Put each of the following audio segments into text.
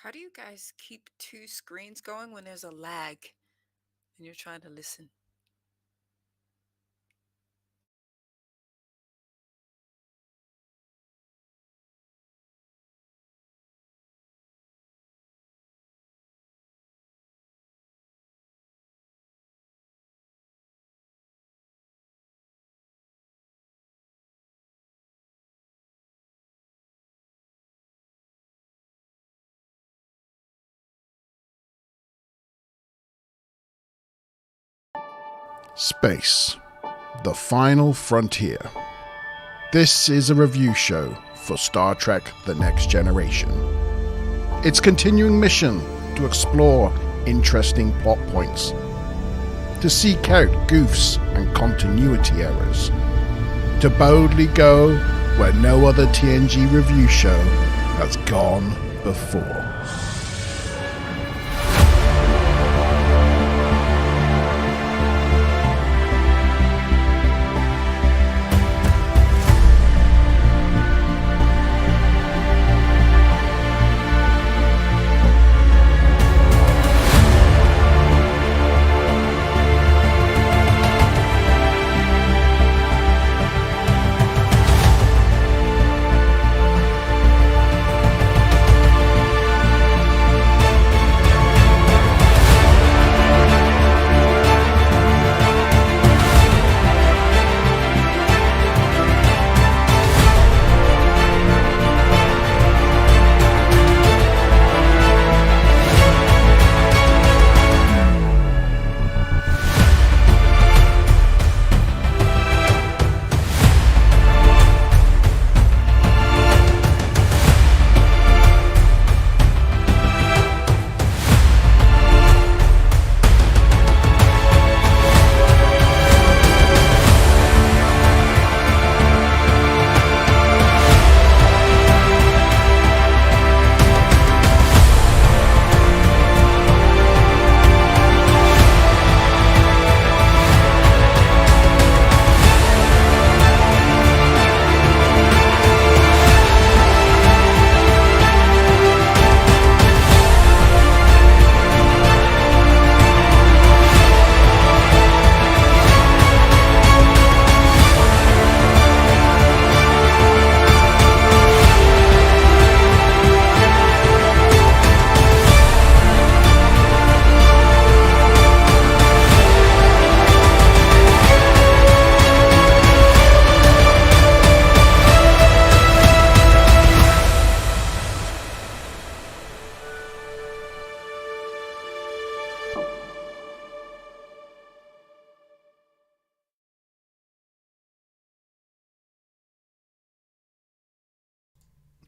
How do you guys keep two screens going when there's a lag and you're trying to listen? Space, the final frontier. This is a review show for Star Trek The Next Generation. Its continuing mission to explore interesting plot points, to seek out goofs and continuity errors, to boldly go where no other TNG review show has gone before.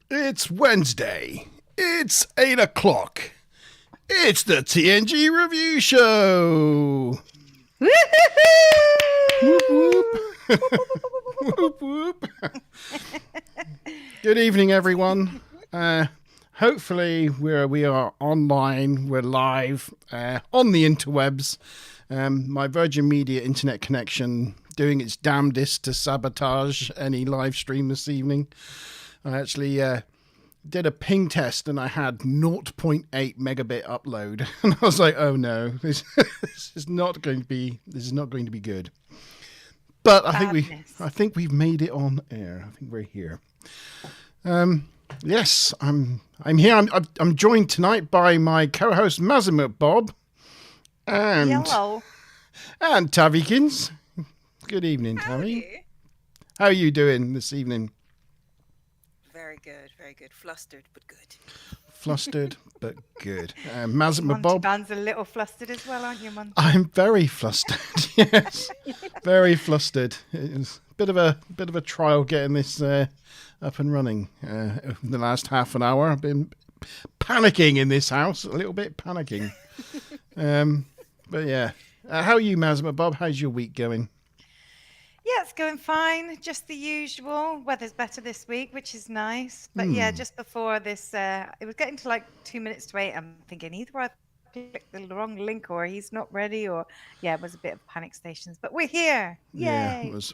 It's Wednesday. It's 8 o'clock. It's the TNG Review Show. Whoop, whoop. Whoop, whoop. Good evening, everyone. Hopefully we are online. We're live on the interwebs. My Virgin Media internet connection doing its damnedest to sabotage any live stream this evening. I actually did a ping test and I had 0.8 megabit upload, and I was like, "Oh no, this is not going to be good." But I think we've made it on air. I think we're here. Yes, I'm here. I'm joined tonight by my co-host Mazimut Bob and Hello. and Tavikins. Good evening, Tavi. How are you doing this evening? Very good, very good. Flustered, but good. Flustered, but good. Mazimut Monty Bob. Van's a little flustered as well, aren't you, Monty? I'm very flustered. Yes, very flustered. It was a bit of a trial getting this up and running. Over the last half an hour, I've been panicking in this house, a little bit panicking. But yeah, how are you, Mazma Bob? How's your week going? Yeah, it's going fine. Just the usual. Weather's better this week, which is nice. But yeah, just before this, it was getting to like 2 minutes to 8. I'm thinking either I clicked the wrong link or he's not ready, or yeah, it was a bit of panic stations. But we're here. Yay! Yeah, it was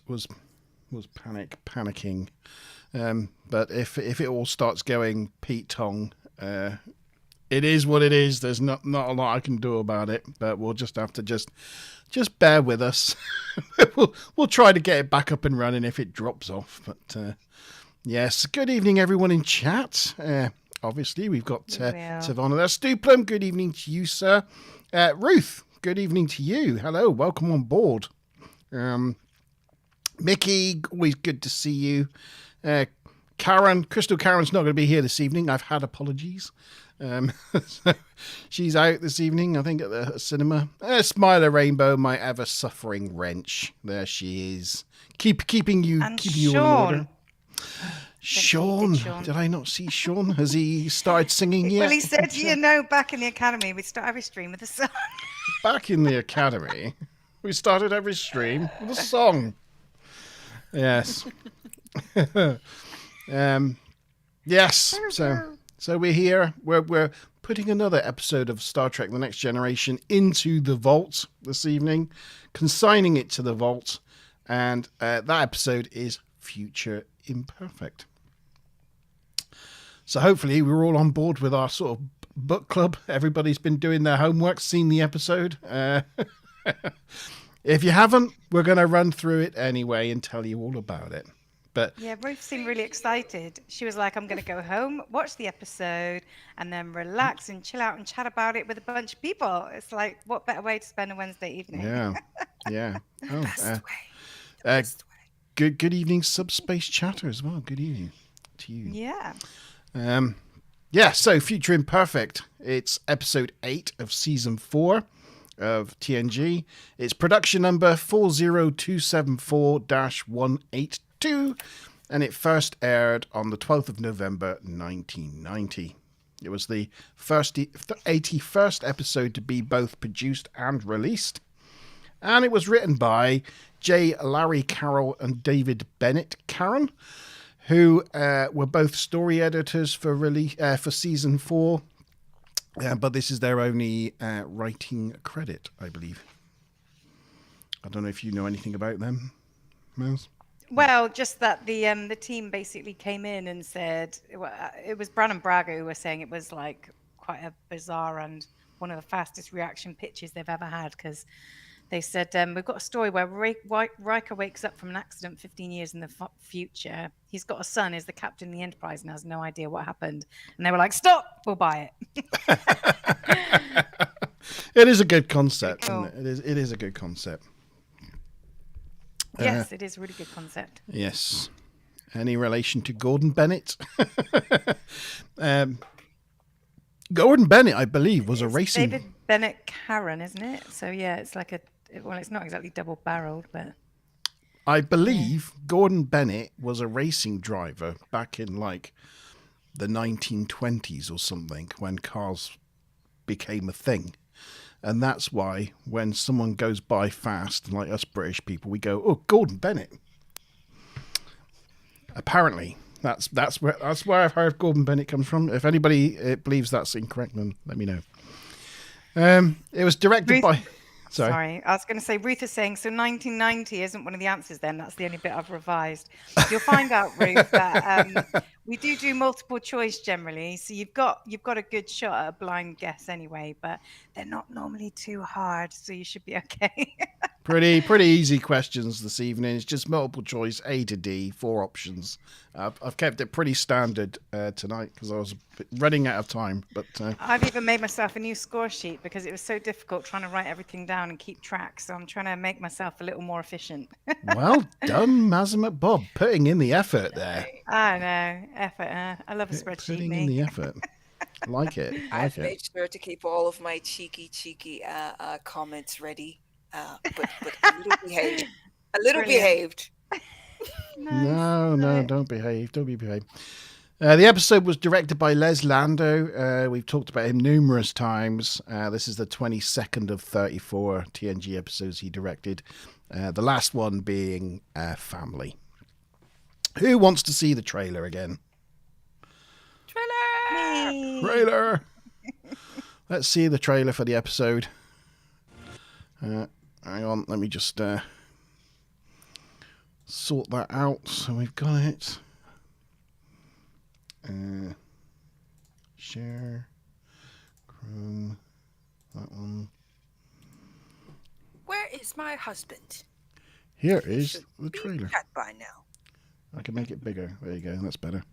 panicking. But if it all starts going Pete Tong, It is what it is. There's not a lot I can do about it, but we'll just have to just bear with us. we'll try to get it back up and running if it drops off. But yes, good evening everyone in chat. Obviously we've got Savannah there. Stu Plum, good evening to you, sir. Ruth, good evening to you. Hello, welcome on board. Mickey, always good to see you. Crystal Karen's not going to be here this evening. I've had apologies. So she's out this evening, I think, at the cinema. Smiler Rainbow, my ever-suffering wrench. There she is. Keeping you in order. Sean. Did I not see Sean? Has he started singing yet? Well, he said, back in the academy, we start every stream with a song. Back in the academy, we started every stream with a song. Yes. Yes. So we're here. We're putting another episode of Star Trek: The Next Generation into the vault this evening, consigning it to the vault, and that episode is Future Imperfect. So hopefully we're all on board with our sort of book club. Everybody's been doing their homework, seen the episode. If you haven't, we're going to run through it anyway and tell you all about it. But yeah, Ruth seemed really excited. She was like, I'm going to go home, watch the episode, and then relax and chill out and chat about it with a bunch of people. It's like, what better way to spend a Wednesday evening? Yeah. Oh, Best way. Good evening, Subspace Chatter as well. Good evening to you. Yeah. So Future Imperfect. It's episode 8 of season 4 of TNG. It's production number 40274-182, and it first aired on the 12th of November 1990. It was the 81st episode to be both produced and released, and it was written by J. Larry Carroll and David Bennett Caron, who were both story editors for season 4. But this is their only writing credit, I believe. I don't know if you know anything about them, Miles. Well, just that the team basically came in and said it was Brannon Braga who was saying it was like quite a bizarre and one of the fastest reaction pitches they've ever had, because they said, we've got a story where Riker wakes up from an accident 15 years in the future. He's got a son, is the captain of the Enterprise, and has no idea what happened. And they were like, stop, we'll buy it. It is a good concept. Cool. Isn't it? It is a good concept. Yes, it is a really good concept. Yes. Any relation to Gordon Bennett? Gordon Bennett, I believe, was a racing... David Bennett Caron, isn't it? So, yeah, it's like it's not exactly double-barreled, but... I believe Gordon Bennett was a racing driver back in, like, the 1920s or something, when cars became a thing. And that's why when someone goes by fast, like us British people, we go, oh, Gordon Bennett. Apparently. That's where I've heard Gordon Bennett comes from. If anybody believes that's incorrect, then let me know. It was directed by... Sorry, I was going to say, Ruth is saying, so 1990 isn't one of the answers then. That's the only bit I've revised. You'll find out, Ruth, that we do multiple choice generally. So you've got a good shot at a blind guess anyway, but they're not normally too hard, so you should be okay. Pretty easy questions this evening. It's just multiple choice, A to D, 4 options. I've kept it pretty standard tonight because I was running out of time. But I've even made myself a new score sheet because it was so difficult trying to write everything down and keep track. So I'm trying to make myself a little more efficient. Well done, Mazamet Bob, putting in the effort there. I know, effort. I love a spreadsheet. Putting in the effort. Like it. I've made sure to keep all of my cheeky comments ready. But a little behaved. Behaved. No, don't behave. Don't be behaved. The episode was directed by Les Lando. We've talked about him numerous times. This is the 22nd of 34 TNG episodes he directed. The last one being Family. Who wants to see the trailer again? Trailer! Let's see the trailer for the episode. Hang on, let me just sort that out. So we've got it. Share. That one. Where is my husband? Here He is should the be trailer. in chat by now. I can make it bigger. There you go. That's better.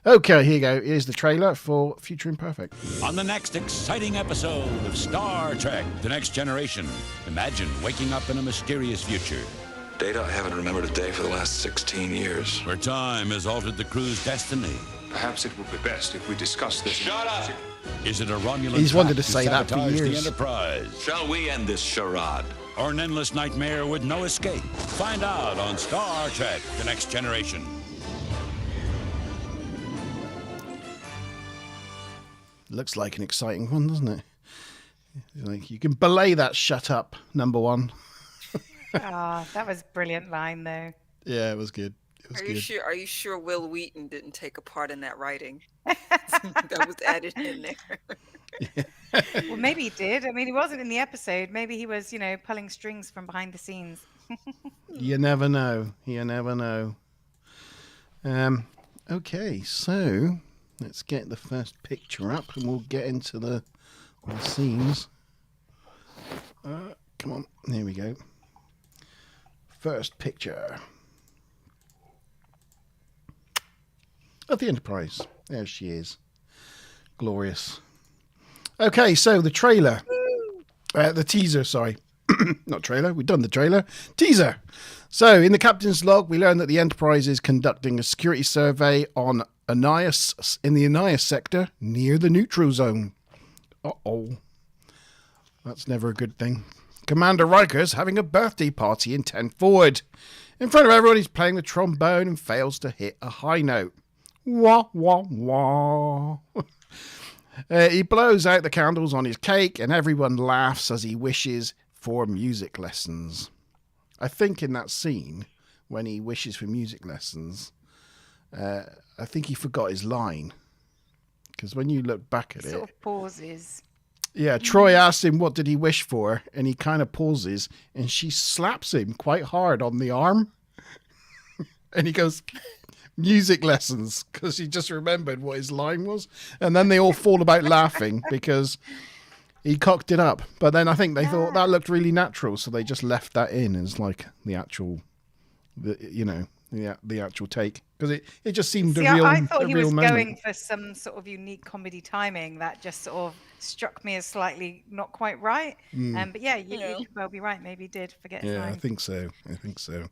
Okay, here you go. Here's the trailer for Future Imperfect. On the next exciting episode of Star Trek The Next Generation, imagine waking up in a mysterious future Data, I haven't remembered a day for the last 16 years. where time has altered the crew's destiny. Perhaps it would be best if we discuss this. Shut up! Is it a Romulan He's wanted trap to say that for sabotage the years. Enterprise? Shall we end this charade? Or an endless nightmare with no escape? Find out on Star Trek The Next Generation. Looks like an exciting one, doesn't it? Like you can belay that "shut up" number one. Oh, that was a brilliant line, though. Yeah, it was good. It was Are good. you sure? Are you sure Will Wheaton didn't take a part in that writing? That was added in there. Well, maybe he did. I mean, he wasn't in the episode. Maybe he was, pulling strings from behind the scenes. You never know. You never know. Okay, so let's get the first picture up, and we'll get into the scenes. Come on, there we go. First picture of the Enterprise. There she is. Glorious. Okay, so the trailer. The teaser, sorry. Not trailer, we've done the trailer. Teaser. So, in the captain's log, we learn that the Enterprise is conducting a security survey on Anais, in the Anais sector near the neutral zone. Uh-oh. That's never a good thing. Commander Riker's having a birthday party in 10 forward. In front of everyone, he's playing the trombone and fails to hit a high note. Wah, wah, wah. He blows out the candles on his cake and everyone laughs as he wishes for music lessons. I think in that scene, when he wishes for music lessons, I think he forgot his line. Because when you look back at Sort it... of pauses. Yeah, Troy asks him what did he wish for, and he kind of pauses, and she slaps him quite hard on the arm. And he goes, music lessons, because he just remembered what his line was. And then they all fall about laughing because he cocked it up. But then I think they thought that looked really natural, so they just left that in as like the actual, the actual take. Because it just seemed See, a real I thought a he real was moment. going for some sort of unique comedy timing that just sort of struck me as slightly not quite right. But yeah, you could well be right. Maybe he did forget his Yeah, I line. think so. I think so.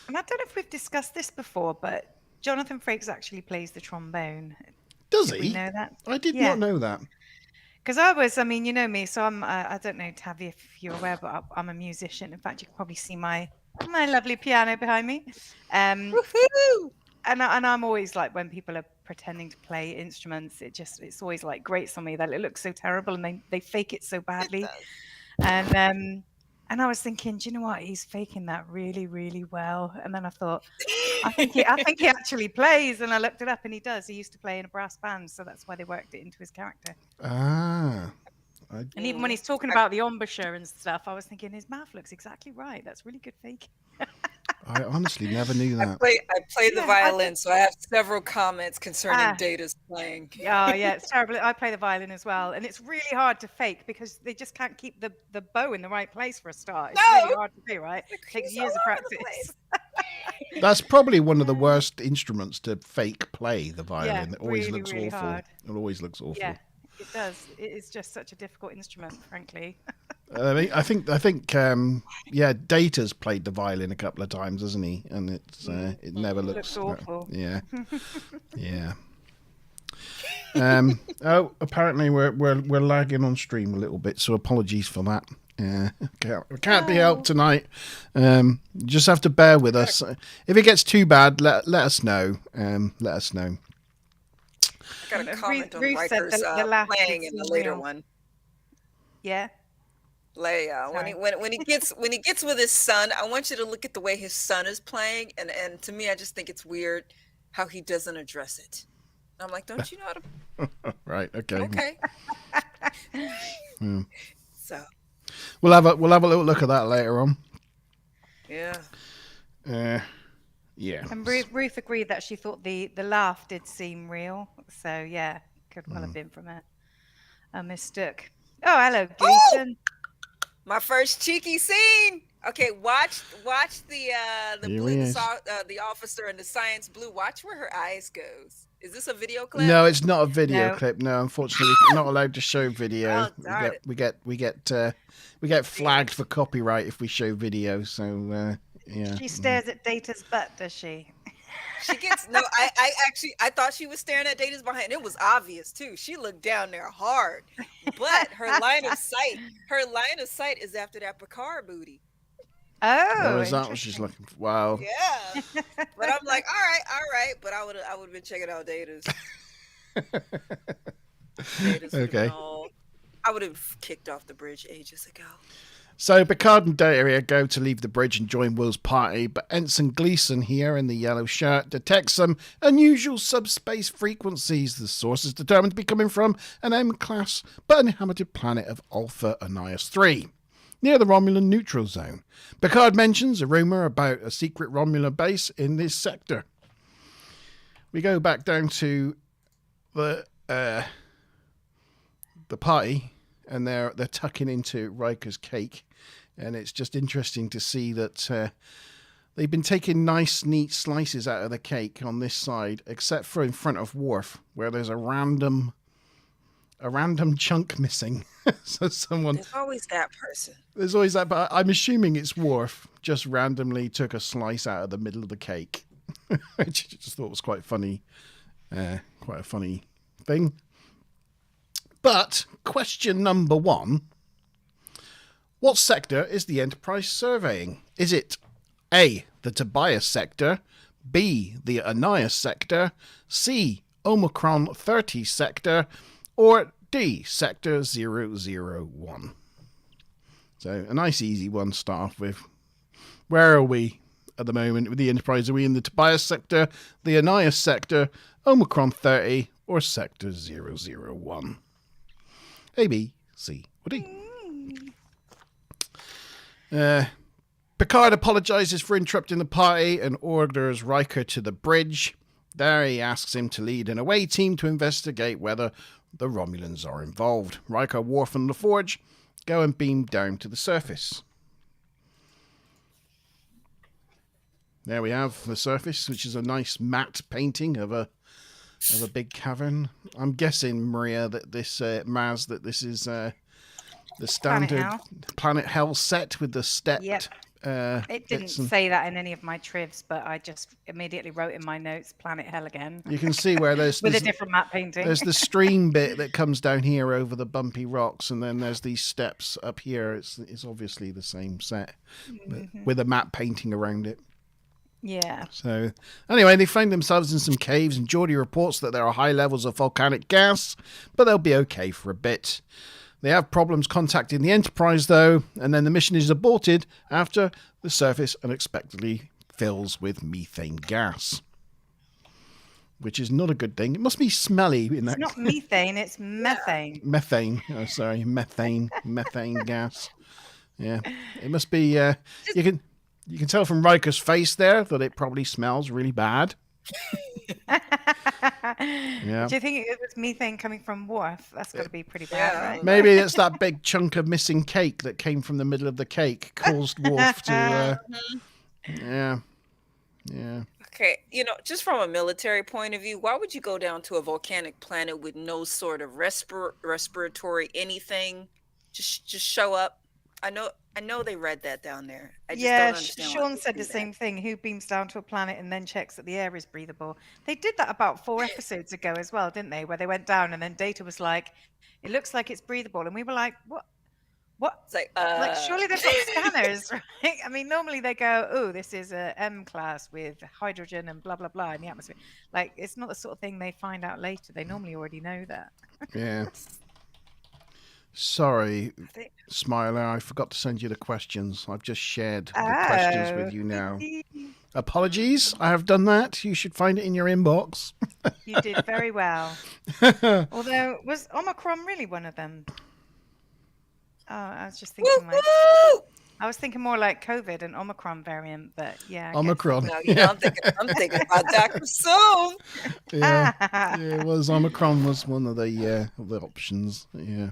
And I don't know if we've discussed this before, but Jonathan Frakes actually plays the trombone. Does Did he? we know that? I did Yeah. not know that. Because I mean, you know me, so I'm, I don't know, Tavi, if you're aware, but I'm a musician. In fact, you can probably see my lovely piano behind me. Woohoo! And I'm always like, when people are pretending to play instruments, it's always like grates on me that it looks so terrible and they fake it so badly. And I was thinking, do you know what? He's faking that really, really well. And then I thought, I think he actually plays. And I looked it up, and he does. He used to play in a brass band, so that's why they worked it into his character. Ah. And even when he's talking about the embouchure and stuff, I was thinking his mouth looks exactly right. That's really good fake. I honestly never knew I that. play the Yeah, violin, so I have several comments concerning Data's playing. Oh, yeah, it's terrible. I play the violin as well. And it's really hard to fake because they just can't keep the bow in the right place for a start. It's really hard to do, right? It takes years of practice. That's probably one of the worst instruments to fake play, the violin. Yeah, It always really, looks really awful. hard. It always looks awful. Yeah, it does. It is just such a difficult instrument, frankly. I think Data's played the violin a couple of times, hasn't he? And it never looks awful. Yeah. Yeah. Apparently we're lagging on stream a little bit, so apologies for that. Can't be helped tonight. Just have to bear with us. If it gets too bad, let us know. Let us know. I got a comment on Ruth said Riker's the laugh playing is in the later real. one. Yeah. Leia, when he gets with his son, I want you to look at the way his son is playing, and to me, I just think it's weird how he doesn't address it. I'm like, don't you know how to? Right. Okay. Okay. So. We'll have a little look at that later on. Yeah. Yeah. And Ruth agreed that she thought the laugh did seem real. So yeah, could well have been from it. I mistook. Oh, hello, Oh, Gleason. my first cheeky scene. Okay, watch the Here blue he is. the officer in the science blue. Watch where her eyes goes. Is this a video clip? No, it's not a video No. clip. No, unfortunately, we're not allowed to show video. Oh, darn it. We get flagged for copyright if we show video. So yeah. She stares at Data's butt, does she? She gets no. I thought she was staring at Data's behind. It was obvious too. She looked down there hard, but her line of sight is after that Picard booty. Oh, Is that what she's looking for? Wow. Yeah, but I'm like, all right. But I would have been checking out Data's. Okay. I would have kicked off the bridge ages ago. So Picard and Data go to leave the bridge and join Will's party, but Ensign Gleason here in the yellow shirt detects some unusual subspace frequencies. The source is determined to be coming from an M-class but uninhabited planet of Alpha Annius 3, near the Romulan neutral zone. Picard mentions a rumour about a secret Romulan base in this sector. We go back down to the party, and they're tucking into Riker's cake. And it's just interesting to see that they've been taking nice, neat slices out of the cake on this side, except for in front of Worf, where there's a random chunk missing. So There's always that person. There's always that, but I'm assuming it's Worf just randomly took a slice out of the middle of the cake, which I just thought was quite funny, quite a funny thing. But question number 1. What sector is the Enterprise surveying? Is it A, the Tobias sector, B, the Annius sector, C, Omicron 30 sector, or D, sector 001? So a nice easy one to start off with. Where are we at the moment with the Enterprise? Are we in the Tobias sector, the Annius sector, Omicron 30, or sector 001? A, B, C, or D? Picard apologizes for interrupting the party and orders Riker to the bridge. There he asks him to lead an away team to investigate whether the Romulans are involved. Riker, Worf and LaForge go and beam down to the surface. There we have the surface, which is a nice matte painting of a big cavern. I'm guessing, Maria, that this Maz, that this is the standard Planet Hell set with the stepped. Yep. It didn't say that in any of my trivs, but I just immediately wrote in my notes Planet Hell again. You can see where there's with a different map painting. There's the stream bit that comes down here over the bumpy rocks, and then there's these steps up here. It's obviously the same set, but with a map painting around it. Yeah. So, anyway, they find themselves in some caves, and Geordi reports that there are high levels of volcanic gas, but they'll be okay for a bit. They have problems contacting the Enterprise, though, and then the mission is aborted after the surface unexpectedly fills with methane gas, which is not a good thing. It must be smelly. It's not methane, it's methane. Methane. Oh, sorry, methane gas. Yeah, it must be. You can tell from Riker's face there that it probably smells really bad. Yeah. Do you think it was methane coming from Worf? That's got to be pretty bad, right? Maybe it's that big chunk of missing cake that came from the middle of the cake caused Worf to. Yeah. Okay, just from a military point of view, why would you go down to a volcanic planet with no sort of respiratory anything? Just show up. I know they read that down there. I just don't understand. Sean said the same thing. Who beams down to a planet and then checks that the air is breathable? They did that about 4 episodes ago as well, didn't they? Where they went down and then Data was like, "It looks like it's breathable," and we were like, "What? It's like, surely they've got scanners, right?" I mean, normally they go, "Oh, this is a M class with hydrogen and blah blah blah in the atmosphere." Like, it's not the sort of thing they find out later. They normally already know that. Yeah. Sorry, Smiler, I forgot to send you the questions. I've just shared the questions with you now. Apologies, I have done that. You should find it in your inbox. You did very well. Although, was Omicron really one of them? Oh, I was just thinking I was thinking more like COVID and Omicron variant, but yeah. Omicron. No, I'm thinking about Dr. Soul. Yeah, it was Omicron was one of the options. Yeah.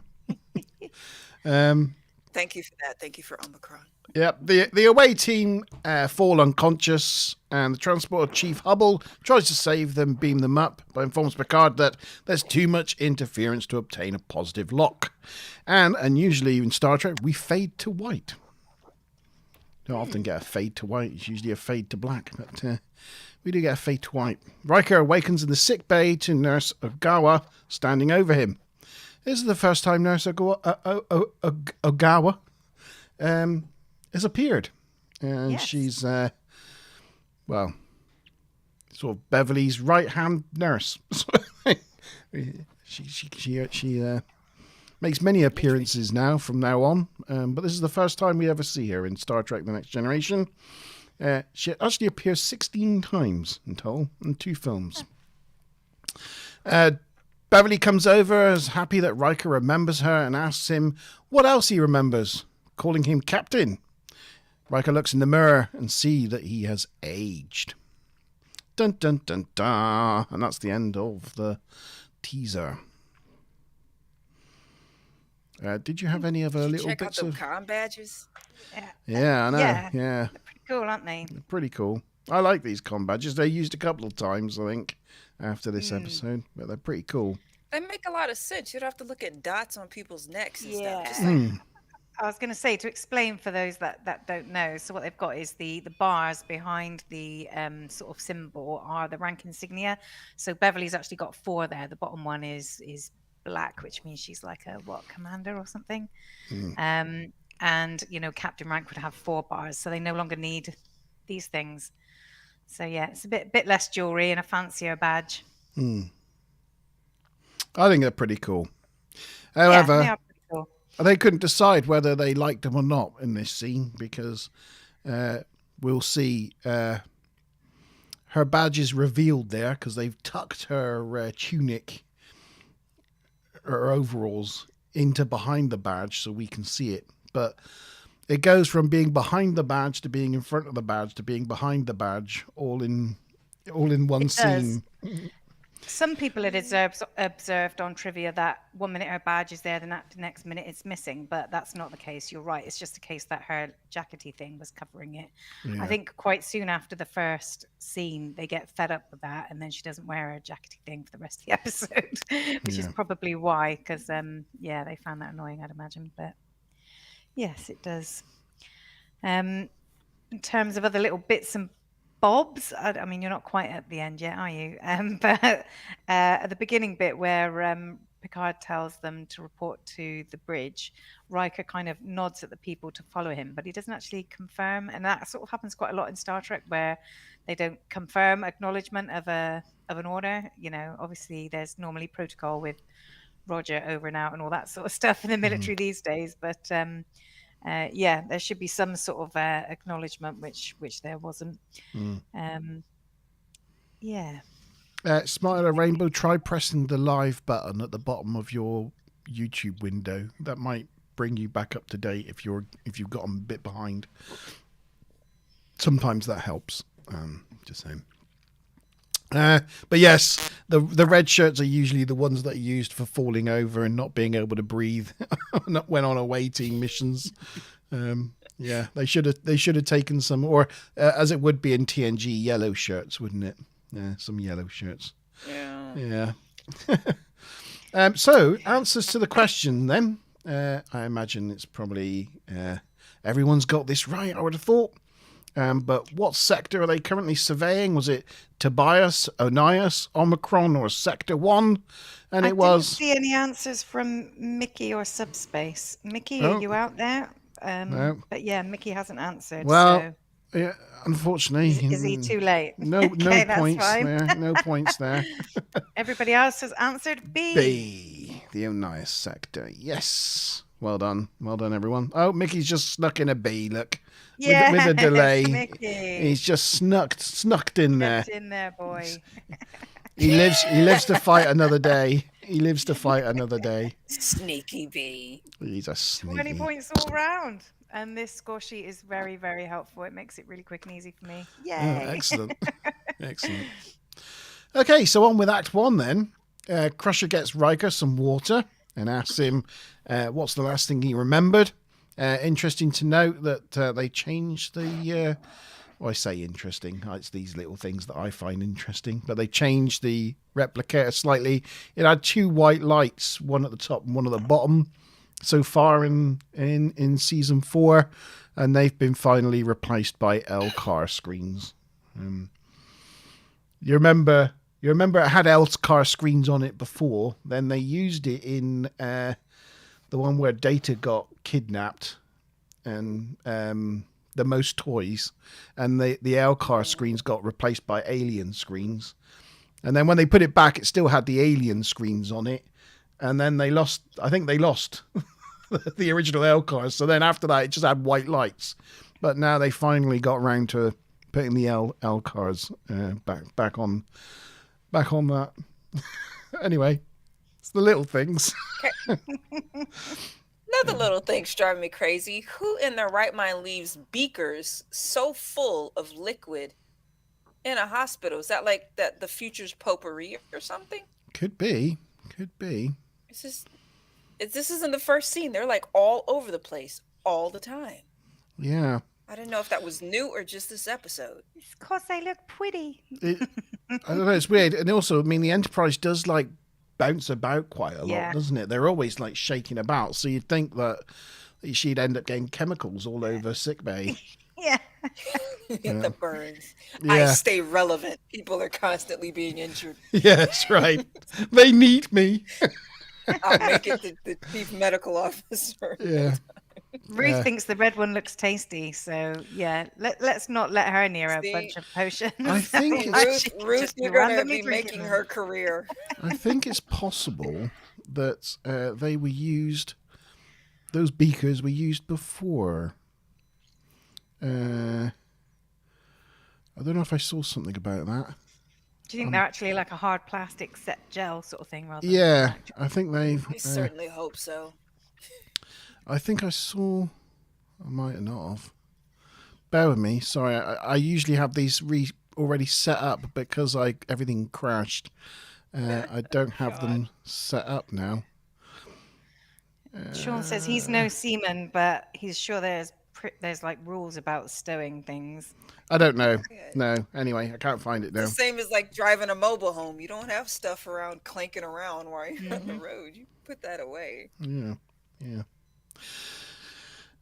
Thank you for that. Thank you for Omicron. Yep. The away team fall unconscious, and the transporter Chief Hubble tries to save them, beam them up, but informs Picard that there's too much interference to obtain a positive lock. And usually in Star Trek, we fade to white. Don't often get a fade to white. It's usually a fade to black, but we do get a fade to white. Riker awakens in the sick bay to Nurse Ogawa standing over him. This is the first time Nurse Ogawa has appeared. And Yes. she's, sort of Beverly's right-hand nurse. she makes many appearances now from now on, but this is the first time we ever see her in Star Trek The Next Generation. She actually appears 16 times in total in 2 films. Beverly comes over, is happy that Riker remembers her, and asks him what else he remembers, calling him Captain. Riker looks in the mirror and sees that he has aged. Dun dun dun dun. And that's the end of the teaser. Did you have any other little Check out bits the of... com badges. Yeah, I know. Yeah. Yeah. They're pretty cool, aren't they? Pretty cool. I like these com badges. They're used a couple of times, I think, after this episode, but they're pretty cool. They make a lot of sense. You don't have to look at dots on people's necks and Yeah. stuff. Just like, I was going to say, to explain for those that don't know, so what they've got is the bars behind the sort of symbol are the rank insignia. So Beverly's actually got 4 there. The bottom one is black, which means she's like a commander or something. And captain rank would have 4 bars, so they no longer need these things. So yeah, it's a bit less jewelry and a fancier badge. I think they're pretty cool. However, they are pretty cool. they couldn't decide whether they liked them or not in this scene, because we'll see her badge is revealed there because they've tucked her tunic, her overalls, into behind the badge so we can see it. But it goes from being behind the badge to being in front of the badge to being behind the badge, all in one scene. Some people had observed on trivia that 1 minute her badge is there, the next minute it's missing, but that's not the case. You're right. It's just a case that her jackety thing was covering it. Yeah. I think quite soon after the first scene, they get fed up with that, and then she doesn't wear her jackety thing for the rest of the episode, which is probably why, because, they found that annoying, I'd imagine. But yes, it does. In terms of other little bits and bobs, I mean, you're not quite at the end yet, are you? But at the beginning bit where Picard tells them to report to the bridge, Riker kind of nods at the people to follow him, but he doesn't actually confirm. And that sort of happens quite a lot in Star Trek, where they don't confirm acknowledgement of an order. Obviously there's normally protocol with Roger over and out and all that sort of stuff in the military these days, but there should be some sort of acknowledgement, which there wasn't. Smile a Rainbow, try pressing the live button at the bottom of your YouTube window. That might bring you back up to date if you've gotten a bit behind. Sometimes that helps. Just saying. But yes, the red shirts are usually the ones that are used for falling over and not being able to breathe when on away team missions. They should have taken some, or as it would be in TNG, yellow shirts, wouldn't it? Yeah, some yellow shirts. Yeah. So answers to the question then. I imagine it's probably everyone's got this right, I would have thought. But what sector are they currently surveying? Was it Tobias, Onias, Omicron, or Sector 1? And I it was... didn't see any answers from Mickey or Subspace. Mickey, are you out there? No. But yeah, Mickey hasn't answered. Well, yeah, unfortunately... Is he too late? No, Okay, no points fine. there. No points there. Everybody else has answered B. B, the Onias sector. Yes. Well done, everyone. Oh, Mickey's just snuck in a B. Look, Yeah, with a delay. Mickey. He's just snucked in there. Get in there, boy. He lives to fight another day. He lives to fight another day. sneaky bee. He's a sneaky. 20 points all round. And this score sheet is very, very helpful. It makes it really quick and easy for me. Oh, Yay! excellent. Excellent. Okay, so on with Act 1 then. Crusher gets Riker some water and asks him what's the last thing he remembered. Interesting to note that they changed the... well, I say interesting. It's these little things that I find interesting. But they changed the replicator slightly. It had 2 white lights, one at the top and one at the bottom, so far in season 4, and they've been finally replaced by LCAR screens. You remember it had LCAR screens on it before. Then they used it in the one where Data got kidnapped and the most toys, and the LCAR screens got replaced by alien screens. And then when they put it back, it still had the alien screens on it. And then they lost the original LCARs. So then after that, it just had white lights. But now they finally got around to putting the LCARs back on that. Anyway, it's the little things. Another little thing's driving me crazy. Who in their right mind leaves beakers so full of liquid in a hospital? Is that like the future's potpourri or something? Could be. This isn't the first scene. They're like all over the place all the time. Yeah. I didn't know if that was new or just this episode. It's because they look pretty. I don't know. It's weird. And also, I mean, the Enterprise does like bounce about quite a lot, doesn't it? They're always like shaking about. So you'd think that she'd end up getting chemicals all over sickbay. Yeah. The burns. Yeah. I stay relevant. People are constantly being injured. Yeah, that's right. They need me. I'll make it the chief medical officer. Yeah. Ruth thinks the red one looks tasty, so yeah, let's not let her near a bunch of potions. I think Ruth, you're going to be making her career. I think it's possible that they were used. Those beakers were used before. I don't know if I saw something about that. Do you think they're actually like a hard plastic set gel sort of thing? Rather Yeah, I think they've... I certainly hope so. I think I saw... I might not have. Bear with me. Sorry, I usually have these already set up because everything crashed. I don't have them set up now. Sean says he's no seaman, but he's sure there's like rules about stowing things. I don't know. No. Anyway, I can't find it now. The same as like driving a mobile home. You don't have stuff around clanking around while you're on the road. You put that away. Yeah.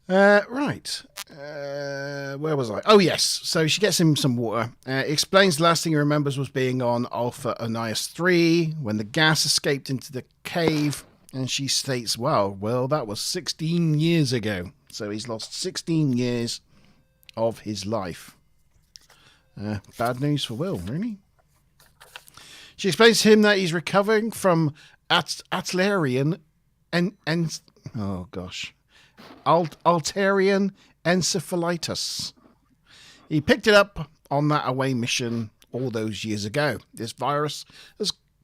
Right. Where was I? Oh, yes. So she gets him some water. Explains the last thing he remembers was being on Alpha Onias 3 when the gas escaped into the cave. And she states, well, that was 16 years ago. So he's lost 16 years of his life. Bad news for Will, really. She explains to him that he's recovering from Alterian Alterian encephalitis. He picked it up on that away mission all those years ago. This virus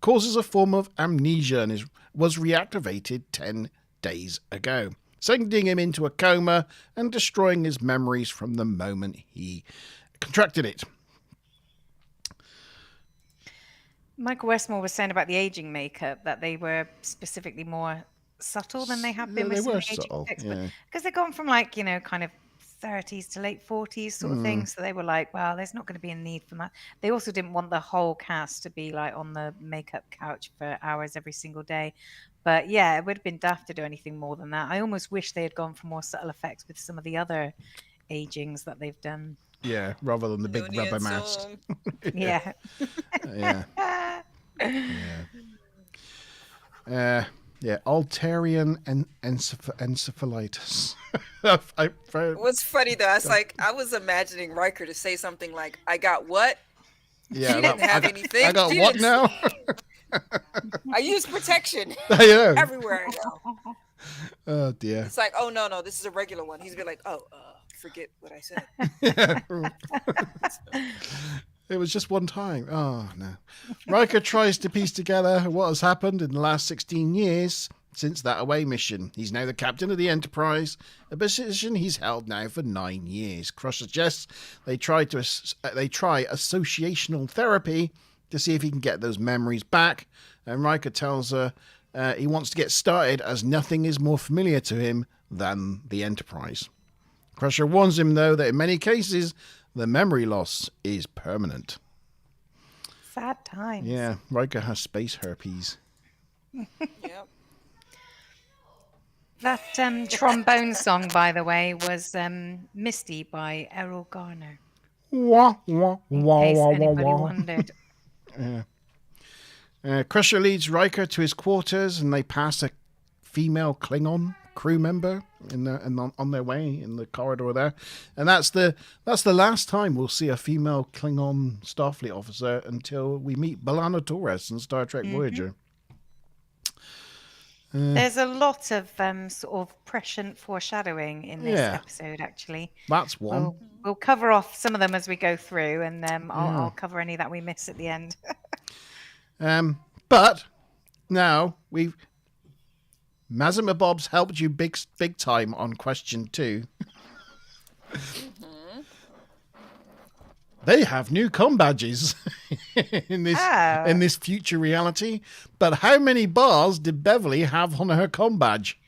causes a form of amnesia and was reactivated 10 days ago, sending him into a coma and destroying his memories from the moment he contracted it. Michael Westmore was saying about the aging makeup that they were specifically more subtle than they have been with some aging textbooks. Because they've gone from like, kind of 30s to late 40s sort of thing. So they were like, well, there's not going to be a need for that. They also didn't want the whole cast to be like on the makeup couch for hours every single day. But yeah, it would have been daft to do anything more than that. I almost wish they had gone for more subtle effects with some of the other agings that they've done. Yeah, rather than the big rubber mask. Yeah. Alterian encephalitis. What's funny though, I was imagining Riker to say something like, "I got what?" Yeah, she didn't have anything. I got what now? I use protection everywhere I go. Oh dear. It's like, oh no, this is a regular one. He's been like, forget what I said. It was just one time. Oh, no. Riker tries to piece together what has happened in the last 16 years. since that away mission. He's now the captain of the Enterprise, a position he's held now for 9 years. Crusher suggests they try associational therapy to see if he can get those memories back. And Riker tells her he wants to get started as nothing is more familiar to him than the Enterprise. Crusher warns him, though, that in many cases, the memory loss is permanent. Sad times. Yeah, Riker has space herpes. Yep. That trombone song, by the way, was Misty by Errol Garner. Wah, wah, In wah, case wah, anybody wah, wah. wondered. Crusher leads Riker to his quarters, and they pass a female Klingon crew member on their way in the corridor there, and that's the last time we'll see a female Klingon Starfleet officer until we meet B'Elanna Torres in Star Trek Voyager. There's a lot of sort of prescient foreshadowing in this episode, actually. That's one. We'll cover off some of them as we go through, and I'll cover any that we miss at the end. But now Mazima Bob's helped you big time on question 2. They have new comm badges in this future reality. But how many bars did Beverly have on her comm badge?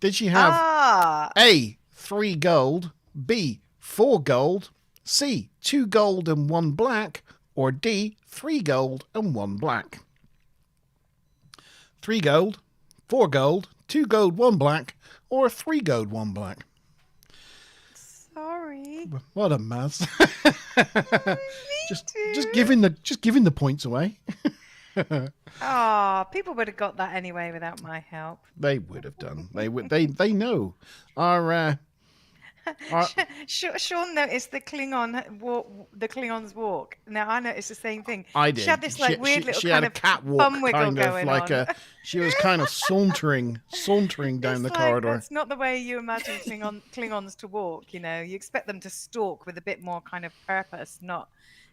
Did she have A, 3 gold, B, 4 gold, C, 2 gold and 1 black, or D, 3 gold and 1 black? 3 gold, 4 gold, 2 gold, 1 black, or 3 gold, 1 black? Sorry. What a mess. just giving the points away. People would have got that anyway without my help. They would have done. They know. Sean noticed the Klingons walk. Now I noticed the same thing. I did. She had this weird little she kind had of a catwalk bum wiggle kind of going like on. she was kind of sauntering down the corridor. That's not the way you imagine Klingons to walk. You know, you expect them to stalk with a bit more kind of purpose, not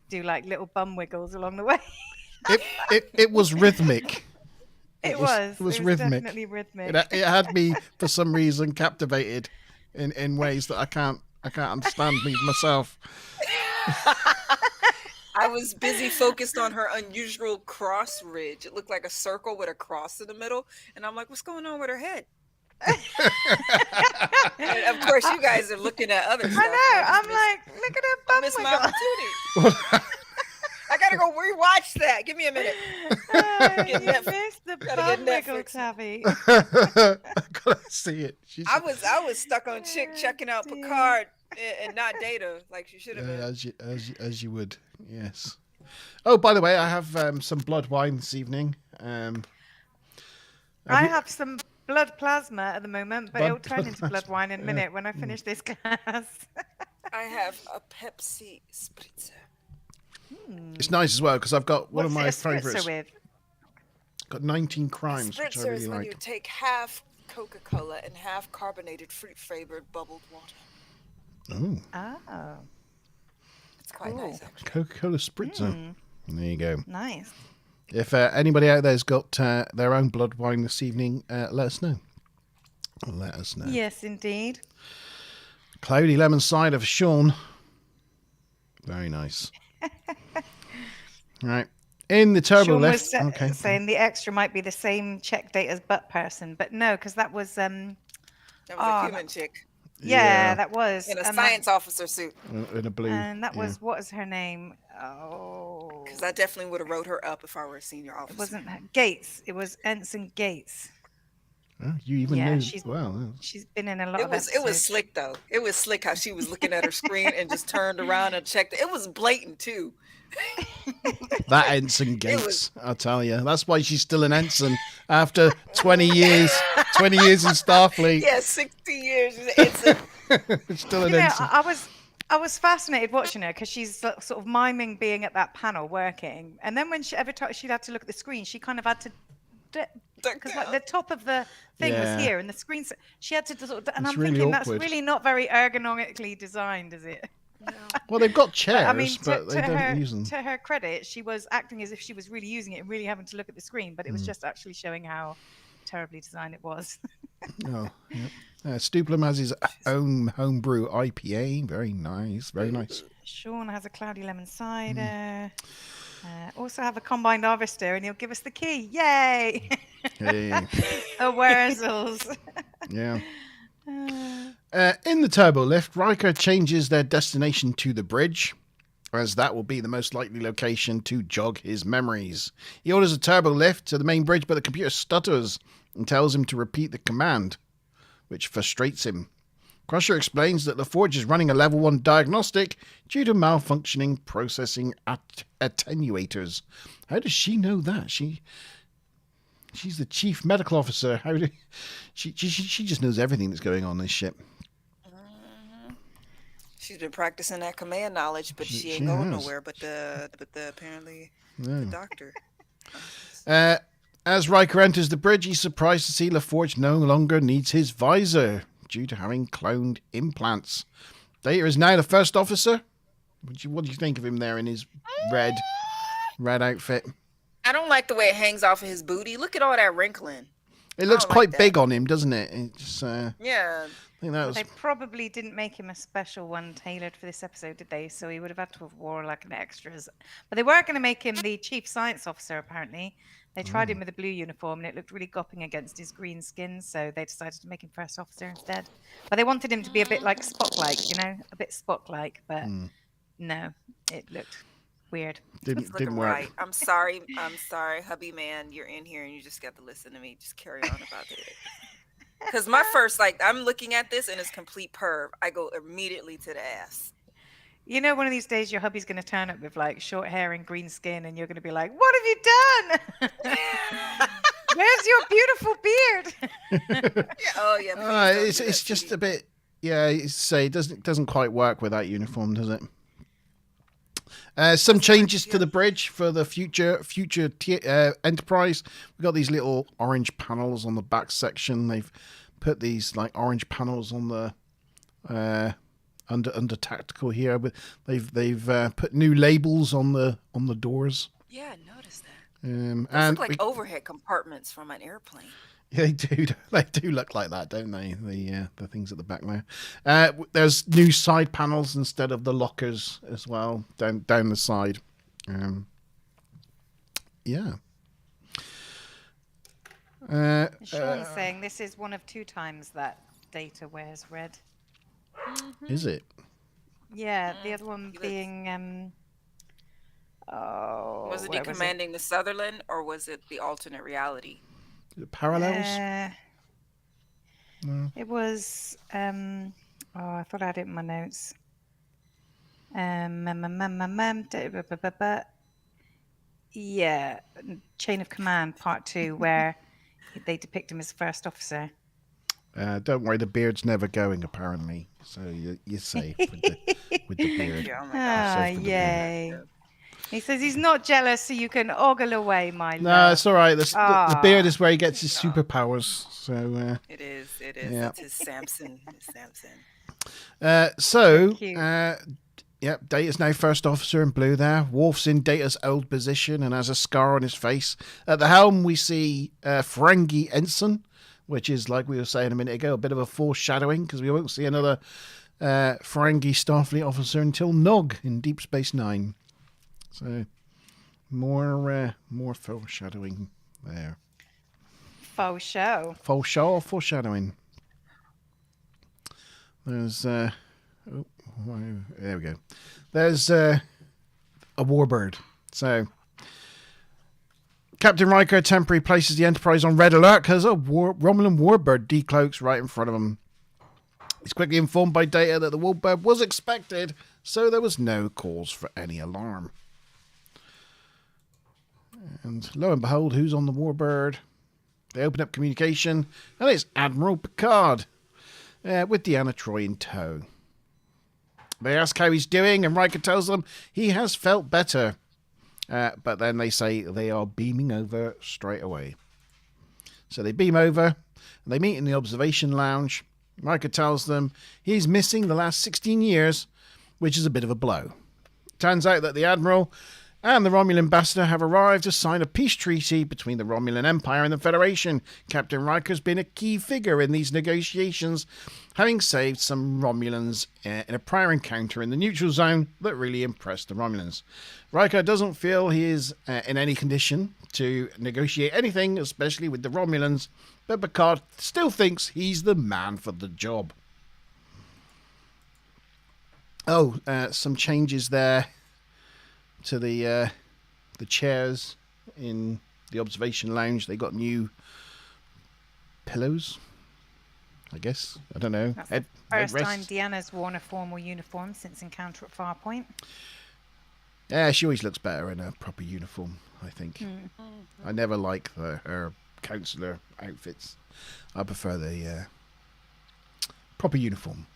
do like little bum wiggles along the way. It was rhythmic. It was rhythmic. Definitely rhythmic. It had me for some reason captivated in ways that I can't understand myself. I was busy focused on her unusual cross ridge. It looked like a circle with a cross in the middle, and I'm like, what's going on with her head? And of course, you guys are looking at other stuff. I know. I'm like, look at her bum Miss my wiggle. opportunity. I gotta go rewatch that. Give me a minute. You missed the Gotta bum get wiggle, Netflix. Tabby. I gotta see it. I was stuck on Chick checking out Picard and not Data like she should have been. As you would, yes. Oh, by the way, I have some blood wine this evening. I have some blood plasma at the moment, but it'll turn into blood wine in a minute when I finish this glass. I have a Pepsi spritzer. It's nice as well because I've got one of my What's it a spritzer favourites. with? Got 19 Crimes, which I Spritzer really is when you like. take half Coca-Cola and half carbonated fruit-flavored bubbled water. Oh, It's quite nice, actually. Coca-Cola Spritzer. There you go. Nice. If anybody out there's got their own blood wine this evening, let us know. Let us know. Yes, indeed. Cloudy lemon cider for Sean. Very nice. Right. In the turbo Sean lift. was saying the extra might be the same check date as butt person, but no, because that was That was a human chick yeah, that was in a science officer suit. In a blue. and that was what is her name? Oh, Because I definitely would have wrote her up if I were a senior officer. it wasn't Gates. It was Ensign Gates. Oh, you even Yeah, knew. she's- Well, She's been in a lot It of was episodes. slick though. It was slick how she was looking at her screen and just turned around and checked. It was blatant too. that ensign Gates, was- I tell you. That's why she's still an ensign after 20 years. 20 years in Starfleet. Yeah, 60 years. It's Still an You know, ensign. I was fascinated watching her because she's sort of miming being at that panel working, and then when every time she'd had to look at the screen, she kind of had to. Because like the top of the thing Yeah. was here, and the screen, she had to sort of, and It's I'm really thinking awkward. that's really not very ergonomically designed, is it? Well, they've got chairs, I mean, but they don't use them. to her credit, she was acting as if she was really using it and really having to look at the screen, but it was just actually showing how terribly designed it was. Oh, yeah. Stuplum has his own homebrew IPA. Very nice. Very nice. Sean has a cloudy lemon cider. Also have a combined harvester, and he'll give us the key. Yay! Hey. A Wurzels. Yeah. In the turbo lift, Riker changes their destination to the bridge, as that will be the most likely location to jog his memories. He orders a turbo lift to the main bridge, but the computer stutters and tells him to repeat the command, which frustrates him. Crusher explains that LaForge is running a level 1 diagnostic due to malfunctioning processing attenuators. How does she know that? She's the chief medical officer. She just knows everything that's going on in this ship. She's been practicing that command knowledge, but she ain't going nowhere. But the apparently the doctor. As Riker enters the bridge, he's surprised to see LaForge no longer needs his visor due to having cloned implants. Data is now the first officer. What do you think of him there in his red outfit? I don't like the way it hangs off of his booty. Look at all that wrinkling. It looks like quite that. big on him, doesn't it? It's, Yeah. I think that was... They probably didn't make him a special one tailored for this episode, did they? So he would have had to have wore like an extras. But they weren't going to make him the chief science officer, apparently. They tried him with a blue uniform, and it looked really gopping against his green skin, so they decided to make him first officer instead. But they wanted him to be a bit like Spock-like, a bit Spock-like, but no, it looked weird. Didn't work. Right. I'm sorry, hubby man, you're in here and you just got to listen to me. Just carry on about it. Because my first, I'm looking at this and it's complete perv. I go immediately to the ass. One of these days your hubby's going to turn up with short hair and green skin, and you're going to be like, "What have you done? Where's your beautiful beard?" It's just a bit. Yeah, it doesn't quite work with that uniform, does it? Some changes to the bridge for the future Enterprise. We've got these little orange panels on the back section. They've put these orange panels on the under tactical here, but they've put new labels on the doors. Yeah, I noticed that. And look like overhead compartments from an airplane. Yeah, they do. They do look like that, don't they? The things at the back there. There's new side panels instead of the lockers as well down the side. Yeah. Sean's saying this is one of 2 times that Data wears red. Is it? Yeah, the other one being was it commanding the Sutherland, or was it the alternate reality? Parallels? No. It was I thought I had it in my notes. Yeah, Chain of Command Part 2, where they depict him as first officer. Don't worry, the beard's never going, apparently. So you're safe with the beard. Oh my gosh. Yay. He says he's not jealous, so you can ogle away, my love. No, it's all right. The beard is where he gets his superpowers. So it is. Yeah. It's his Samson. Data's now first officer in blue there. Worf's in Data's old position and has a scar on his face. At the helm, we see Ferengi Ensign, which is, like we were saying a minute ago, a bit of a foreshadowing, because we won't see another Ferengi Starfleet officer until Nog in Deep Space Nine. So, more foreshadowing there. Faux show. Faux show or foreshadowing? There's there we go. There's a warbird. So, Captain Riker temporarily places the Enterprise on red alert because a Romulan warbird decloaks right in front of him. He's quickly informed by Data that the warbird was expected, so there was no cause for any alarm. And lo and behold, who's on the warbird? They open up communication, and it's Admiral Picard with Deanna Troi in tow. They ask how he's doing, and Riker tells them he has felt better. But then they say they are beaming over straight away. So they beam over, and they meet in the observation lounge. Riker tells them he's missing the last 16 years, which is a bit of a blow. Turns out that the Admiral And the Romulan ambassador have arrived to sign a peace treaty between the Romulan Empire and the Federation. Captain Riker has been a key figure in these negotiations, having saved some Romulans in a prior encounter in the neutral zone that really impressed the Romulans. Riker doesn't feel he is in any condition to negotiate anything, especially with the Romulans, but Picard still thinks he's the man for the job. Oh, some changes there to the chairs in the observation lounge. They got new pillows, I guess. I don't know. That's the first time Deanna's worn a formal uniform since Encounter at Farpoint. Yeah, she always looks better in a proper uniform, I think. I never like her counselor outfits. I prefer the proper uniform.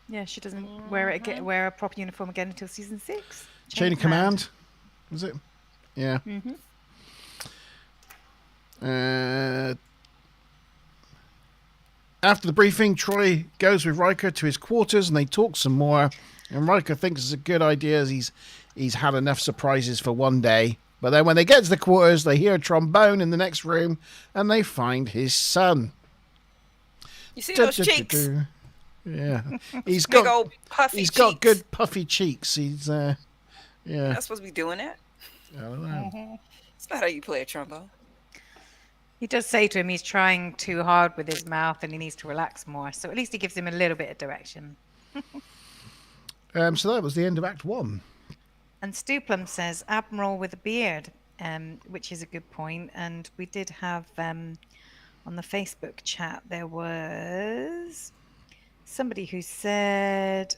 Yeah, she doesn't wear a proper uniform again until season 6. Chain of Command, was it? Yeah. After the briefing, Troy goes with Riker to his quarters and they talk some more. And Riker thinks it's a good idea as he's had enough surprises for one day. But then when they get to the quarters, they hear a trombone in the next room and they find his son. You see those cheeks? Yeah, Big old puffy He's cheeks. got good puffy cheeks. He's yeah. Not supposed to be doing that. I don't know. It's not how you play a trombone. He does say to him he's trying too hard with his mouth and he needs to relax more. So at least he gives him a little bit of direction. So that was the end of Act 1. And Stuplum says Admiral with a beard, which is a good point. And we did have on the Facebook chat, there was somebody who said,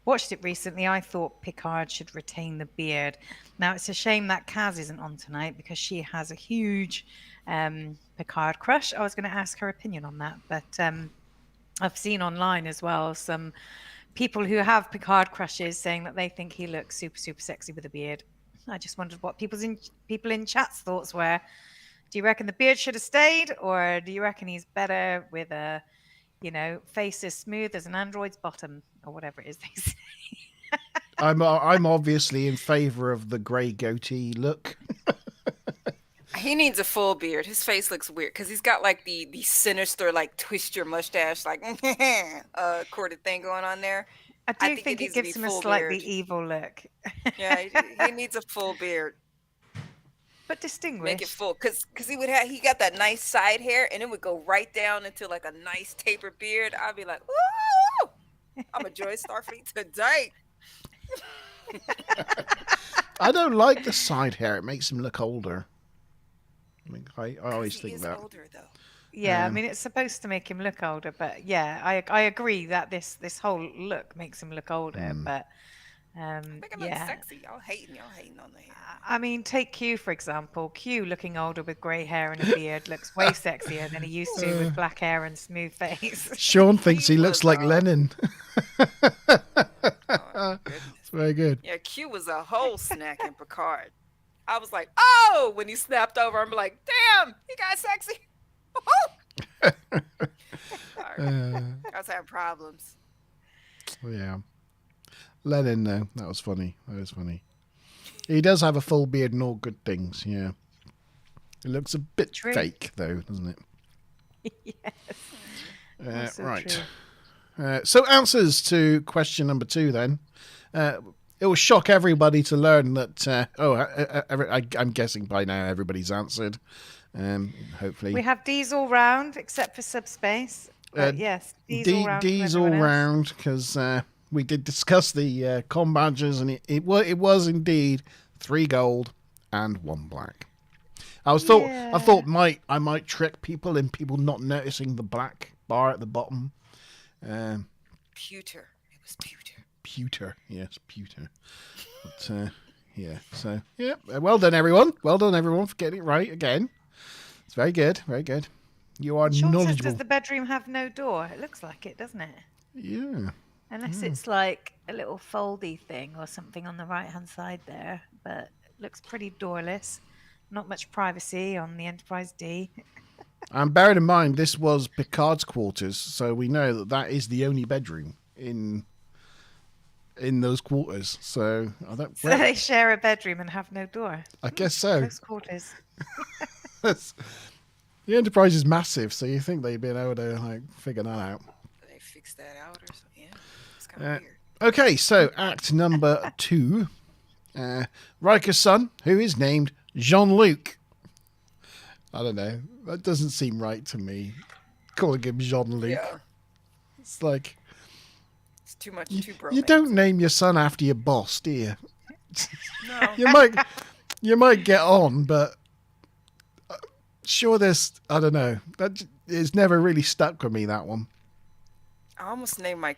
watched it recently. I thought Picard should retain the beard. Now, it's a shame that Kaz isn't on tonight because she has a huge Picard crush. I was going to ask her opinion on that, but I've seen online as well some people who have Picard crushes saying that they think he looks super, super sexy with a beard. I just wondered what people in chat's thoughts were. Do you reckon the beard should have stayed, or do you reckon he's better with a, face as smooth as an android's bottom, or whatever it is they say? I'm obviously in favour of the grey goatee look. He needs a full beard. His face looks weird because he's got like the sinister, like twist your mustache, like corded thing going on there. I think it gives him a slightly evil look. Yeah, he needs a full beard. But distinguished. Make it full, because he got that nice side hair, and it would go right down into like a nice tapered beard. I'd be like, woo! I'm a Joy Starfleet today. I don't like the side hair. It makes him look older. I always think that. Older, though. Yeah, I mean, it's supposed to make him look older, but yeah, I agree that this whole look makes him look older, but Make him look sexy. Y'all hating on the hair. I mean, take Q for example. Q looking older with grey hair and a beard looks way sexier than he used to with black hair and smooth face. Sean thinks he looks like Lennon. Oh, it's very good. Yeah, Q was a whole snack in Picard. I was like, oh, when he snapped over, I'm like, damn, he got sexy. Sorry. I was having problems. Yeah. Lennon, though, that was funny. He does have a full beard and all good things, yeah. It looks a bit fake, though, doesn't it? Yes. Right. So answers to question number 2, then. It will shock everybody to learn that, I'm guessing by now everybody's answered. Hopefully. We have D's all round, except for subspace. Yes, D's all round. D's all round, because we did discuss the comm badges, and it was indeed 3 gold and 1 black. I thought I might trick people in people not noticing the black bar at the bottom. Pewter. It was pewter. Pewter, yes, pewter. But yeah, so yeah, well done everyone for getting it right again. It's very good. You are Sean knowledgeable. says, does the bedroom have no door? It looks like it, doesn't it? Yeah. Unless it's like a little foldy thing or something on the right-hand side there, but it looks pretty doorless. Not much privacy on the Enterprise D. And bearing in mind, this was Picard's quarters, so we know that is the only bedroom in in those quarters. So So they share a bedroom and have no door. I guess so. Close quarters. The Enterprise is massive, so you think they'd been able to like figure that out. They fix that out or something. Yeah, it's kind of weird. Okay, so act number 2. Riker's son, who is named Jean-Luc. I don't know. That doesn't seem right to me. Calling him Jean-Luc. Yeah, It's like it's too much. Too bromance. you don't name your son after your boss, do you? No. You might get on, but sure, there's I don't know. That it's never really stuck with me, that one. I almost named my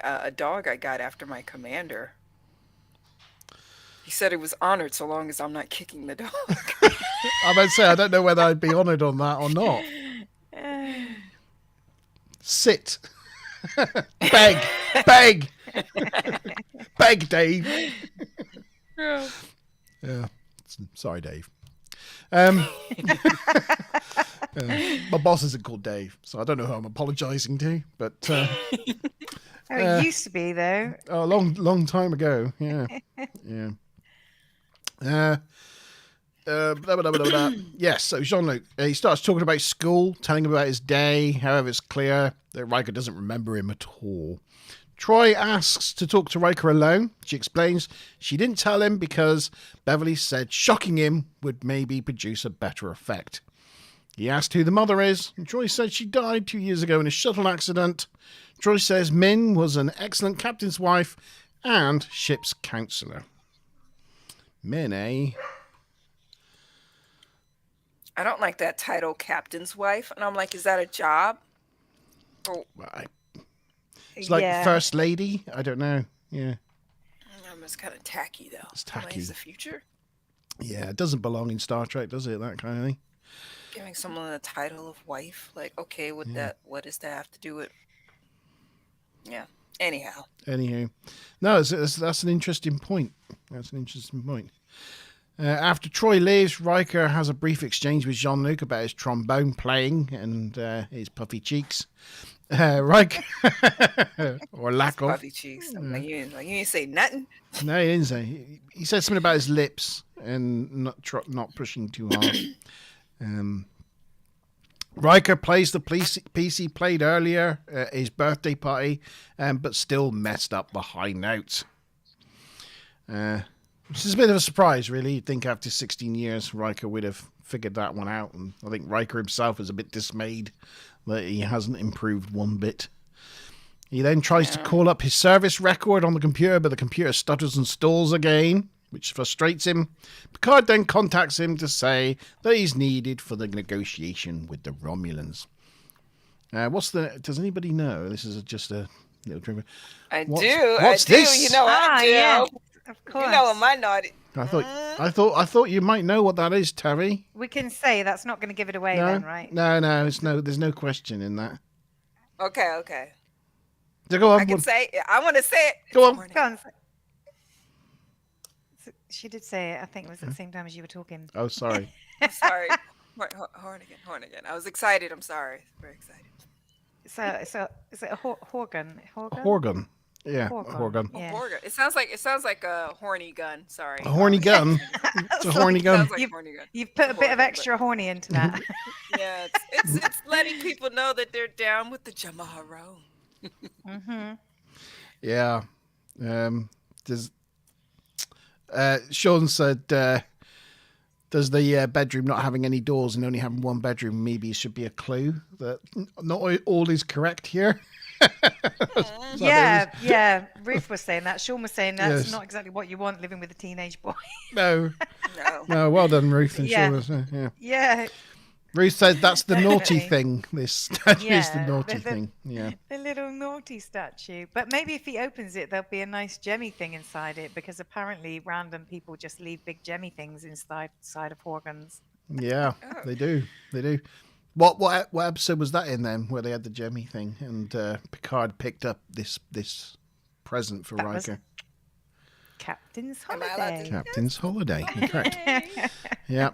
a dog I got after my commander. He said it was honored so long as I'm not kicking the dog. I might say I don't know whether I'd be honoured on that or not. Sit. Beg. Beg. Beg, Dave. Yeah. Sorry, Dave. My boss isn't called Dave, so I don't know who I'm apologising to, but It used to be, though. a long time ago. Yeah. Yeah. Blah, blah, blah, blah, blah. Yes, so Jean-Luc, he starts talking about school, telling him about his day. However, it's clear that Riker doesn't remember him at all. Troy asks to talk to Riker alone. She explains she didn't tell him because Beverly said shocking him would maybe produce a better effect. He asked who the mother is, and Troy said she died 2 years ago in a shuttle accident. Troy says Min was an excellent captain's wife and ship's counselor. Min, eh? I don't like that title, captain's wife, and I'm like, is that a job? Oh, It's like Yeah. First Lady? I don't know. Yeah. it's kind of tacky though. It's I'm like, tacky. is the future Yeah, it doesn't belong in Star Trek, does it? That kind of thing. giving someone the title of wife? Like, okay, what does that have to do with? Yeah. Anyhow. Anywho. No, that's an interesting point. That's an interesting point. After Troy leaves, Riker has a brief exchange with Jean-Luc about his trombone playing and his puffy cheeks. Riker, or lack of. Puffy cheeks. I'm like, you didn't say nothing. No, he didn't say. He said something about his lips and not pushing too hard. Riker plays the piece he played earlier at his birthday party, but still messed up the high notes. Which is a bit of a surprise, really. You'd think after 16 years, Riker would have figured that one out. And I think Riker himself is a bit dismayed that he hasn't improved one bit. He then tries to call up his service record on the computer, but the computer stutters and stalls again, which frustrates him. Picard then contacts him to say that he's needed for the negotiation with the Romulans. Does anybody know? This is just a little trivia. What's this? You know, I do. Yeah, of course. You know, am I naughty? I thought you might know what that is, Terry. We can say that's not going to give it away then, right? No, there's no question in that. Okay. So go on. I can say it. I want to say it. Go on. Go on. She did say it. I think it was at the same time as you were talking. Oh, sorry. I'm sorry. Horn again. I was excited. I'm sorry. Very excited. Is it a Horgan? Horgan. Yeah, Horgan. Horgan. Yeah. Horga. It sounds like a horny gun. Sorry. A horny gun. It's a horny gun. Sounds like horny gun. You've put a bit of Horgan, extra horny into that. Yeah, it's letting people know that they're down with the Jamaharo. Yeah. Sean said, does the bedroom not having any doors and only having one bedroom maybe should be a clue that not all is correct here? Yeah. Ruth was saying that. Sean was saying that's Yes. not exactly what you want living with a teenage boy. No. No. No, well done, Ruth. And Yeah. Sean. Yeah. Yeah. Ruth said that's the naughty Definitely. thing. This statue is the Yeah, naughty the- thing. Yeah. The little naughty statue. But maybe if he opens it, there'll be a nice gemmy thing inside it because apparently random people just leave big gemmy things inside of Horgans. Yeah, they do. They do. What episode was that in then, where they had the Jemmy thing and Picard picked up this present for That was Riker? Captain's Am I allowed holiday. Captain's holiday. Correct. Yeah.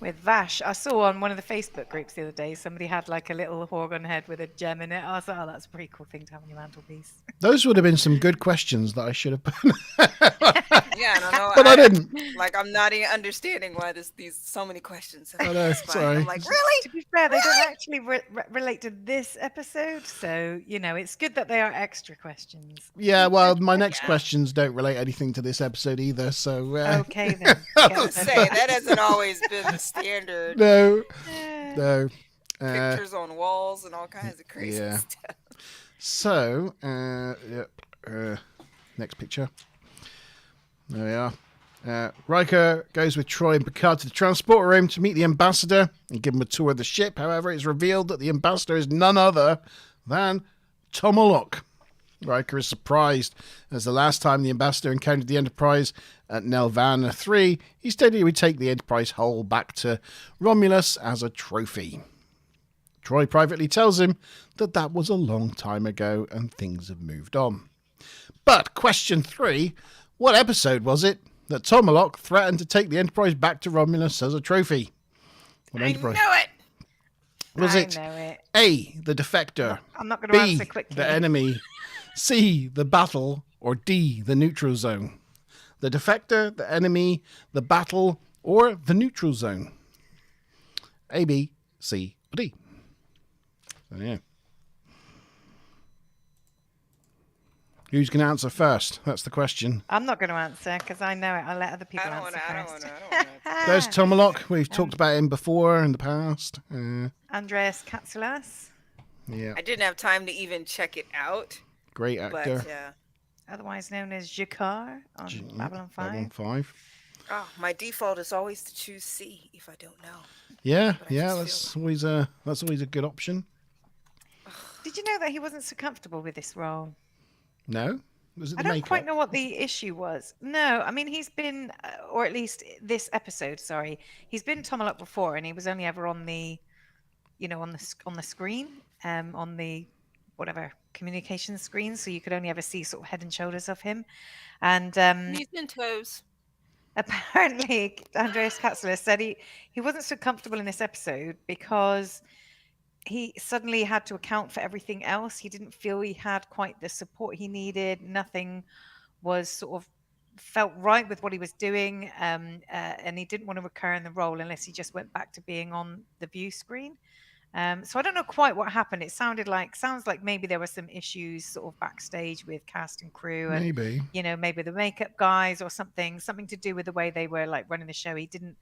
with Vash. I saw on one of the Facebook groups the other day, somebody had like a little Horgon head with a gem in it. I was like, oh, that's a pretty cool thing to have on your mantelpiece. Those would have been some good questions that I should have put. Yeah, I don't know. But I didn't. Like, I'm not even understanding why these so many questions. I know, sorry. I'm like, really? To be fair, they don't actually relate to this episode, so it's good that they are extra questions. Yeah, well, my next questions don't relate anything to this episode either, so... Okay, then. I was saying, that hasn't always been the standard. No. Pictures on walls and all kinds of crazy stuff. So, next picture. There we are. Riker goes with Troy and Picard to the transporter room to meet the ambassador and give him a tour of the ship. However, it's revealed that the ambassador is none other than Tomalok. Riker is surprised, as the last time the ambassador encountered the Enterprise at Nelvana 3, he stated he would take the Enterprise hull back to Romulus as a trophy. Troy privately tells him that was a long time ago and things have moved on. But question 3, what episode was it that Tomalok threatened to take the Enterprise back to Romulus as a trophy? What Enterprise? I know it. Was I it know it. A, the defector, I'm not going to B, answer quickly. the enemy, C, the battle, or D, the neutral zone? The defector, the enemy, the battle, or the neutral zone? A, B, C, or D? So, yeah. Who's going to answer first? That's the question. I'm not going to answer because I know it. I'll let other people answer first. There's Tomalok. We've talked about him before in the past. Andreas Katsoulas, Yeah, I didn't have time to even check it out. great actor. But yeah. otherwise known as Jakar on Babylon 5. Babylon 5. Oh, my default is always to choose C if I don't know. Yeah, But I yeah, just that's always a good option. Did you know that he wasn't so comfortable with this role? No? Was it the I don't makeup? quite know what the issue was. No, I mean he's been, or at least this episode. Sorry, he's been Tomalok before, and he was only ever on the, on the screen, on the whatever communication screen, so you could only ever see sort of head and shoulders of him. And Knees and toes. apparently, Andreas Katsoulas said he wasn't so comfortable in this episode because he suddenly had to account for everything else. He didn't feel he had quite the support he needed. Nothing was sort of felt right with what he was doing, and he didn't want to recur in the role unless he just went back to being on the view screen. So I don't know quite what happened. It sounds like maybe there were some issues sort of backstage with cast and crew, and Maybe. maybe the makeup guys or something to do with the way they were like running the show. He didn't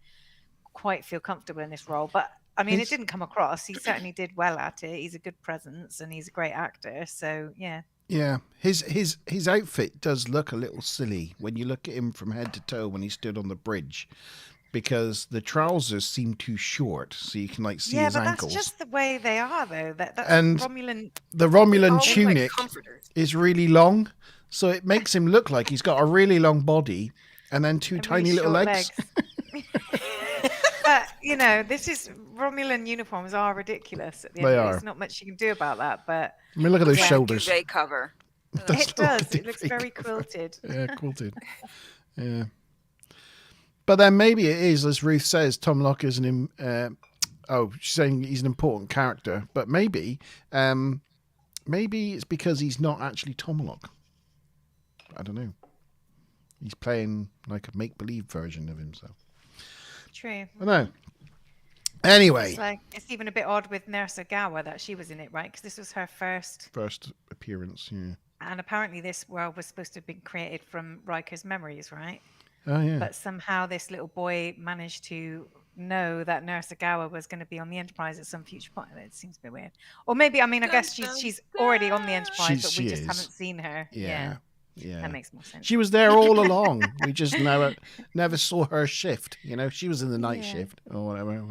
quite feel comfortable in this role, but I mean, it didn't come across. He certainly did well at it. He's a good presence and he's a great actor. So yeah. Yeah, his outfit does look a little silly when you look at him from head to toe when he stood on the bridge, because the trousers seem too short, so you can see his ankles. That's just the way they are, though. That's And Romulan. the Romulan Almost like tunic comforters. is really long, so it makes him look like he's got a really long body and then two and tiny really little short legs. But this is Romulan uniforms are ridiculous. At the end They of it. are. There's not much you can do about that, but I mean, look at those Yeah. shoulders. Duvet cover. That's it does. what It looks very quilted. Yeah, quilted. Yeah. But then maybe it is, as Ruth says, Tomalok is she's saying he's an important character, but maybe it's because he's not actually Tomalok. I don't know. He's playing like a make-believe version of himself. True. I know. Anyway, It's even a bit odd with Nurse Ogawa that she was in it, right? Because this was her first, first appearance, yeah. and apparently this world was supposed to have been created from Riker's memories, right? Oh, yeah. But somehow this little boy managed to know that Nurse Ogawa was going to be on the Enterprise at some future point. It seems a bit weird. Or maybe, I guess she's already on the Enterprise, but we She just is. haven't seen her. Yeah. That makes more sense. She was there all along. We just never saw her shift. She was in the night shift or whatever.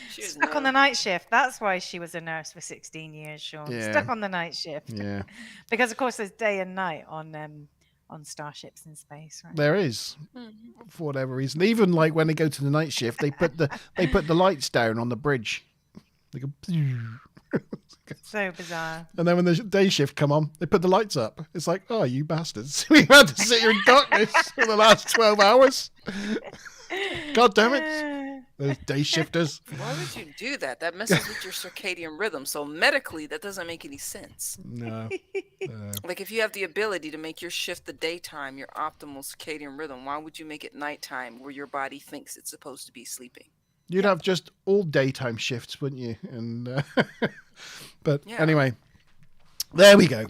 Stuck on the night shift. That's why she was a nurse for 16 years, Sean. Yeah. Stuck on the night shift. Yeah, Because of course there's day and night on starships in space, right? there is, for whatever reason. Even when they go to the night shift, they put the lights down on the bridge. They go. So bizarre. And then when the day shift come on, they put the lights up. It's like, oh, you bastards. We had to sit here in darkness for the last 12 hours. God damn it. Those day shifters. Why would you do that? That messes with your circadian rhythm. So medically, that doesn't make any sense. No. Like if you have the ability to make your shift the daytime, your optimal circadian rhythm, why would you make it nighttime where your body thinks it's supposed to be sleeping? You'd have just all daytime shifts, wouldn't you? And but Yeah. anyway, there we go.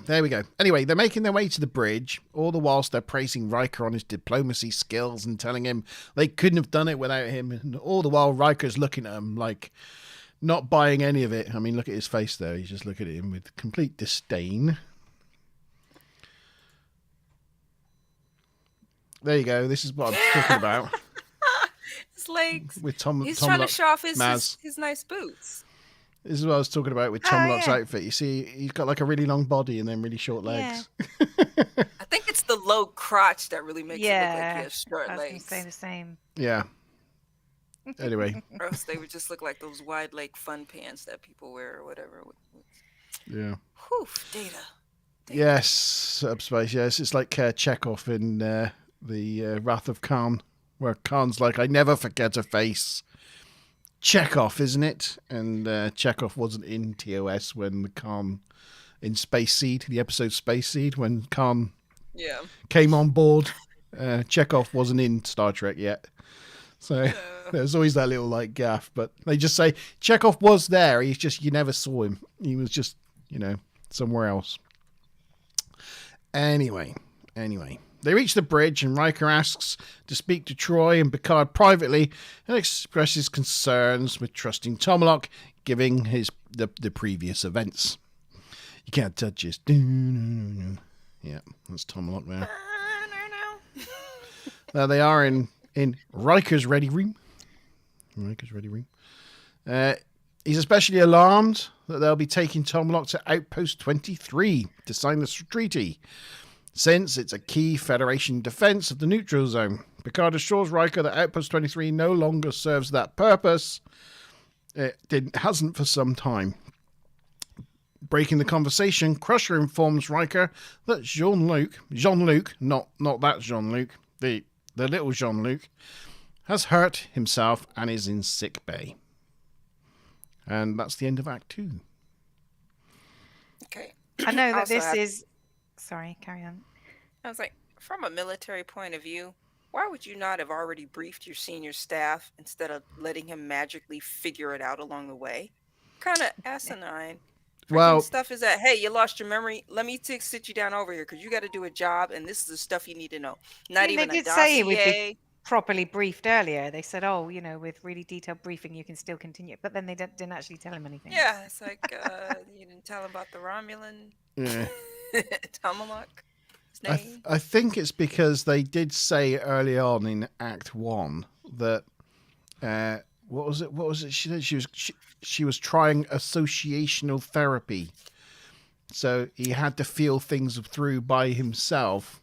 Anyway, they're making their way to the bridge, all the whilst they're praising Riker on his diplomacy skills and telling him they couldn't have done it without him. And all the while, Riker's looking at him like not buying any of it. I mean, look at his face there. He's just looking at him with complete disdain. There you go. This is what I'm talking about. His legs. With Tom, He's Tom trying Lock- to show off his nice boots. This is what I was talking about with Tom Lock's yeah. outfit. You see, he's got like a really long body and then really short legs. I think it's the low crotch that really makes it look like he has short I was going to legs. say the same. Yeah. Anyway, Or else they would just look like those wide leg fun pants that people wear or whatever. yeah. Whew, data. Yes, subspace. Yes, it's like Chekhov in the Wrath of Khan, where Khan's like, "I never forget a face." Chekhov, isn't it? And Chekhov wasn't in TOS when the Khan in Space Seed, the episode Space Seed, when Khan Yeah. came on board. Chekhov wasn't in Star Trek yet. So there's always that little like gaff, but they just say Chekhov was there. He's just, you never saw him. He was just, somewhere else. Anyway, they reach the bridge and Riker asks to speak to Troy and Picard privately and expresses concerns with trusting Tomalak, giving the previous events. You can't touch his. Yeah, that's Tomalak there. Now they are in Riker's ready room. He's especially alarmed that they'll be taking Tomalak to Outpost 23 to sign the treaty, since it's a key Federation defense of the neutral zone. Picard assures Riker that Outpost 23 no longer serves that purpose. It hasn't for some time. Breaking the conversation, Crusher informs Riker that Jean-Luc, not that Jean-Luc, the little Jean-Luc, has hurt himself and is in sick bay. And that's the end of Act 2. Okay. I know that Also this have- is. Sorry, carry on. I was like, from a military point of view, why would you not have already briefed your senior staff instead of letting him magically figure it out along the way? Kind of asinine. Well, Stuff is that, hey, you lost your memory. Let me sit you down over here because you got to do a job, and this is the stuff you need to know. Not They even a did say it would dossier. be properly briefed earlier. They said, "Oh, with really detailed briefing, you can still continue." But then they didn't actually tell him anything. Yeah, it's like you didn't tell him about the Romulan yeah. Tomalak. His I, name. I think it's because they did say early on in Act 1 that what was it she said she was trying associational therapy, so he had to feel things through by himself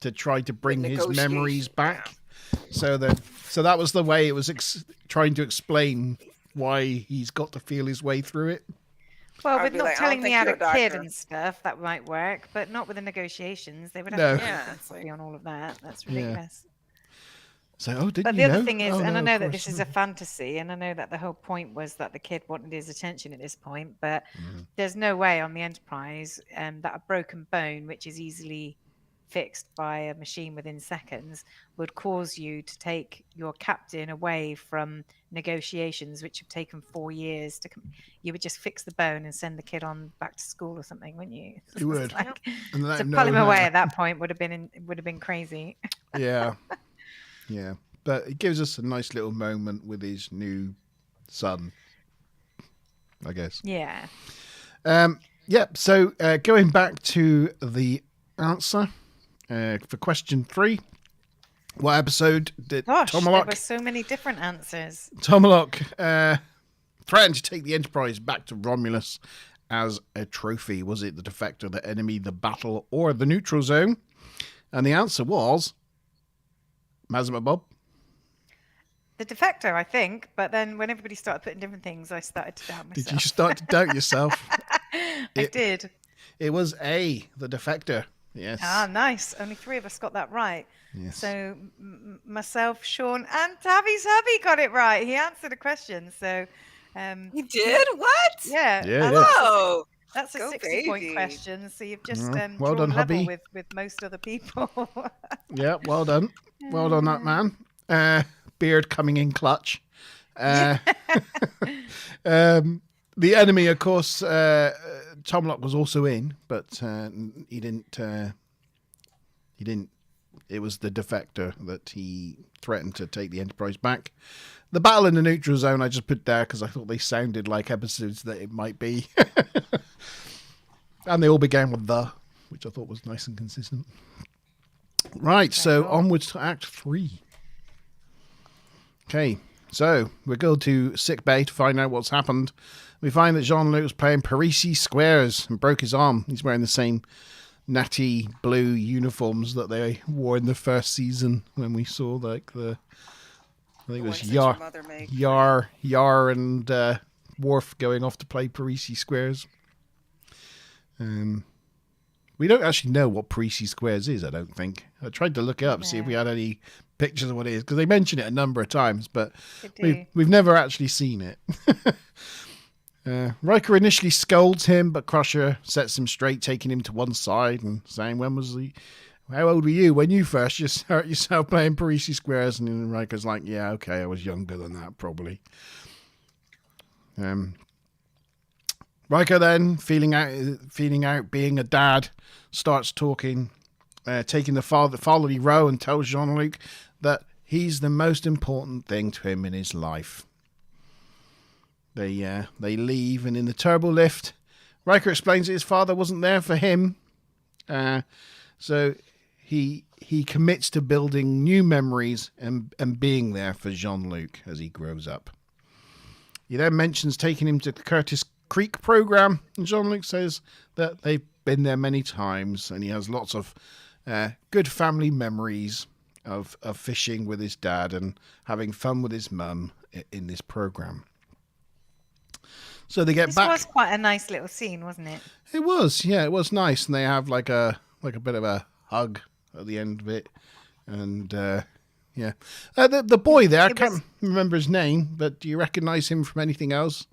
to try to bring his memories back. So that was the way it was trying to explain why he's got to feel his way through it. Well, I'd with be not like, I don't telling me think how you're to a kid doctor. and stuff, that might work, but not with the negotiations. They would No. have to Yeah, it's be like- on all of that. That's Yeah. ridiculous. So, didn't But you the know? other thing is, Oh, and no, I know of that course. this is a fantasy, and I know that the whole point was that the kid wanted his attention at this point, but there's no way on the Enterprise that a broken bone, which is easily fixed by a machine within seconds, would cause you to take your captain away from negotiations, which have taken 4 years to you would just fix the bone and send the kid on back to school or something, wouldn't you? You would. It's like, And let to him pull know him away how- at that point would have been crazy. Yeah. Yeah. But it gives us a nice little moment with his new son, I guess. Yeah. So going back to the answer for question 3. What episode did Gosh, there were Tomalak so many different answers. threatened to take the Enterprise back to Romulus as a trophy? Was it the defector, the enemy, the battle, or the neutral zone? And the answer was Mazma Bob. The Defector, I think. But then when everybody started putting different things, I started to doubt myself. Did you start to doubt yourself? I did. It was A, the Defector. Yes. Ah, nice. Only 3 of us got that right. Yes. So myself, Sean, and Tabby's hubby got it right. He answered a question. So You did? What? yeah. Yeah, Oh, That's a go 60-point baby. question. So you've just well drawn done, level hubby. with most other people. Yeah, well done. Well done, that man. Beard coming in clutch. The enemy, of course, Tomlock was also in, but he didn't. It was the Defector that he threatened to take the Enterprise back. The battle in the neutral zone I just put there because I thought they sounded like episodes that it might be. And they all began with the, which I thought was nice and consistent. Right, so onwards to Act 3. Okay, so we go to sickbay to find out what's happened. We find that Jean-Luc was playing Parisi squares and broke his arm. He's wearing the same natty blue uniforms that they wore in the first season when we saw like I think it was Yar and Worf going off to play Parisi squares. We don't actually know what Parisi squares is, I don't think. I tried to look it up, see if we had any pictures of what it is, because they mention it a number of times, but we've never actually seen it. Riker initially scolds him, but Crusher sets him straight, taking him to one side and saying, how old were you when you first just hurt yourself playing Parisi squares? And then Riker's like, yeah, okay, I was younger than that, probably. Riker then, feeling out being a dad, starts talking, taking the fatherly role, and tells Jean-Luc that he's the most important thing to him in his life. They leave, and in the turbo lift, Riker explains that his father wasn't there for him, so he commits to building new memories and being there for Jean-Luc as he grows up. He then mentions taking him to the Curtis Creek program, and Jean-Luc says that they've been there many times, and he has lots of good family memories of fishing with his dad and having fun with his mum in this program. So they get back. This was quite a nice little scene, wasn't it? It was, yeah, it was nice, and they have like a bit of a hug at the end of it, and yeah, the boy there, I can't remember his name, but do you recognise him from anything else?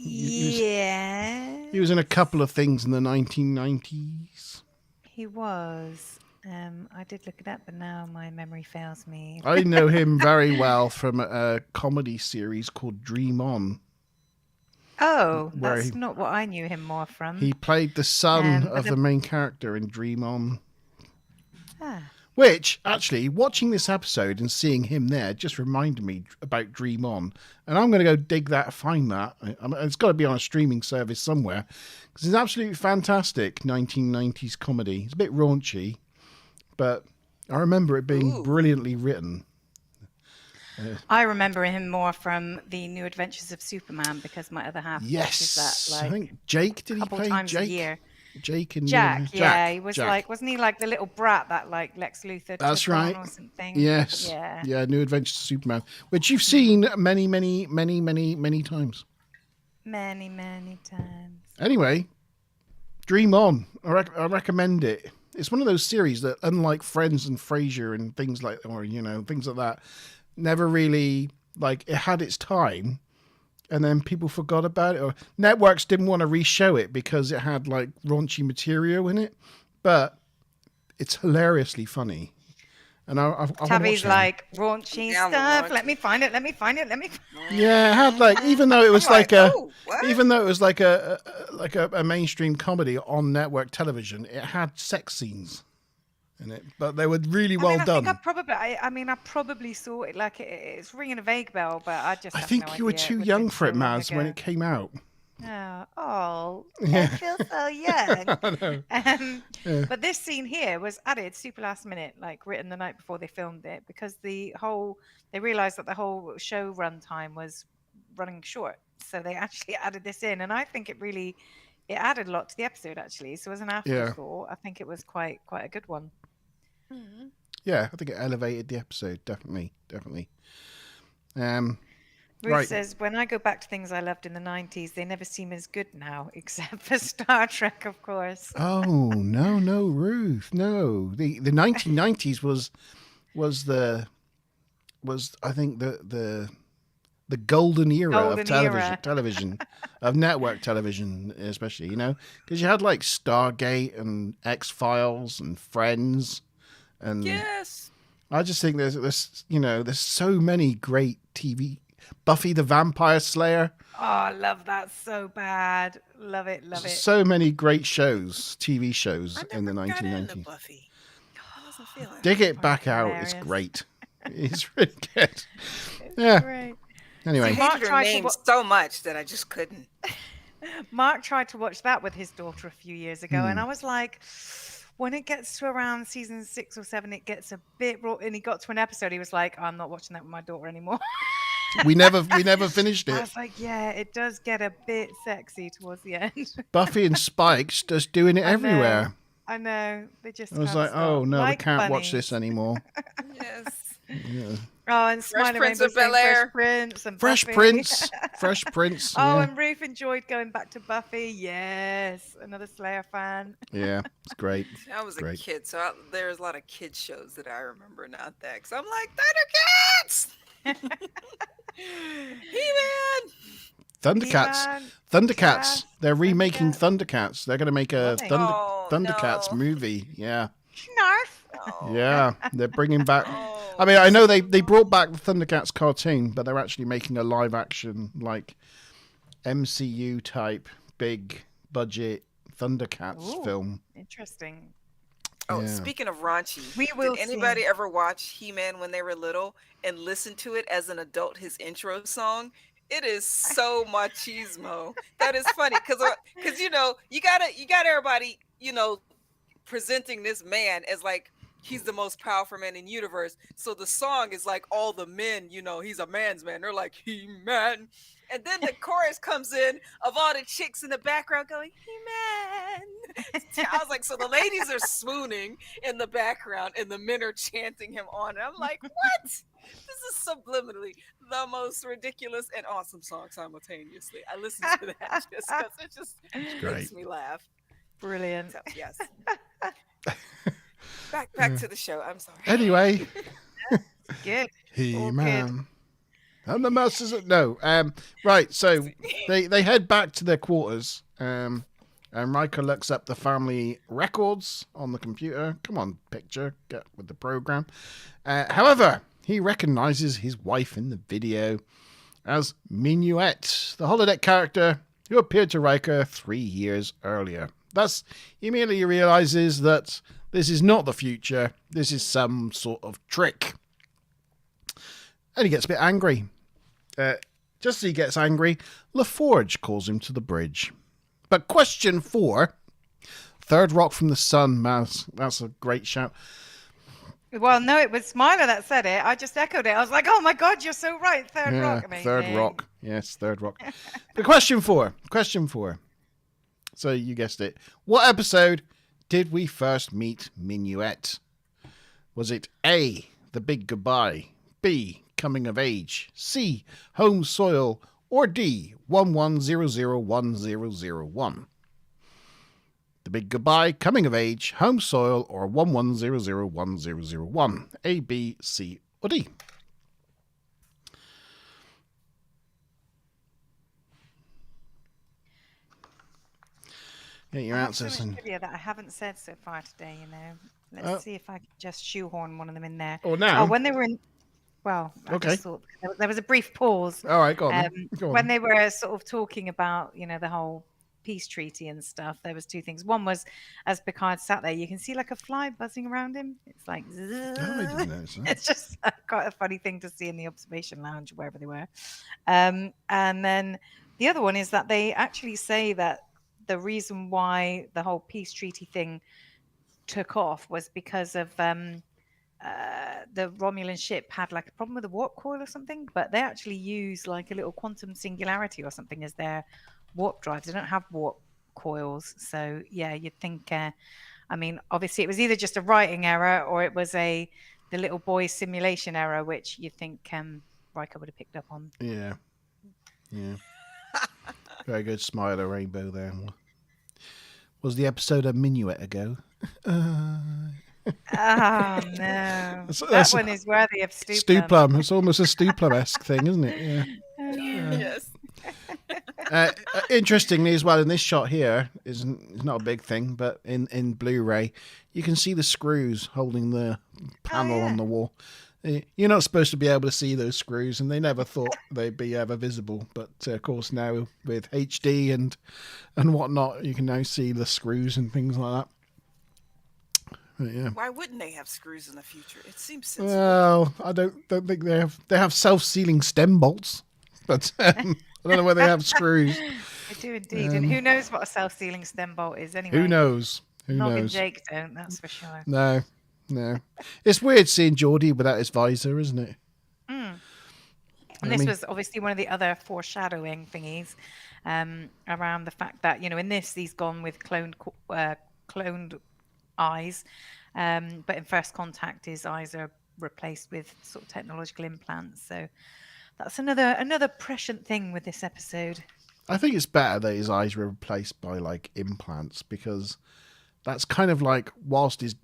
Yeah. He was in a couple of things in the 1990s. He was. I did look it up, but now my memory fails me. I know him very well from a comedy series called Dream On. Oh, that's not what I knew him more from. He played the son of the main character in Dream On. Ah. Which, actually, watching this episode and seeing him there just reminded me about Dream On. And I'm going to go dig that, find that. It's got to be on a streaming service somewhere. Because it's absolutely fantastic 1990s comedy. It's a bit raunchy, but I remember it being brilliantly written. I remember him more from the New Adventures of Superman because my other half watches that like I think Jake, did he couple play times Jake? a year. Jake and Jack, yeah, he was Jack. like, wasn't he like the little brat that like Lex Luthor That's took on right. or something? Yes. Yeah, New Adventures of Superman, which you've seen many times. Many times. Anyway, Dream On. I recommend it. It's one of those series that, unlike Friends and Frasier and things like, or things like that, never really it had its time. And then people forgot about it, or networks didn't want to re-show it because it had like raunchy material in it. But it's hilariously funny, and I Tabby's like raunchy stuff. Let me find it. Yeah, it had like even though it was like a mainstream comedy on network television, it had sex scenes in it, but they were really well done. I probably saw it. Like it's ringing a vague bell, but I think no you were idea. too young for it, Maz, when it came out. I feel so young. But this scene here was added super last minute, like written the night before they filmed it, because they realized that the whole show runtime was running short, so they actually added this in, and I think it added a lot to the episode actually. So as an afterthought, I think it was quite a good one. Yeah, I think it elevated the episode. Definitely. Ruth Right. says, when I go back to things I loved in the 90s, they never seem as good now, except for Star Trek, of course. Oh no, Ruth, no. The 1990s was I think the golden era of television, of network television, especially, because you had like Stargate and X-Files and Friends, and Yes. I just think there's so many great TV. Buffy the Vampire Slayer. Oh, I love that so bad. Love it. So many great shows, TV shows in the I never got into 1990s. Buffy. I wasn't feeling Dig it back Hilarious. out. It's great. It's really good. It's Yeah. great. Anyway. I Mark hated her tried to name wa- so much that I just couldn't. Mark tried to watch that with his daughter a few years ago, and I was like, when it gets to around season 6 or 7, it gets a bit raw. And he got to an episode, he was like, I'm not watching that with my daughter anymore. We never finished I it. was like, yeah, it does get a bit sexy towards the end. Buffy and Spike's just doing it everywhere. I know. They just I was can't like, stop. oh no, Like we can't watch bunnies. this anymore. Yes. Yeah. Oh, and Smiling Prince Rainbow of saying Bel-Air. Fresh Prince and Fresh Buffy. Prince. Oh, Yeah. and Ruth enjoyed going back to Buffy. Yes, another Slayer fan. Yeah, it's great. I was Great. a kid, so there's a lot of kids shows that I remember, not that. Because I'm like, Thundercats! He-Man! Thundercats. He-Man, Thundercats. Yes, They're remaking Thundercats. Thundercats. They're going to make a Are they? Thundercats no. movie. Yeah. Snarf. Oh. Yeah. They're bringing back. Oh, I mean, I know they brought back the Thundercats cartoon, but they're actually making a live action, like MCU type, big budget Thundercats Ooh. film. Interesting. Oh, Yeah. speaking of raunchy, We will did anybody see. ever watch He-Man when they were little and listen to it as an adult, his intro song? It is so machismo. That is funny because you got everybody presenting this man as like he's the most powerful man in the universe. So the song is like all the men, he's a man's man. They're like He-Man. And then the chorus comes in of all the chicks in the background going, He-Man. I was like, so the ladies are swooning in the background and the men are chanting him on. And I'm like, what? This is subliminally the most ridiculous and awesome song simultaneously. I listen to that just because it just makes me laugh. Brilliant. So, yes. Back to the show. I'm sorry. Anyway, Good. He-Man. And the masters of right. So they head back to their quarters. And Riker looks up the family records on the computer. Come on, picture, get with the program. However, he recognizes his wife in the video as Minuet, the holodeck character who appeared to Riker 3 years earlier. Thus, he immediately realizes that this is not the future. This is some sort of trick. And he gets a bit angry. Just as he gets angry, LaForge calls him to the bridge. But question 4, third rock from the sun, Mouse. That's a great shout. Well, no, it was Smiler that said it. I just echoed it. I was like, oh my God, you're so right. Third rock. Amazing. Third rock. Yes, third rock. But question 4. So you guessed it. What episode did we first meet Minuet? Was it A, The Big Goodbye, B, Coming of Age, C, Home Soil, or D, 11001001? The Big Goodbye, Coming of Age, Home Soil, or 11001001? A, B, C, or D? Get your I have so answers. much And trivia that I haven't said so far today, Let's see if I can just shoehorn one of them in there. Oh, now? when they were in... Well, I Okay. just thought there was a brief pause. All right, go on. then. Go on. When they were sort of talking about, the whole peace treaty and stuff, there was two things. One was, as Picard sat there, you can see like a fly buzzing around him. It's like, Oh, I didn't notice that. it's just quite a funny thing to see in the observation lounge, wherever they were. And then the other one is that they actually say that the reason why the whole peace treaty thing took off was because of the Romulan ship had like a problem with a warp coil or something, but they actually use like a little quantum singularity or something as their warp drives. They don't have warp coils. So yeah, you'd think, obviously it was either just a writing error or it was a the little boy simulation error, which you think Riker would have picked up on. Yeah. Very good. Smile of the rainbow there. Was the episode a minuet ago? Oh no, That's that one is worthy of Stuplum. It's almost a Stuplum-esque thing, isn't it? Yeah. Yes. Interestingly, as well, in this shot here, is not a big thing, but in Blu-ray, you can see the screws holding the panel on the wall. You're not supposed to be able to see those screws, and they never thought they'd be ever visible. But of course, now with HD and whatnot, you can now see the screws and things like that. But, yeah. Why wouldn't they have screws in the future? It seems sensible. Well, I don't think they have. They have self-sealing stem bolts, but I don't know where they have screws. They do indeed, and who knows what a self-sealing stem bolt is anyway? Who knows? Nog and Jake don't, that's for sure. No. It's weird seeing Geordie without his visor, isn't it? And this was obviously one of the other foreshadowing thingies around the fact that, in this, he's gone with cloned eyes. But in First Contact, his eyes are replaced with sort of technological implants. So that's another prescient thing with this episode. I think it's better that his eyes were replaced by like implants, because that's kind of like, whilst his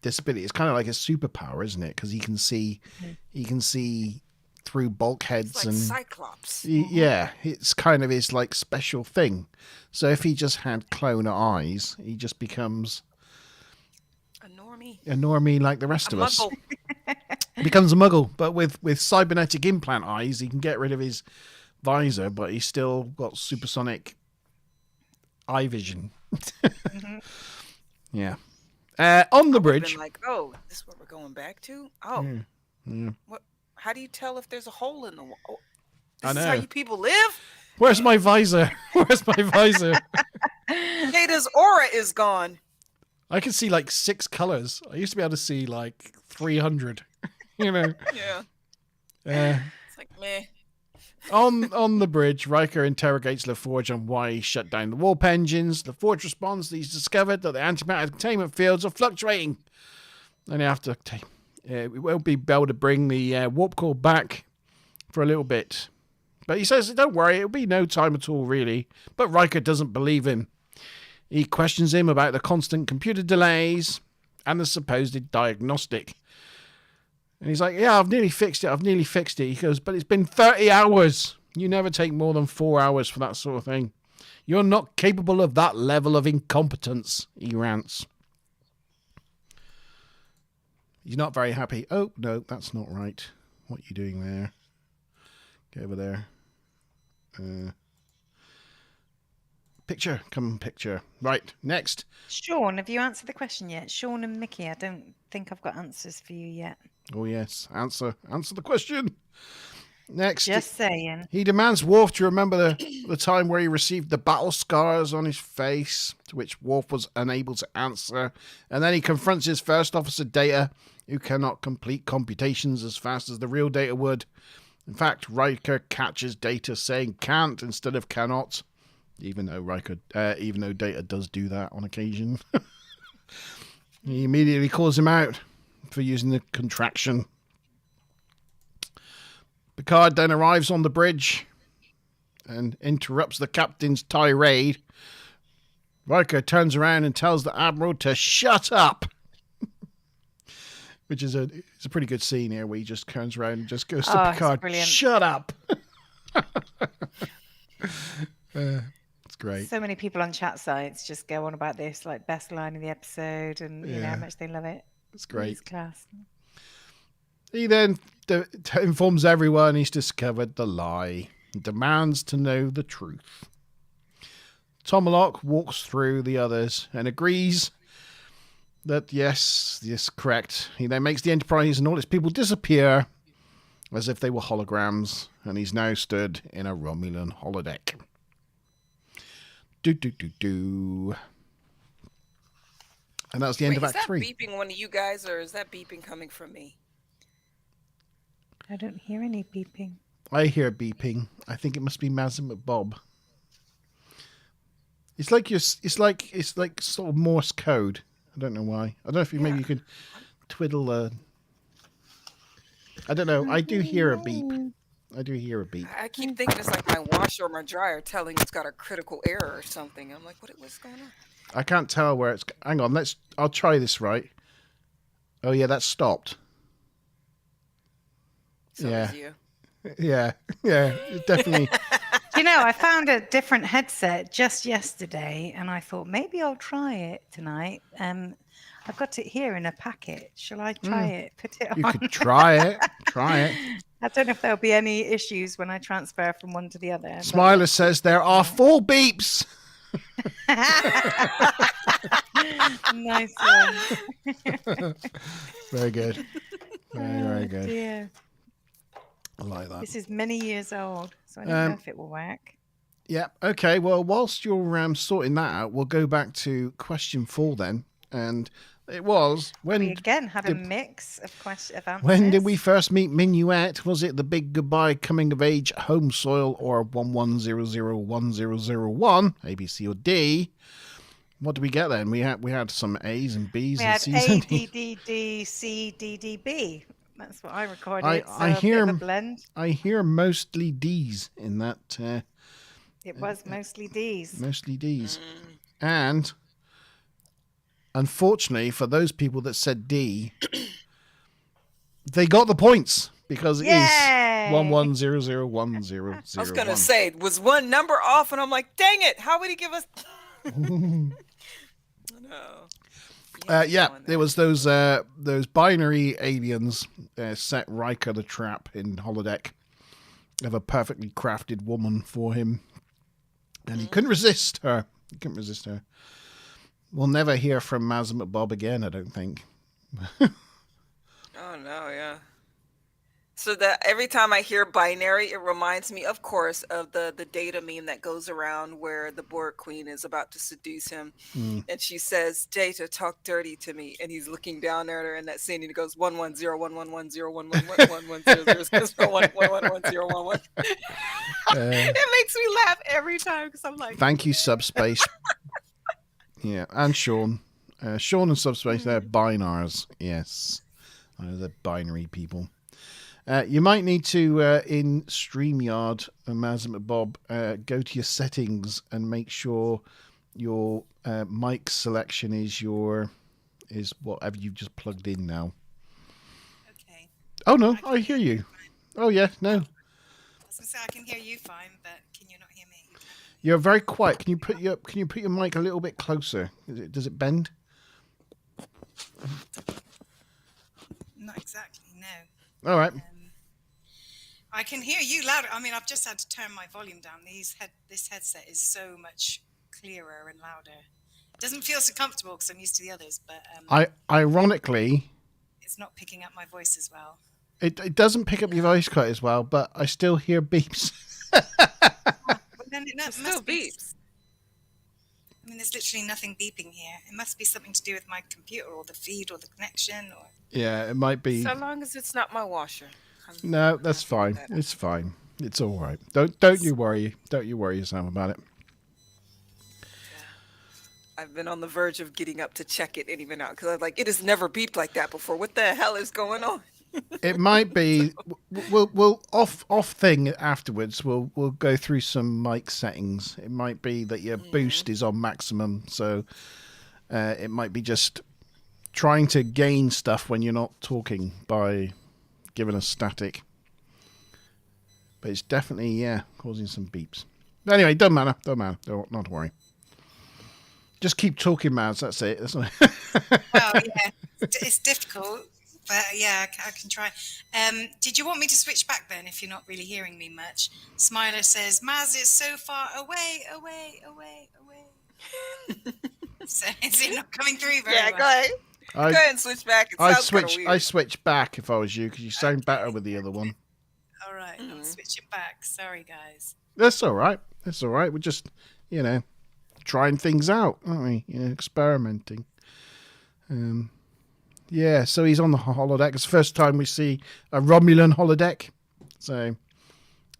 disability, it's kind of like a superpower, isn't it? Because he can see through bulkheads. It's like and Cyclops. Yeah, it's kind of his like special thing. So if he just had clone eyes, he just becomes A normie. a normie like the rest of us. Muggle. Becomes a muggle. But with cybernetic implant eyes, he can get rid of his visor, but he's still got supersonic eye vision. Yeah. On the bridge. Been like, oh, this is what we're going back to? Oh. Yeah. What? How do you tell if there's a hole in the wall? Oh, I this know. is how you people live? Where's my visor? Where's my visor? Data's aura is gone. I can see like 6 colors. I used to be able to see like 300. Yeah. It's like, meh. On the bridge, Riker interrogates LaForge on why he shut down the warp engines. LaForge responds that he's discovered that the antimatter containment fields are fluctuating, and they have to we won't be able to bring the warp core back for a little bit. But he says, don't worry, it'll be no time at all, really. But Riker doesn't believe him. He questions him about the constant computer delays and the supposed diagnostic. And he's like, yeah, I've nearly fixed it. He goes, but it's been 30 hours. You never take more than 4 hours for that sort of thing. You're not capable of that level of incompetence, he rants. He's not very happy. Oh, no, that's not right. What are you doing there? Get over there. Picture. Right, next. Sean, have you answered the question yet? Sean and Mickey, I don't think I've got answers for you yet. Oh, yes. Answer the question. Next. Just saying. He demands Worf to remember the time where he received the battle scars on his face, to which Worf was unable to answer. And then he confronts his first officer, Data, who cannot complete computations as fast as the real Data would. In fact, Riker catches Data saying can't instead of cannot, even though Data does do that on occasion. He immediately calls him out for using the contraction. Picard then arrives on the bridge and interrupts the captain's tirade. Riker turns around and tells the Admiral to shut up. Which is it's a pretty good scene here where he just turns around and just goes to Picard, shut up. It's great. So many people on chat sites just go on about this, like best line of the episode, and you know how much they love it. It's great. It's class. He then informs everyone he's discovered the lie and demands to know the truth. Tomalak walks through the others and agrees that yes, correct. He then makes the Enterprise and all its people disappear as if they were holograms, and he's now stood in a Romulan holodeck. Do. And that's the end of Act 3. Is that beeping one of you guys, or is that beeping coming from me? I don't hear any beeping. I hear beeping. I think it must be Mazin McBob. It's like sort of Morse code. I don't know why. I don't know if maybe you could twiddle I don't know. I do hear a beep. I do hear a beep. I keep thinking it's like my washer or my dryer telling it's got a critical error or something. I'm like, what's going on? I can't tell where it's. Hang on. I'll try this right. Oh yeah, that's stopped. So Yeah. is you. Yeah. It definitely. I found a different headset just yesterday, and I thought maybe I'll try it tonight. I've got it here in a packet. Shall I try it? Put it You on. could try it. Try it. I don't know if there'll be any issues when I transfer from one to the other. but Smiler let's says there are 4 beeps. Nice one. Very good. Very good. Dear. I like that. This is many years old, so I don't know if it will work. Yeah. Okay. Well, whilst you're sorting that out, we'll go back to question 4 then. And it was We when again had a mix of answers. when did we first meet Minuet? Was it the big goodbye coming of age home soil or 11001001 A B C or D? What did we get then? We had some A's and B's We and had C's A, and D, D's. D, D, C, D, D, B. That's what I recorded. I so hear a bit of a blend. I hear mostly D's in that. It was mostly D's. Mostly D's. And unfortunately, for those people that said D, they got the points because it is Yay! 11001001. I was gonna say, was one number off, and I'm like, dang it! How would he give us? No. Yeah, there was those binary aliens set Riker the trap in holodeck of a perfectly crafted woman for him, and he couldn't resist her. We'll never hear from Maz and Bob again, I don't think. Oh no, yeah. So that every time I hear binary, it reminds me, of course, of the data meme that goes around where the Borg Queen is about to seduce him, and she says, "Data, talk dirty to me," and he's looking down at her in that scene, and he goes 11011011100111111. It makes me laugh every time because I'm like, Thank you, Subspace. Yeah, and Sean. Sean and Subspace, they're binars. Yes. They're binary people. You might need to, in StreamYard, Maz and Bob, go to your settings and make sure your mic selection is whatever you've just plugged in now. Okay. Oh, no, I hear you. Oh, yeah, no. I was going to say I can hear you fine, but can you not hear me? You're very quiet. Can you put your mic a little bit closer? Does it bend? Not exactly, no. All right. I can hear you louder. I mean, I've just had to turn my volume down. This headset is so much clearer and louder. It doesn't feel so comfortable because I'm used to the others, but Ironically, it's not picking up my voice as well. it doesn't pick up your voice quite as well, but I still hear beeps. But then it still must be. beeps. I mean, there's literally nothing beeping here. It must be something to do with my computer or the feed or the connection or. Yeah, it might be. So long as it's not my washer. No, that's fine. It's fine. It's all right. Don't you worry. Don't you worry yourself about it. I've been on the verge of getting up to check it and even out because I'm like, it has never beeped like that before. What the hell is going on? It might be. We'll off thing afterwards. We'll go through some mic settings. It might be that your boost is on maximum, so it might be just trying to gain stuff when you're not talking by giving us static. But it's definitely causing some beeps. Anyway, don't matter. Not to worry. Just keep talking, Maz. That's it. That's not... Well, yeah, it's difficult, but yeah, I can try. Did you want me to switch back then if you're not really hearing me much? Smiler says, Maz is so far away. So is it not coming through very well? Go ahead. Go ahead and switch back. I'd switch back if I was you because you sound better with the other one. All right, I'm switching back. Sorry, guys. That's all right. We're just, trying things out, aren't we? Experimenting. Yeah, so he's on the holodeck. It's the first time we see a Romulan holodeck. So,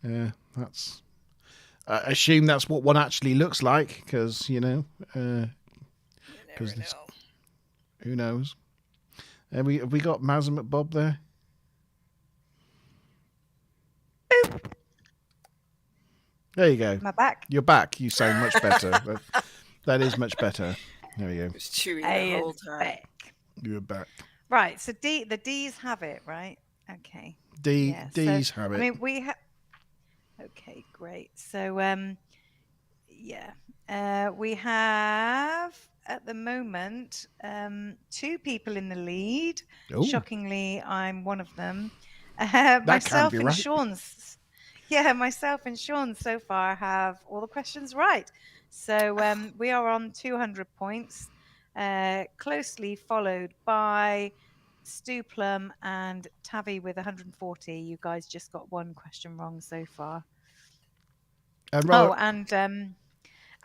that's... I assume that's what one actually looks like, because, because who knows? Have we got Maz and McBob there? There you go. Am I back? You're back. You sound much better. That is much better. There we go. It was Chewy I the whole is time. back. You're back. Right. So the D's have it, right? Okay. Yeah, D's so, have it. I mean, we have. Okay, great. So, we have at the moment 2 people in the lead. Oh. Shockingly, I'm one of them. can't Myself be and right. Sean's. Yeah, myself and Sean so far have all the questions right. So we are on 200 points, closely followed by Stu Plum and Tavi with 140. You guys just got one question wrong so far. And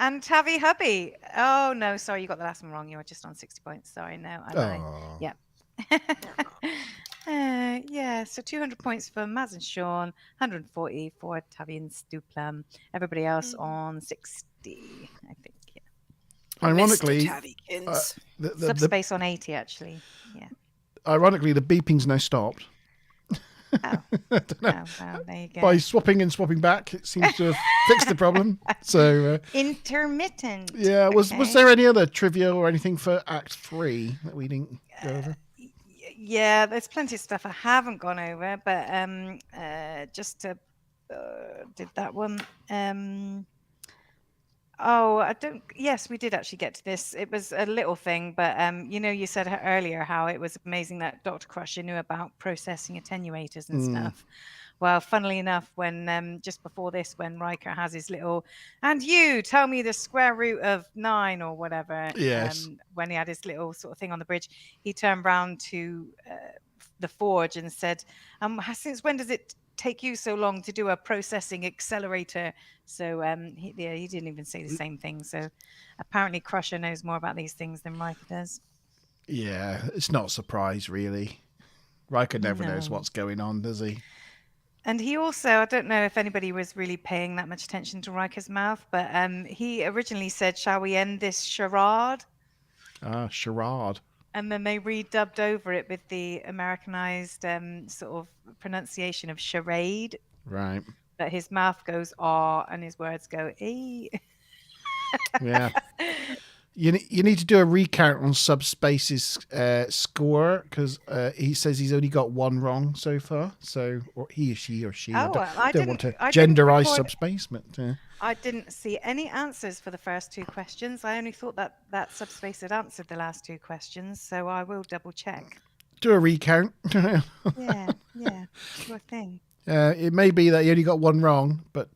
And Tavi Hubby. Oh no, sorry, you got the last one wrong. You were just on 60 points. Sorry, no, I lied. Aw. Yeah. So 200 points for Maz and Sean, 140 for Tavi and Stu Plum. Everybody else on 60, I think. Yeah. Ironically, Mr. Tavykins. the Subspace on 80, actually. Yeah. ironically, the beeping's now stopped. Oh. I don't know. Oh, well, there you go. By swapping and swapping back, it seems to have fixed the problem. So, Intermittent. yeah. Was Okay. there any other trivia or anything for Act 3 that we didn't go over? Yeah, there's plenty of stuff I haven't gone over, but just to did that one. Yes, we did actually get to this. It was a little thing, but you said earlier how it was amazing that Dr. Crusher knew about processing attenuators and stuff. Well, funnily enough, when just before this, when Riker has his little, and you tell me the square root of 9 or whatever. Yes. When he had his little sort of thing on the bridge, he turned round to the forge and said, since when does it take you so long to do a processing accelerator? So he didn't even say the same thing. So apparently Crusher knows more about these things than Riker does. Yeah, it's not a surprise, really. Riker never knows No. what's going on, does he? And he also, I don't know if anybody was really paying that much attention to Riker's mouth, but he originally said, "Shall we end this charade?" Charade. And then they redubbed over it with the Americanized sort of pronunciation of charade. Right. But his mouth goes "ah" and his words go "ee." Yeah. You need to do a recount on Subspace's score, because he says he's only got 1 wrong so far. So, or he, she, or she. Oh, I don't want to I didn't genderize record- Subspace, but I didn't see any answers for the first 2 questions. I only thought that Subspace had answered the last 2 questions, so I will double check. do a recount. Yeah, sure thing. It may be that he only got 1 wrong, but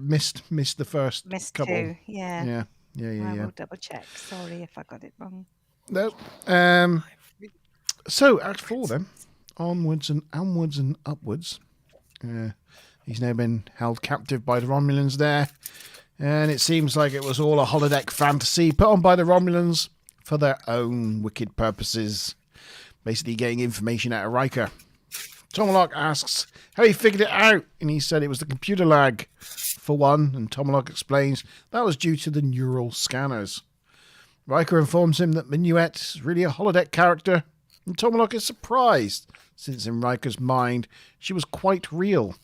missed the first Missed couple. 2, yeah. I Yeah. will double check. Sorry if I got it wrong. No. So Act 4 then, onwards and upwards. He's now been held captive by the Romulans there, and it seems like it was all a holodeck fantasy put on by the Romulans for their own wicked purposes, basically getting information out of Riker. Tomalak asks how he figured it out, and he said it was the computer lag, for one, and Tomalak explains that was due to the neural scanners. Riker informs him that Minuet is really a holodeck character, and Tomalak is surprised, since in Riker's mind she was quite real.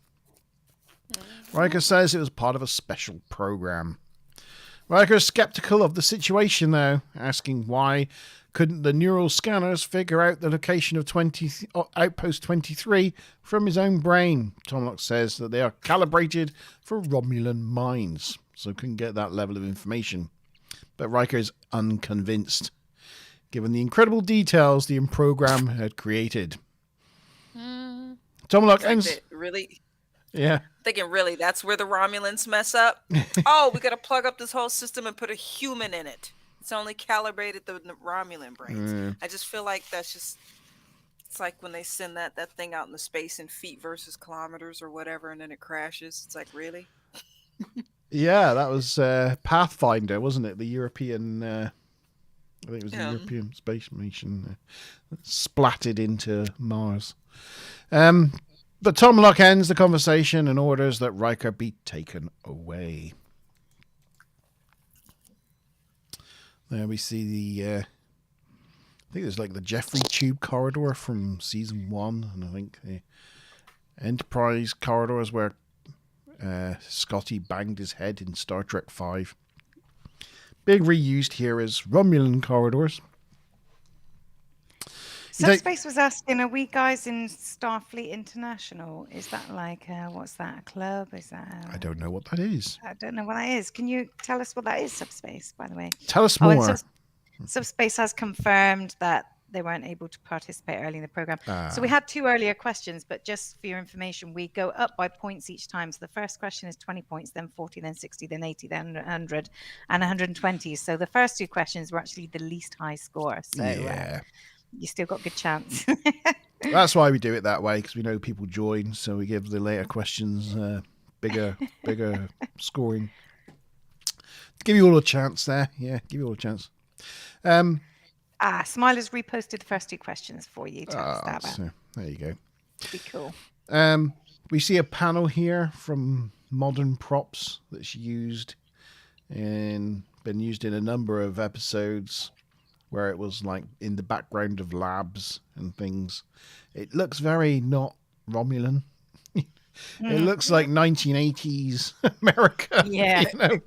Riker says it was part of a special program. Riker is skeptical of the situation, though, asking why couldn't the neural scanners figure out the location of Outpost 23 from his own brain. Tomalak says that they are calibrated for Romulan minds, so couldn't get that level of information. But Riker is unconvinced, given the incredible details the program had created. Tomalak ends... Really? Yeah. Thinking, really, that's where the Romulans mess up? Oh, we got to plug up this whole system and put a human in it. It's only calibrated the Romulan brains. I just feel like it's like when they send that thing out into space in feet versus kilometers or whatever, and then it crashes. It's like, really? Yeah, that was Pathfinder, wasn't it? The European, I think it was the European space mission that splatted into Mars. But Tomalak ends the conversation and orders that Riker be taken away. There we see the, I think there's like the Jeffrey Tube corridor from season 1, and I think the Enterprise corridor is where Scotty banged his head in Star Trek V. Being reused here as Romulan corridors. Subspace was asking, are we guys in Starfleet International? Is that like, what's that, a club? Is that I don't know what that is. I don't know what that is. Can you tell us what that is, Subspace, by the way? Tell us And more. Subspace has confirmed that they weren't able to participate early in the program. So we had 2 earlier questions, but just for your information, we go up by points each time. So the first question is 20 points, then 40, then 60, then 80, then 100, and 120. So the first 2 questions were actually the least high score. So Yeah. you still got a good chance. That's why we do it that way, because we know people join, so we give the later questions bigger scoring. Give you all a chance there. Yeah, give you all a chance. Smiler's reposted the first 2 questions for you to have a stab at. So, there you go. Be cool. We see a panel here from Modern Props that's been used in a number of episodes where it was like in the background of labs and things. It looks very not Romulan. It looks like 1980s America. Yeah. You know?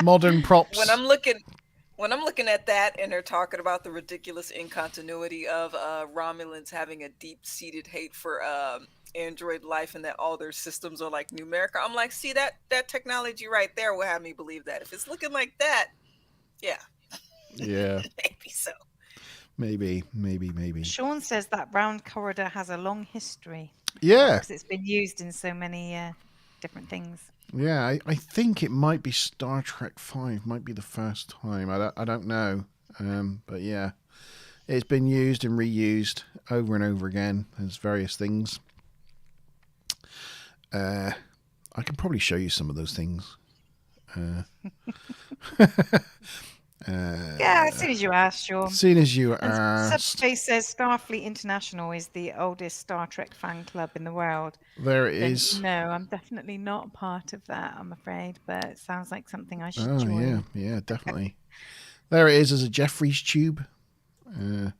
Modern props. When I'm looking at that and they're talking about the ridiculous incontinuity of Romulans having a deep-seated hate for android life and that all their systems are like numerical, I'm like, see, that technology right there will have me believe that. If it's looking like that, yeah. Yeah. Maybe so. Maybe. Sean says that round corridor has a long history. Yeah. Because it's been used in so many different things. Yeah, I think it might be Star Trek V. Might be the first time. I don't know. But yeah, it's been used and reused over and over again as various things. I can probably show you some of those things. Yeah, as soon as you ask, Sean. As soon as you ask. Subspace says Starfleet International is the oldest Star Trek fan club in the world. There it Then is. no, I'm definitely not part of that, I'm afraid, but it sounds like something I should Oh, join. yeah, definitely. There it is as a Jeffries tube. In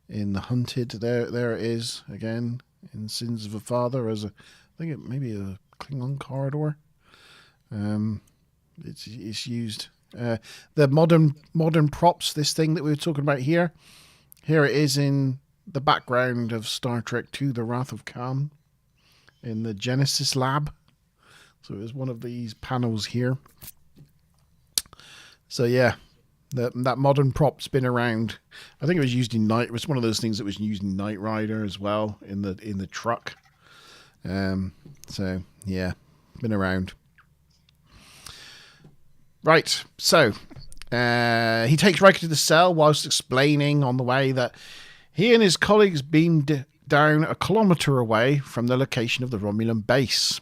The Hunted, there it is again in Sins of a Father as I think it maybe a Klingon corridor. It's used. The modern props, this thing that we were talking about here it is in the background of Star Trek II, The Wrath of Khan, in the Genesis lab. So it was one of these panels here. So yeah, that modern prop's been around. I think it was used in Night. It was one of those things that was used in Knight Rider as well in the truck. So yeah, been around. Right, so he takes Riker to the cell whilst explaining on the way that he and his colleagues beamed down a kilometre away from the location of the Romulan base.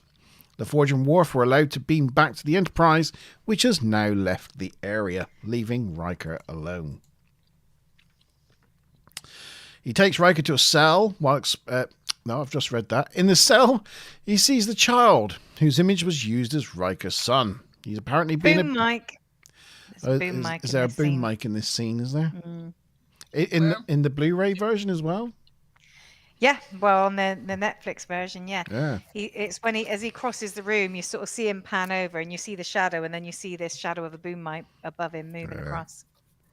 The Forge and Worf were allowed to beam back to the Enterprise, which has now left the area, leaving Riker alone. He takes Riker to a cell while... no, I've just read that. In the cell, he sees the child, whose image was used as Riker's son. He's apparently been Boom mic. There's a boom mic is in there a this boom scene. mic in this scene? Is there? Mm. In the Blu-ray version as well? Yeah, well, on the Netflix version, yeah. Yeah. It's when as he crosses the room, you sort of see him pan over, and you see the shadow, and then you see this shadow of a boom mic above him moving across.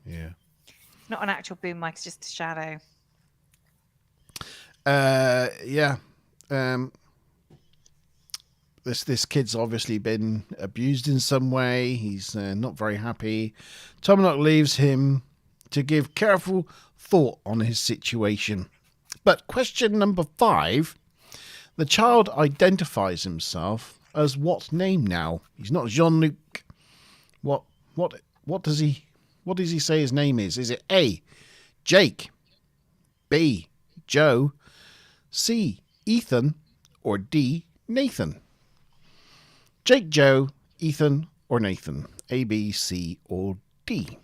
Yeah. It's not an actual boom mic; it's just a shadow. Yeah. This kid's obviously been abused in some way. He's not very happy. Tomalak leaves him to give careful thought on his situation. But question number 5, the child identifies himself as what name now? He's not Jean-Luc. What does he say his name is? Is it A, Jake, B, Joe, C, Ethan, or D, Nathan? Jake, Joe, Ethan, or Nathan? A, B, C, or D?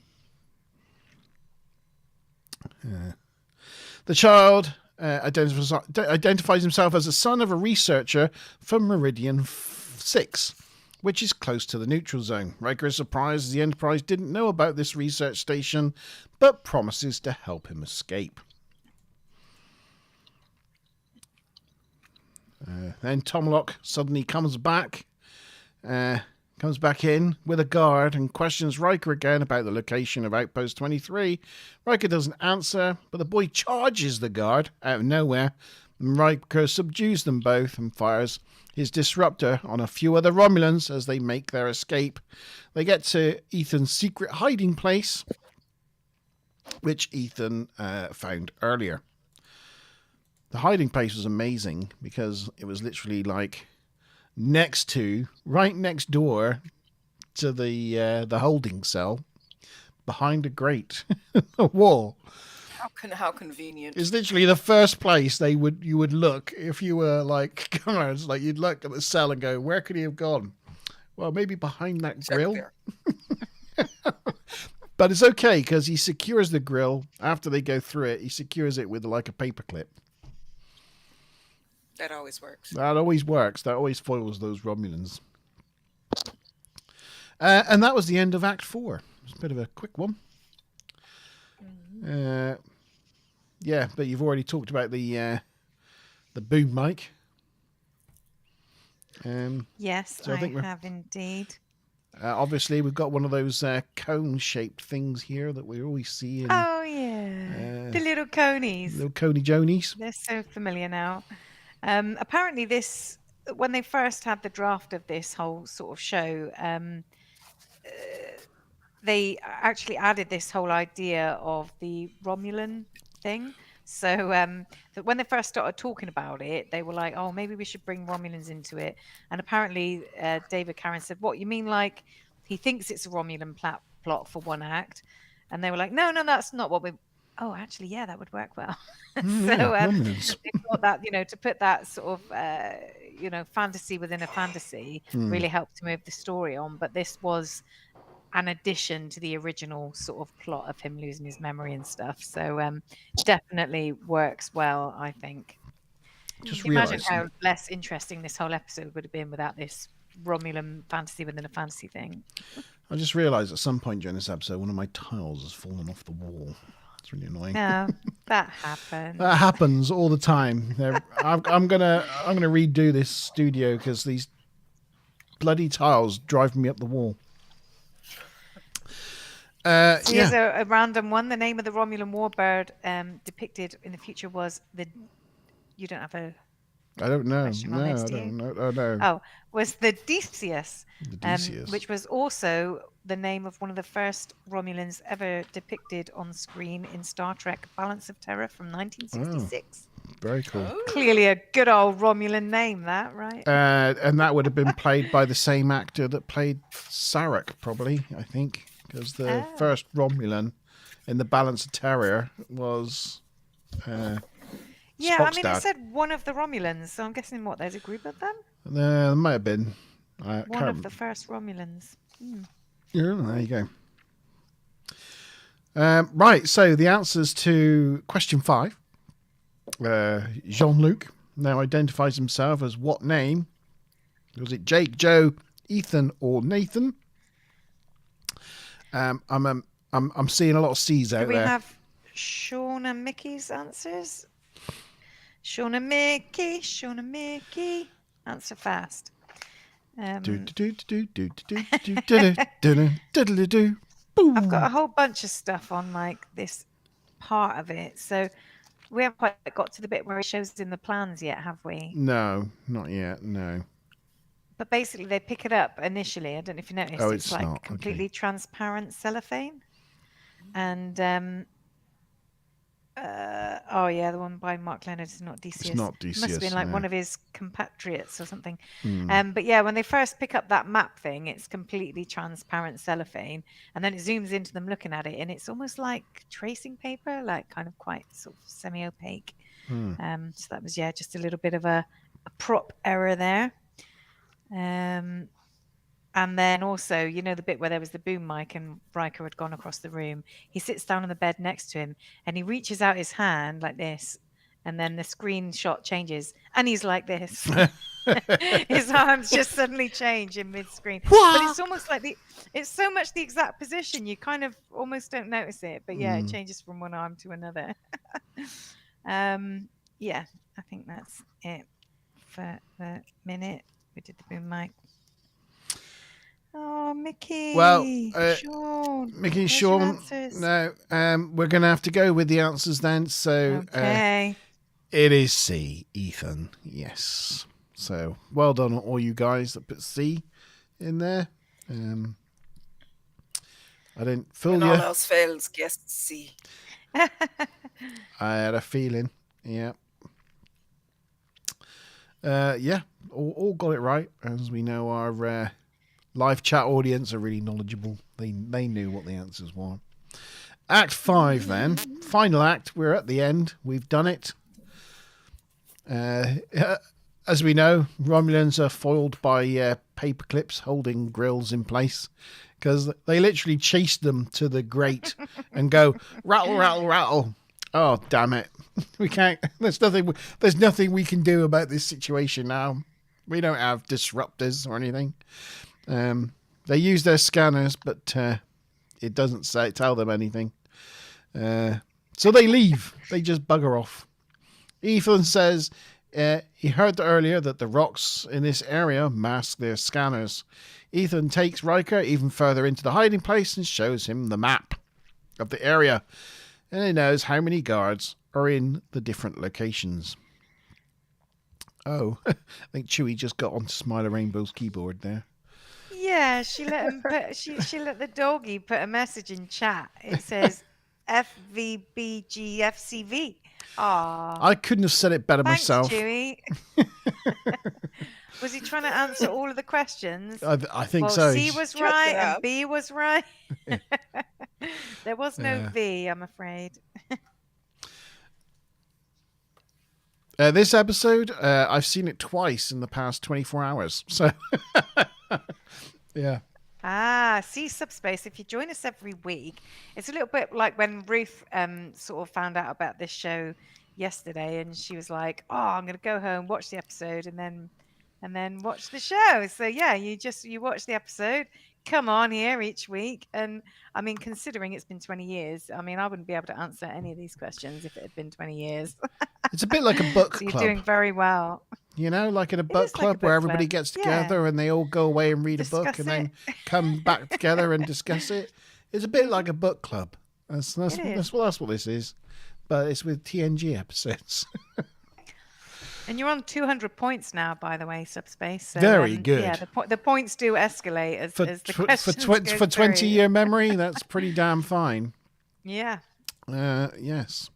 The child identifies himself as the son of a researcher from Meridian 6, which is close to the neutral zone. Riker is surprised as the Enterprise didn't know about this research station, but promises to help him escape. Then Tomlock suddenly comes back in with a guard and questions Riker again about the location of Outpost 23. Riker doesn't answer, but the boy charges the guard out of nowhere, and Riker subdues them both and fires his disruptor on a few other Romulans as they make their escape. They get to Ethan's secret hiding place, which Ethan found earlier. The hiding place was amazing because it was literally like right next door to the holding cell, behind a grate, a wall. How convenient. It's literally the first place you would look if you were like guards. Like you'd look at the cell and go, where could he have gone? Well, maybe behind that grill. But it's okay because he secures the grill after they go through it. He secures it with like a paperclip. That always works. That always works. That always foils those Romulans. And that was the end of Act 4. It was a bit of a quick one. Yeah, but you've already talked about the boom mic. Yes, so I think have indeed. Obviously, we've got one of those cone-shaped things here that we always see. Oh, yeah. The little conies. Little coney jonies. They're so familiar now. Apparently, when they first had the draft of this whole sort of show, they actually added this whole idea of the Romulan thing. So that when they first started talking about it, they were like, oh, maybe we should bring Romulans into it. And apparently David Carradine said, what, you mean like he thinks it's a Romulan plot for one act? And they were like, no, that's not what we... Oh, actually, yeah, that would work well. So they thought that, to put that sort of, fantasy within a fantasy really helped to move the story on. But this was an addition to the original sort of plot of him losing his memory and stuff. So definitely works well, I think. Just imagine how less interesting this whole episode would have been without this Romulan fantasy within a fantasy thing. I just realised at some point during this episode, one of my tiles has fallen off the wall. It's really annoying. No, that happens. That happens all the time. I'm gonna redo this studio because these bloody tiles drive me up the wall. Here's a random one. The name of the Romulan warbird depicted in the future was the... You don't have a... I don't know. No, I don't know. Oh, no. Oh, was the Decius, Decius. Which was also the name of one of the first Romulans ever depicted on screen in Star Trek Balance of Terror from 1966. Oh, very cool. Clearly a good old Romulan name, that, right? And that would have been played by the same actor that played Sarek, probably, I think, because the first Romulan in the Balance of Terror was... yeah, Spock's I mean, dad. it said one of the Romulans, so I'm guessing there's a group of them? There might have been. One of the first Romulans. Yeah, there you go. Right, so the answers to question 5. Jean-Luc now identifies himself as what name? Was it Jake, Joe, Ethan, or Nathan? I'm seeing a lot of C's out there. Do we have Sean and Mickey's answers? Sean and Mickey. Answer fast. I've got a whole bunch of stuff on like this part of it. So we haven't quite got to the bit where it shows in the plans yet, have we? No, not yet, no. But basically they pick it up initially. I don't know if you noticed. Oh, it's like not. completely transparent cellophane. And oh yeah, the one by Mark Leonard is not Decius. It's not Decius. Must have been like one of his compatriots or something. But yeah, when they first pick up that map thing, it's completely transparent cellophane, and then it zooms into them looking at it, and it's almost like tracing paper, like kind of quite sort of semi-opaque. So that was just a little bit of a prop error there. And then also, the bit where there was the boom mic and Riker had gone across the room. He sits down on the bed next to him and he reaches out his hand like this. And then the screenshot changes and he's like this. His arms just suddenly change in mid-screen. But it's almost like it's so much the exact position. You kind of almost don't notice it. But yeah, it changes from one arm to another. Yeah, I think that's it for the minute. We did the boom mic. Oh, Mickey. Well, Sean. Mickey, where's your Sean, answers? no, we're going to have to go with the answers then. So Okay. it is C, Ethan. Yes. So well done on all you guys that put C in there. I didn't fool When you. all else fails, guess C. I had a feeling. Yeah. Yeah, all got it right. As we know, our live chat audience are really knowledgeable. They knew what the answers were. Act 5 then. Final act. We're at the end. We've done it. As we know, Romulans are foiled by paper clips holding grills in place because they literally chase them to the grate and go rattle, rattle, rattle. Oh, damn it. We can't. There's nothing we can do about this situation now. We don't have disruptors or anything. They use their scanners, but it doesn't tell them anything. So they leave. They just bugger off. Ethan says he heard earlier that the rocks in this area mask their scanners. Ethan takes Riker even further into the hiding place and shows him the map of the area. And he knows how many guards are in the different locations. Oh, I think Chewie just got onto Smiler Rainbow's keyboard there. Yeah, she let him put. She let the doggy put a message in chat. It says FVBGFCV. Aw. I couldn't have said it better Thanks, myself. Chewie. Was he trying to answer all of the questions? I think well, so. C was Check right it and out. B was right. There was no Yeah. V, I'm afraid. This episode, I've seen it twice in the past 24 hours. So, yeah. See Subspace. If you join us every week, it's a little bit like when Ruth sort of found out about this show yesterday, and she was like, "Oh, I'm going to go home, watch the episode, and then watch the show." So yeah, you watch the episode, come on here each week, and I mean, considering it's been 20 years, I mean, I wouldn't be able to answer any of these questions if it had been 20 years. It's a bit like a book So you're club. doing very well. You know, like in a It book is like a club where book everybody club. gets Yeah. together and they all go away and read a book Discuss and then it. come back together and discuss it. It's a bit like a book club. That's It is. what this is. But it's with TNG episodes. And you're on 200 points now, by the way, Subspace. So, Very good. Yeah, the points do escalate as the for questions go 20-year memory, that's pretty damn fine. Yeah. Yes.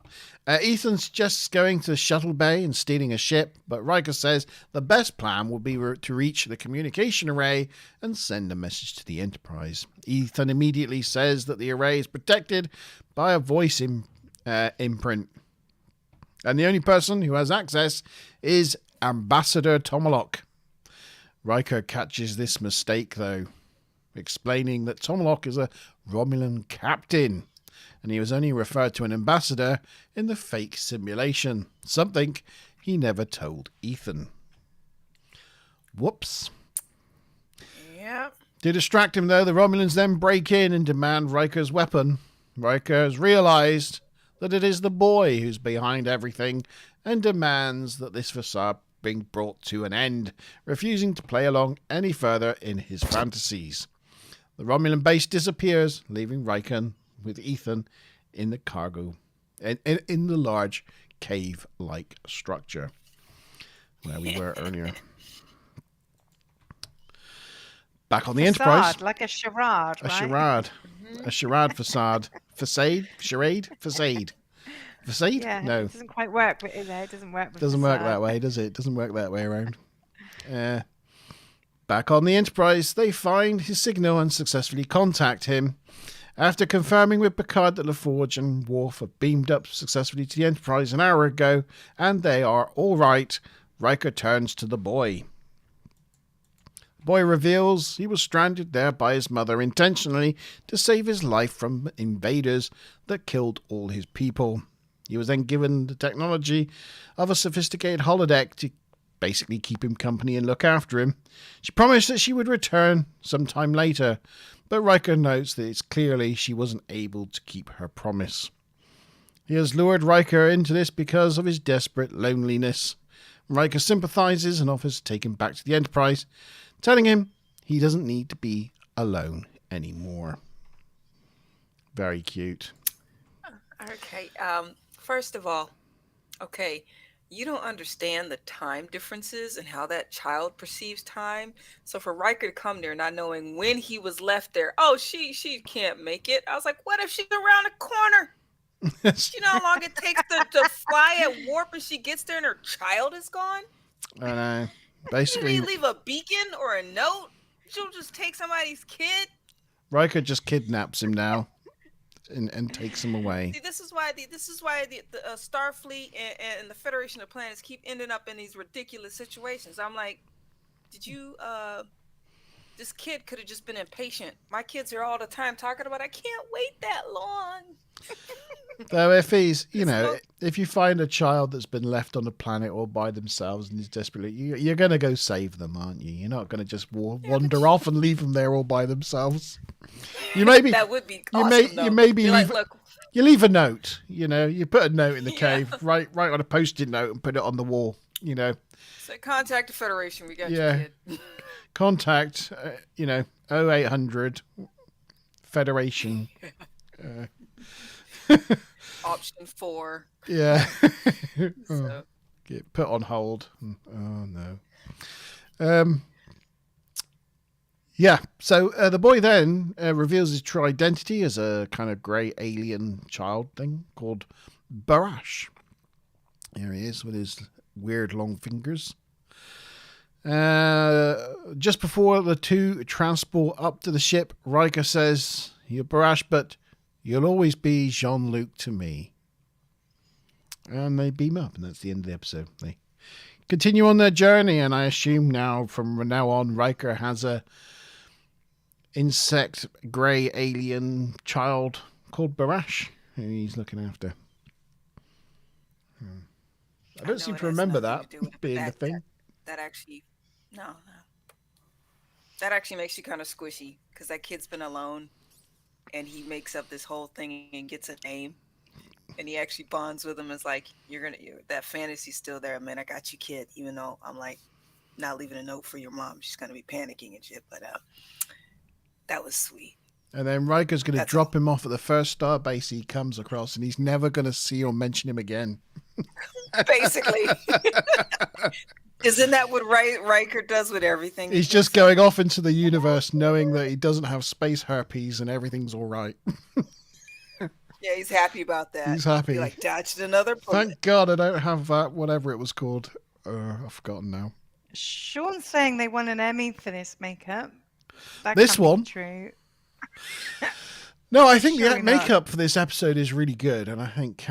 Ethan's just going to the shuttle bay and stealing a ship, but Riker says the best plan would be to reach the communication array and send a message to the Enterprise. Ethan immediately says that the array is protected by a voice imprint. And the only person who has access is Ambassador Tomalok. Riker catches this mistake, though, explaining that Tomalok is a Romulan captain, and he was only referred to an ambassador in the fake simulation, something he never told Ethan. Whoops. Yeah. To distract him, though, the Romulans then break in and demand Riker's weapon. Riker has realized that it is the boy who's behind everything and demands that this facade be brought to an end, refusing to play along any further in his fantasies. The Romulan base disappears, leaving Riker with Ethan in the cargo, in the large cave-like structure where we were earlier. Back on the Enterprise. Facade, like a charade, A right? charade. A charade facade. Facade? Charade? Facade. Facade? Yeah, No. it doesn't quite work. It doesn't work. With Doesn't work facade. that way, does it? Doesn't work that way around. Back on the Enterprise, they find his signal and successfully contact him. After confirming with Picard that LaForge and Worf have beamed up successfully to the Enterprise an hour ago, and they are all right, Riker turns to the boy. The boy reveals he was stranded there by his mother intentionally to save his life from invaders that killed all his people. He was then given the technology of a sophisticated holodeck to basically keep him company and look after him. She promised that she would return sometime later, but Riker notes that it's clearly she wasn't able to keep her promise. He has lured Riker into this because of his desperate loneliness. Riker sympathizes and offers to take him back to the Enterprise, telling him he doesn't need to be alone anymore. Very cute. Okay. First of all, okay, you don't understand the time differences and how that child perceives time. So for Riker to come there not knowing when he was left there, oh, she can't make it. I was like, what if she's around the corner? You know how long it takes to fly at warp and she gets there and her child is gone? I know. Did Basically, he leave a beacon or a note? She'll just take somebody's kid. Riker just kidnaps him now and takes him away. See, this is why the Starfleet and the Federation of Planets keep ending up in these ridiculous situations. I'm like, did you this kid could have just been impatient. My kids are all the time talking about I can't wait that long. Though if he's, if you find a child that's been left on the planet all by themselves and is desperately, you're going to go save them, aren't you? You're not going to just wander off and leave them there all by themselves. You maybe that would be awesome. You maybe leave, like, look, you leave a note. You put a note in the cave, write on a post-it note and put it on the wall. So contact the Federation. We got your kid. Contact 0800 Federation. Option 4. Yeah. So. Get put on hold. Oh no. Yeah. So the boy then reveals his true identity as a kind of grey alien child thing called Barash. Here he is with his weird long fingers. Just before the two transport up to the ship, Riker says, "You're Barash, but you'll always be Jean-Luc to me." And they beam up, and that's the end of the episode. They continue on their journey, and I assume from now on, Riker has a insect grey alien child called Barash who he's looking after. I don't seem to remember that being the thing. That actually, no. That actually makes you kind of squishy because that kid's been alone. And he makes up this whole thing and gets a name, and he actually bonds with him. It's like that fantasy's still there, man. I got you, kid. Even though I'm like not leaving a note for your mom, she's gonna be panicking and shit. But that was sweet. And then Riker's gonna drop him off at the first star base he comes across, and he's never gonna see or mention him again. Basically. Isn't that what Riker does with everything? He's just going off into the universe knowing that he doesn't have space herpes and everything's all right. Yeah, he's happy about that. He's happy. He dodged another bullet. Thank God I don't have that, whatever it was called. I've forgotten now. Sean's saying they won an Emmy for this makeup. That this can't one? be true. No, I think Surely the makeup for this episode is really good, and I think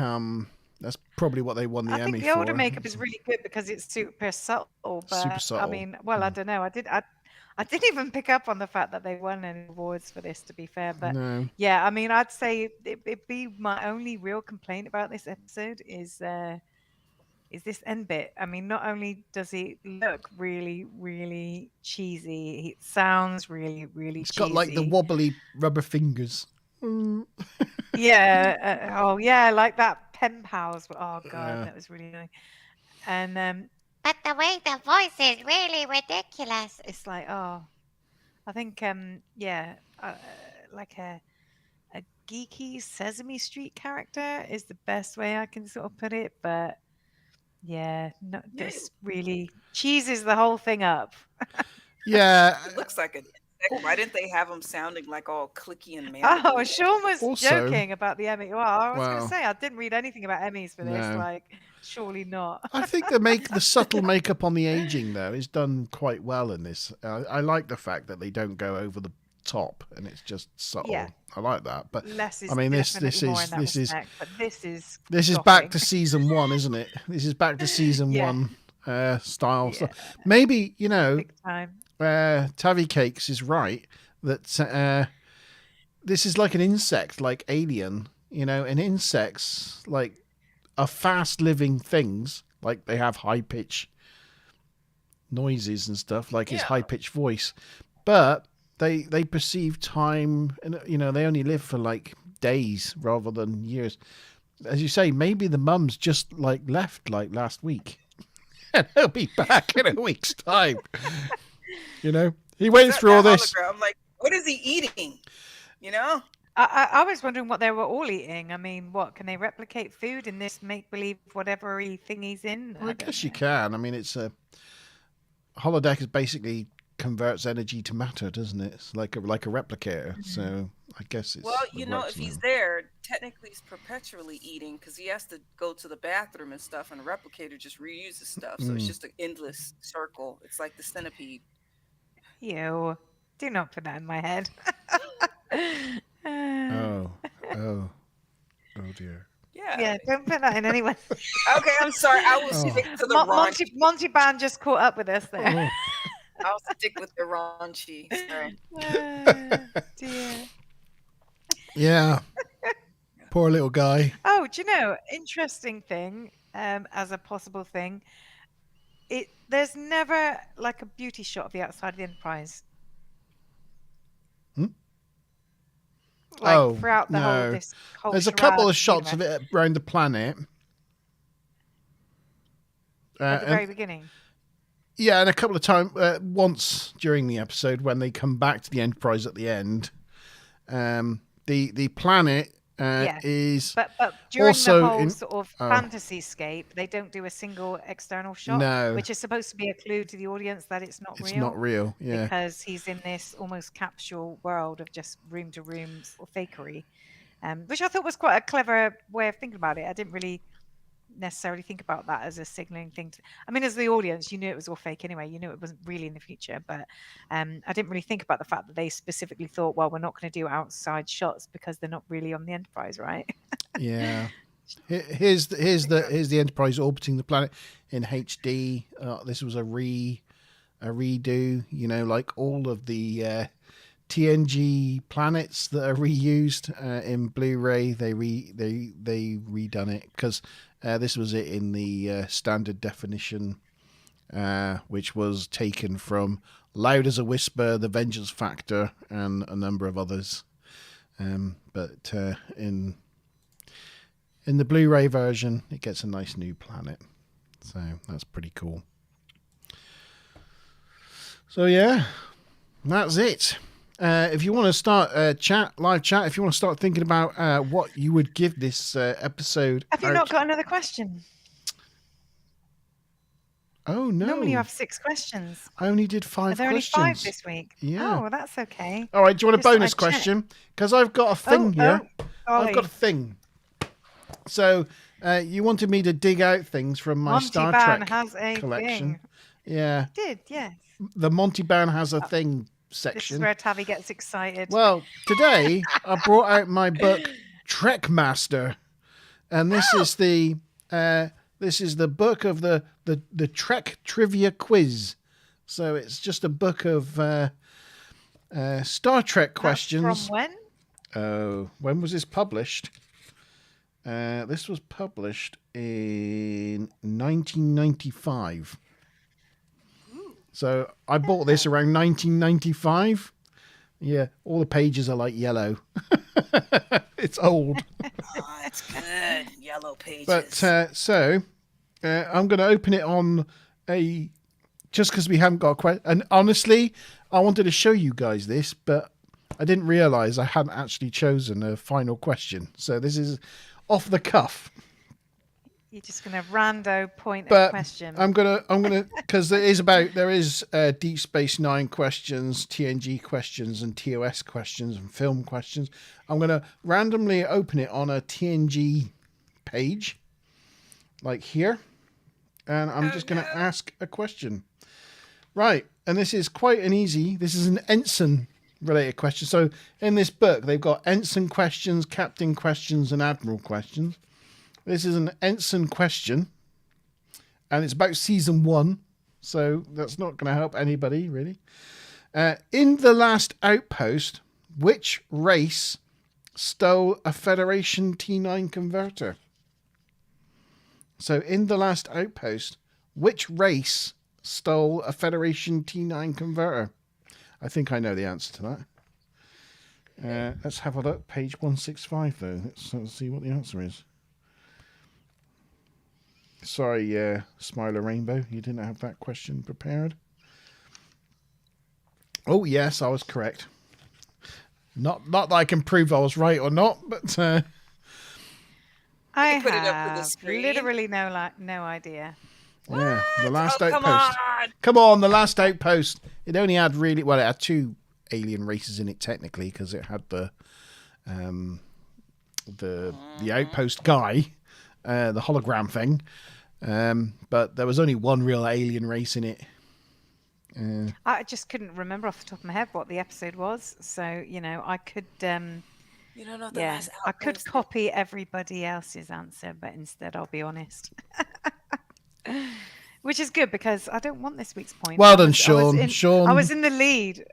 that's probably what they won the Emmy for. I think the older makeup is really good because it's super subtle. But Super subtle. I mean, well, I don't know. I didn't even pick up on the fact that they won any awards for this, to be fair. But No. yeah, I mean, I'd say it'd be my only real complaint about this episode is this end bit. I mean, not only does it look really, really cheesy, it sounds really, really cheesy. It's got like the wobbly rubber fingers. Yeah. Like that pen pals. Oh god, that was really annoying. And but the way the voice is really ridiculous. It's like, I think like a geeky Sesame Street character is the best way I can sort of put it. But this really cheeses the whole thing up. Yeah, it looks like a. Why didn't they have them sounding like all clicky and man? Oh, Sean was joking about the Emmy. Well, I was going to say I didn't read anything about Emmys for this. No. Like, surely not. I think the subtle makeup on the aging though is done quite well in this. I like the fact that they don't go over the top and it's just subtle. Yeah. I like that. But less is I mean, this is back to season 1, isn't it? This is back to season 1 style. Yeah. So maybe big time. Tavi Cakes is right that this is like an insect, like Alien, and insects like are fast living things, like they have high pitch noises and stuff, like his high pitched voice, but they perceive time and they only live for like days rather than years. As you say, maybe the mum's just like left like last week. and he'll be back in a week's time. You know, he Is went that through all that this. hologram? I'm like, what is he eating? You know? I was wondering what they were all eating. I mean, what can they replicate food in this make-believe whatever thing he's in? Well, I don't guess you know. can. I mean, it's a holodeck is basically converts energy to matter, doesn't it? It's like a replicator. So I guess it's Well, you know, works if on he's that. there, technically he's perpetually eating because he has to go to the bathroom and stuff, and the replicator just reuses stuff. So it's just an endless circle. It's like the centipede. You do not put that in my head. Oh dear. Yeah, don't put that in anyone. Okay, I'm sorry. I will stick to the raunchy. Monty Band just caught up with us there. I'll stick with the raunchy. Sorry. Dear. Yeah. Poor little guy. Oh, do you know? Interesting thing, as a possible thing, there's never like a beauty shot of the outside of the Enterprise. Like throughout the whole There's a couple of charade shots universe. of it around the planet. At the very beginning. Yeah, and a couple of times, once during the episode when they come back to the Enterprise at the end, the planet is but during also the whole in sort of fantasy scape, they don't do a single external shot, No. which is supposed to be a clue to the audience that it's not it's real. not real. Yeah, Because he's in this almost capsule world of just room to room sort of fakery, which I thought was quite a clever way of thinking about it. I didn't really necessarily think about that as a signaling thing. I mean, as the audience, you knew it was all fake anyway. You knew it wasn't really in the future, but I didn't really think about the fact that they specifically thought, well, we're not going to do outside shots because they're not really on the Enterprise, right? yeah. Here's the Enterprise orbiting the planet in HD. This was a redo. You know, like all of the TNG planets that are reused in Blu-ray. They redone it because this was it in the standard definition, which was taken from Loud as a Whisper, The Vengeance Factor, and a number of others. But in the Blu-ray version, it gets a nice new planet. So that's pretty cool. So yeah, that's it. If you want to start live chat, if you want to start thinking about what you would give this episode. Have you not got another question? Oh no! Normally you have 6 questions. I only did 5 Are there questions. only 5 this week? Yeah. Oh, well, that's okay. All right. Do you want a Just thought bonus I'd check. question? Because I've got a thing here. I've got a thing. So you wanted me to dig out things from my Monty Star Ban Trek has a collection. thing. Yeah. Did, yes. The Monty Ban has a thing This section. is where Tavi gets excited. Well, today I brought out my book Trek Master, and this is the book of the Trek Trivia Quiz. So it's just a book of Star Trek questions. From when? Oh, when was this published? This was published in 1995. So I bought this around 1995. Yeah, all the pages are like yellow. It's old. Oh, that's good. Yellow pages. But I'm going to open it on just because we haven't got a question. And honestly, I wanted to show you guys this, but I didn't realize I hadn't actually chosen a final question. So this is off the cuff. You're just going to rando point But a question. I'm gonna because there is Deep Space Nine questions, TNG questions, and TOS questions, and film questions. I'm gonna randomly open it on a TNG page, like here, and I'm just gonna ask a question. Right, and this is quite an easy. This is an ensign related question. So in this book, they've got ensign questions, captain questions, and admiral questions. This is an ensign question, and it's about season 1, so that's not going to help anybody, really. In The Last Outpost, which race stole a Federation T9 converter? So, in The Last Outpost, which race stole a Federation T9 converter? I think I know the answer to that. Let's have a look. Page 165, though. Let's see what the answer is. Sorry, Smiler Rainbow, you didn't have that question prepared. Oh yes, I was correct. Not that I can prove I was right or not, but I put it up to the have screen. literally no idea. yeah, the last Oh, outpost. Come on, the last outpost. It only had it had 2 alien races in it technically because it had the outpost guy, the hologram thing, but there was only one real alien race in it. I just couldn't remember off the top of my head what the episode was, so I could. You don't know the Yeah, last I could outpost. copy everybody else's answer, but instead I'll be honest. Which is good because I don't want this week's point. Well done, Sean. I was in the lead.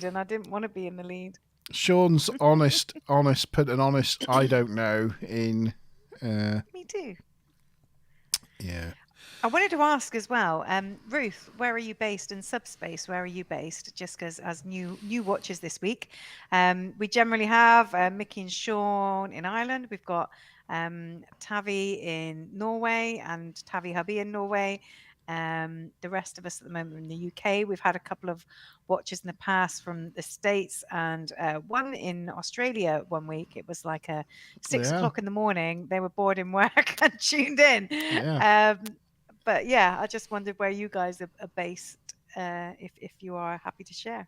And I didn't want to be in the lead. Sean's honest, put an honest I don't know in. Me too. Yeah. I wanted to ask as well, Ruth, where are you based? And Subspace, where are you based? Just because as new watchers this week, we generally have Mickey and Sean in Ireland. We've got Tavi in Norway and Tavi hubby in Norway. The rest of us at the moment are in the UK. We've had a couple of watchers in the past from the States and one in Australia one week. It was like a 6 o'clock in the morning. They were bored in work and tuned in. Yeah. But yeah, I just wondered where you guys are based, if you are happy to share.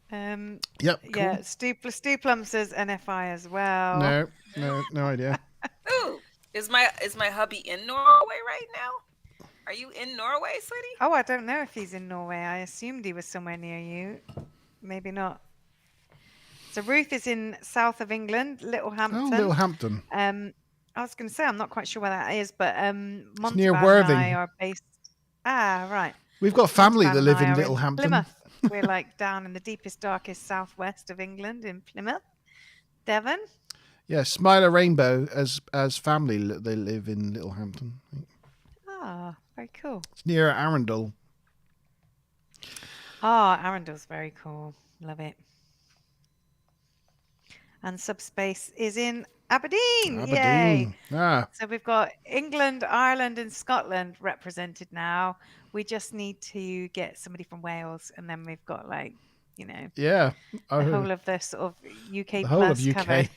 Yep. Cool. Yeah, Stu Plum says NFI as well. No idea. Ooh, is my hubby in Norway right now? Are you in Norway, sweetie? Oh, I don't know if he's in Norway. I assumed he was somewhere near you. Maybe not. So Ruth is in south of England, Littlehampton. Oh, Littlehampton. I was going to say I'm not quite sure where that is, but It's near Montalban Worthing. and I are based. Ah, right. We've got family that Montalban live and I in are Littlehampton. Plymouth. We're like down in the deepest, darkest southwest of England in Plymouth, Devon. Yeah, Smiler Rainbow as family they live in Littlehampton. Ah, very cool. It's near Arundel. Ah, Arundel's very cool. Love it. And Subspace is in Aberdeen. Yay. Ah. So we've got England, Ireland, and Scotland represented now. We just need to get somebody from Wales, and then we've got Yeah. the whole of the sort of UK The whole plus of UK. covered.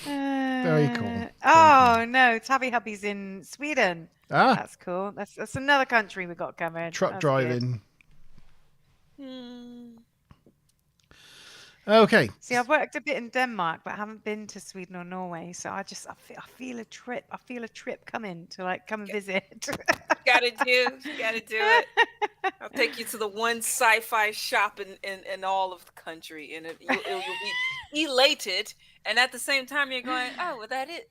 Very cool. Oh no, Tabby Hubby's in Sweden. Ah. That's cool. That's another country we got covered. Truck That's driving. Hmm. Okay. See, I've worked a bit in Denmark, but I haven't been to Sweden or Norway. So I feel a trip. I feel a trip coming to come and visit. Gotta do it. I'll take you to the one sci-fi shop in all of the country, and you'll be elated. And at the same time, you're going, "Oh, well,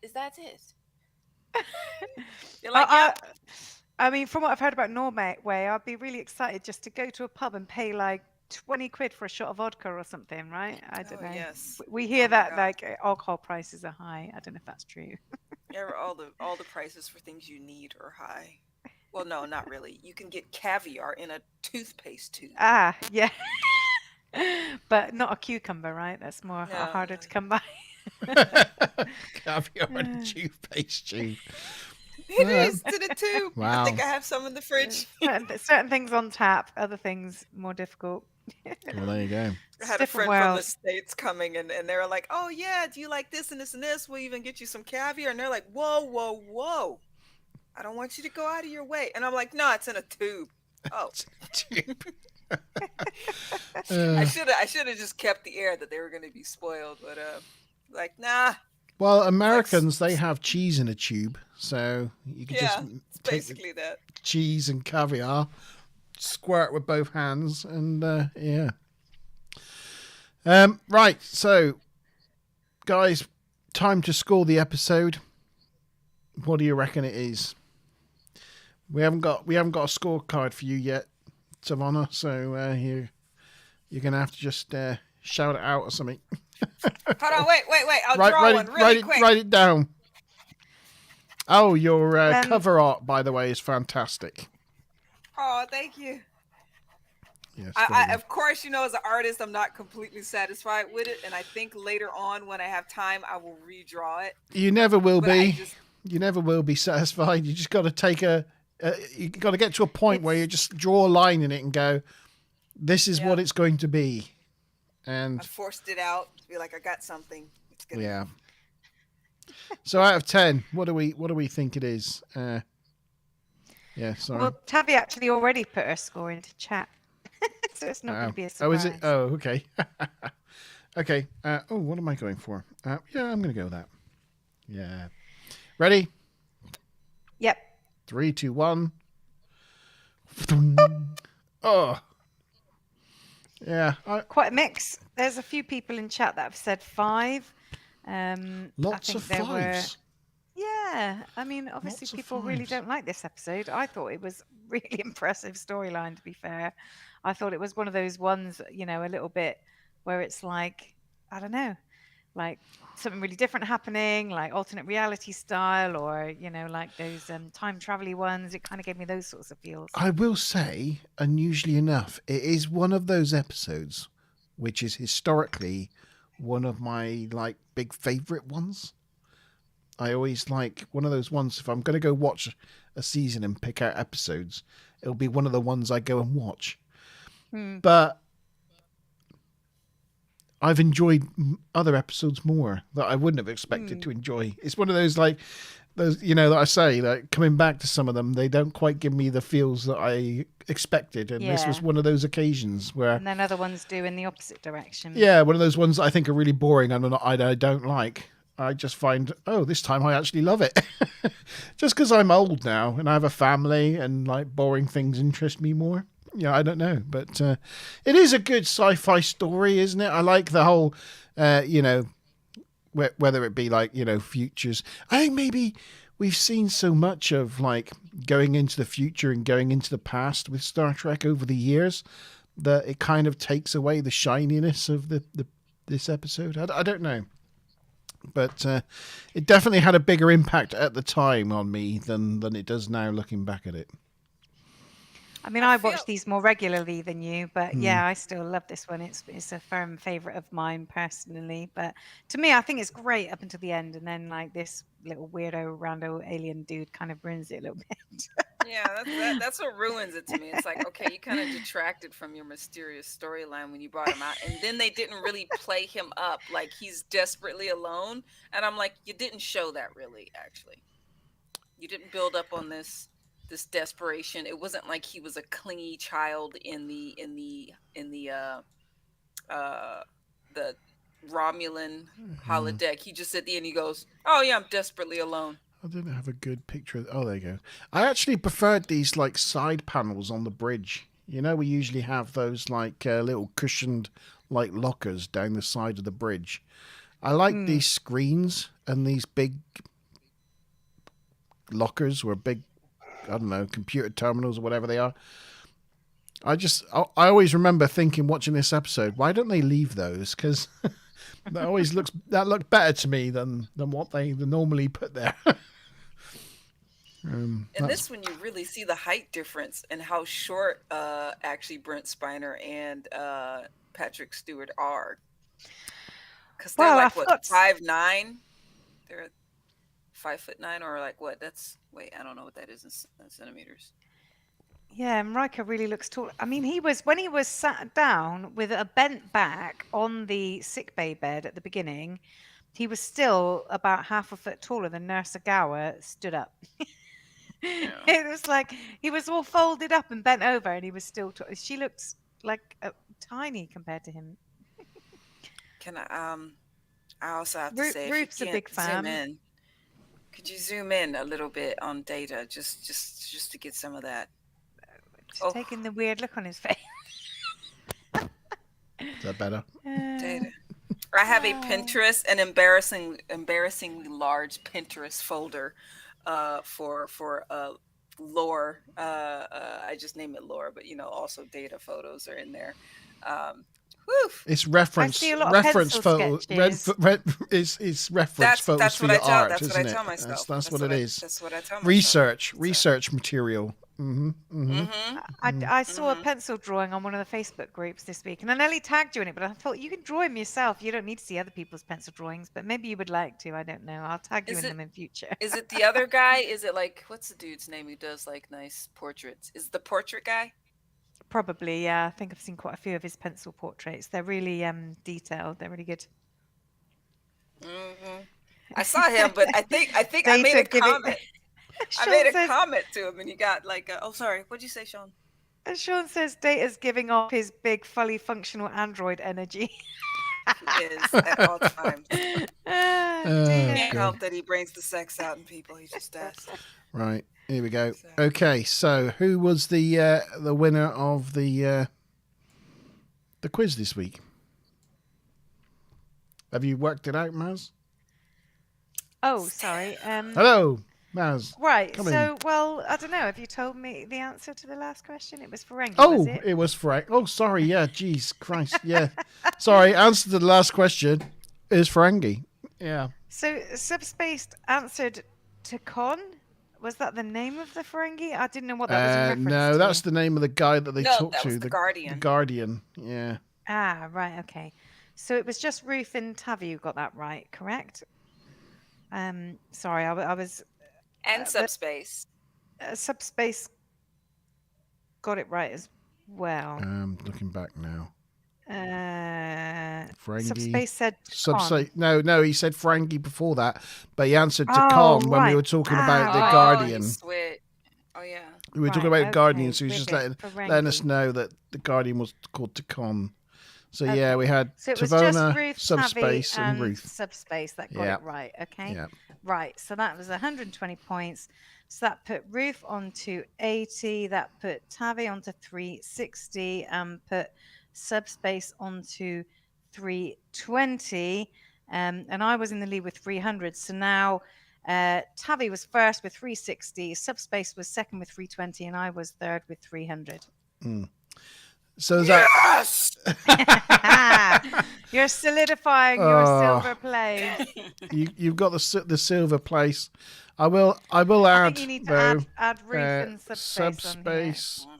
is that it?" You're like, "Yeah." I mean, from what I've heard about Norway, I'd be really excited just to go to a pub and pay like 20 quid for a shot of vodka or something, right? I don't know. Yes. We hear Oh my that God. alcohol prices are high. I don't know if that's true. Yeah, all the prices for things you need are high. Well, no, not really. You can get caviar in a toothpaste tube. Ah, yeah. But not a cucumber, right? That's more harder to come by. Caviar in a toothpaste tube. It is to the tube. Wow. I think I have some in the fridge. Certain things on tap, other things more difficult. Well, there you go. I had a friend from the States coming, and they were like, "Oh yeah, do you like this and this and this? We'll even get you some caviar." And they're like, "Whoa. I don't want you to go out of your way." And I'm like, "No, it's in a tube." Oh. I should have just kept the air that they were going to be spoiled, but nah. Well, Americans, they have cheese in a tube, so you can just it's take basically that. Cheese and caviar, squirt with both hands, and yeah. Right, so guys, time to score the episode. What do you reckon it is? We haven't got a scorecard for you yet, Savannah. So you're gonna have to just shout it out or something. Hold on, wait. I'll draw one really quick. Write it down. Oh, your cover art, by the way, is fantastic. Oh, thank you. Yes, Of course, as an artist, I'm not completely satisfied with it, and I think later on, when I have time, I will redraw it. you never will But be. You never will be satisfied. You just got to you got to get to a point where you just draw a line in it and go, this is what it's going to be. And I forced it out to be like, I got something. It's gonna... Yeah. So out of 10, what do we think it is? Yeah, sorry. Well, Tavi actually already put her score into chat, so it's not going to be a surprise. Oh, is it? Oh, okay. Okay. What am I going for? Yeah, I'm going to go with that. Yeah. Ready? Yep. 3, 2, 1. Oh. Yeah. Quite a mix. There's a few people in chat that have said 5. Lots of 5s. Yeah, I mean, obviously people really don't like this episode. I thought it was really impressive storyline, to be fair. I thought it was one of those ones, a little bit where it's like, I don't know, like something really different happening, like alternate reality style, or, like those time travel-y ones. It kind of gave me those sorts of feels. I will say, unusually enough, it is one of those episodes which is historically one of my big favorite ones. I always like one of those ones. If I'm going to go watch a season and pick out episodes, it'll be one of the ones I go and watch. But I've enjoyed other episodes more that I wouldn't have expected to enjoy. It's one of those those that I say, coming back to some of them, they don't quite give me the feels that I expected, and this was one of those occasions where. And then other ones do in the opposite direction. Yeah, one of those ones that I think are really boring and I don't like. I just find, this time I actually love it. Just because I'm old now and I have a family and boring things interest me more. Yeah, I don't know. But it is a good sci-fi story, isn't it? I like the whole, whether it be futures. I think maybe we've seen so much of going into the future and going into the past with Star Trek over the years that it kind of takes away the shininess of this episode. I don't know. But it definitely had a bigger impact at the time on me than it does now looking back at it. I mean, I watch these more regularly than you, but yeah, I still love this one. It's a firm favourite of mine personally. But to me, I think it's great up until the end, and then this little weirdo rando alien dude kind of ruins it a little bit. Yeah, that's what ruins it to me. It's like, okay, you kind of detracted from your mysterious storyline when you brought him out, and then they didn't really play him up like he's desperately alone. And I'm like, you didn't show that really, actually. You didn't build up on this desperation. It wasn't like he was a clingy child in the Romulan holodeck. He just at the end he goes, "Oh yeah, I'm desperately alone." I didn't have a good picture. Oh, there you go. I actually preferred these side panels on the bridge. We usually have those little cushioned lockers down the side of the bridge. I like these screens and these big lockers or big, I don't know, computer terminals or whatever they are. I always remember thinking, watching this episode, why don't they leave those? Because that looked better to me than what they normally put there. And this one, you really see the height difference and how short actually Brent Spiner and Patrick Stewart are. Because they're 5'9". They're 5'9", or what? I don't know what that is in centimeters. Yeah, and Riker really looks tall. I mean, when he was sat down with a bent back on the sickbay bed at the beginning, he was still about half a foot taller than Nurse Agawa stood up. Yeah. It was like he was all folded up and bent over, and he was still tall. She looks tiny compared to him. Can I also have to say, Ruth's a big fan. Zoom in. Could you zoom in a little bit on Data, just to get some of that? Taking the weird look on his face. Is that better? Data. I have a Pinterest, an embarrassingly large Pinterest folder for lore. I just name it lore, but also Data photos are in there. It's reference photos. It's reference photos for your art, isn't it? That's what it is. That's what I tell myself. Research material I saw a pencil drawing on one of the Facebook groups this week, and I nearly tagged you in it, but I thought you can draw him yourself. You don't need to see other people's pencil drawings, but maybe you would like to. I don't know. I'll tag you in them in future. Is it the other guy? Is it like, what's the dude's name who does like nice portraits? Is it the portrait guy? Probably, yeah. I think I've seen quite a few of his pencil portraits. They're really detailed. They're really good. I saw him, but I think I made a comment. I made a says, comment to him, and he got like, oh, sorry. What'd you say, Sean? Sean says Data's giving off his big, fully functional android energy. He is at all times. Can't God. help that he brings the sex out in people. He just does. Right, here we go. Okay, so who was the winner of the quiz this week? Have you worked it out, Maz? Oh, sorry. Hello, Maz. Right. Come in. So, well, I don't know. Have you told me the answer to the last question? It was Ferengi, Oh, was it? it was Frank. Oh, sorry. Yeah, jeez, Christ. Yeah, sorry. Answer to the last question is Ferengi. Yeah. So, Subspace answered to Con. Was that the name of the Ferengi? I didn't know what that was in reference No, to. that's the name of the guy that they talked that to. was the Guardian. The Guardian. Yeah. Ah, right. Okay. So it was just Ruth and Tavi who got that right, correct? Sorry, I was. And Subspace. Subspace got it right as well. Looking back now. Ferengi. Subspace said Con. No, he said Ferengi before that, but he answered to Oh, Con when we right. were talking about the right. Guardian. Oh, yeah. We were talking Right, about Guardian, okay, so he's just with it, letting us Ferengi. know that the Guardian was called Tacon. So Okay. yeah, we had So it was just Tavona, Ruth, Subspace, Tavi, and Ruth. Subspace that got Yeah. it right. Okay. Yeah. Right. So that was 120 points. So that put Ruth onto 80. That put Tavi onto 360. Put Subspace onto 320. And I was in the lead with 300. So now Tavi was first with 360. Subspace was second with 320, and I was third with 300. So is that You're solidifying your silver place. you've got the silver place. I will I add think you need to though, add Ruth and Subspace on here.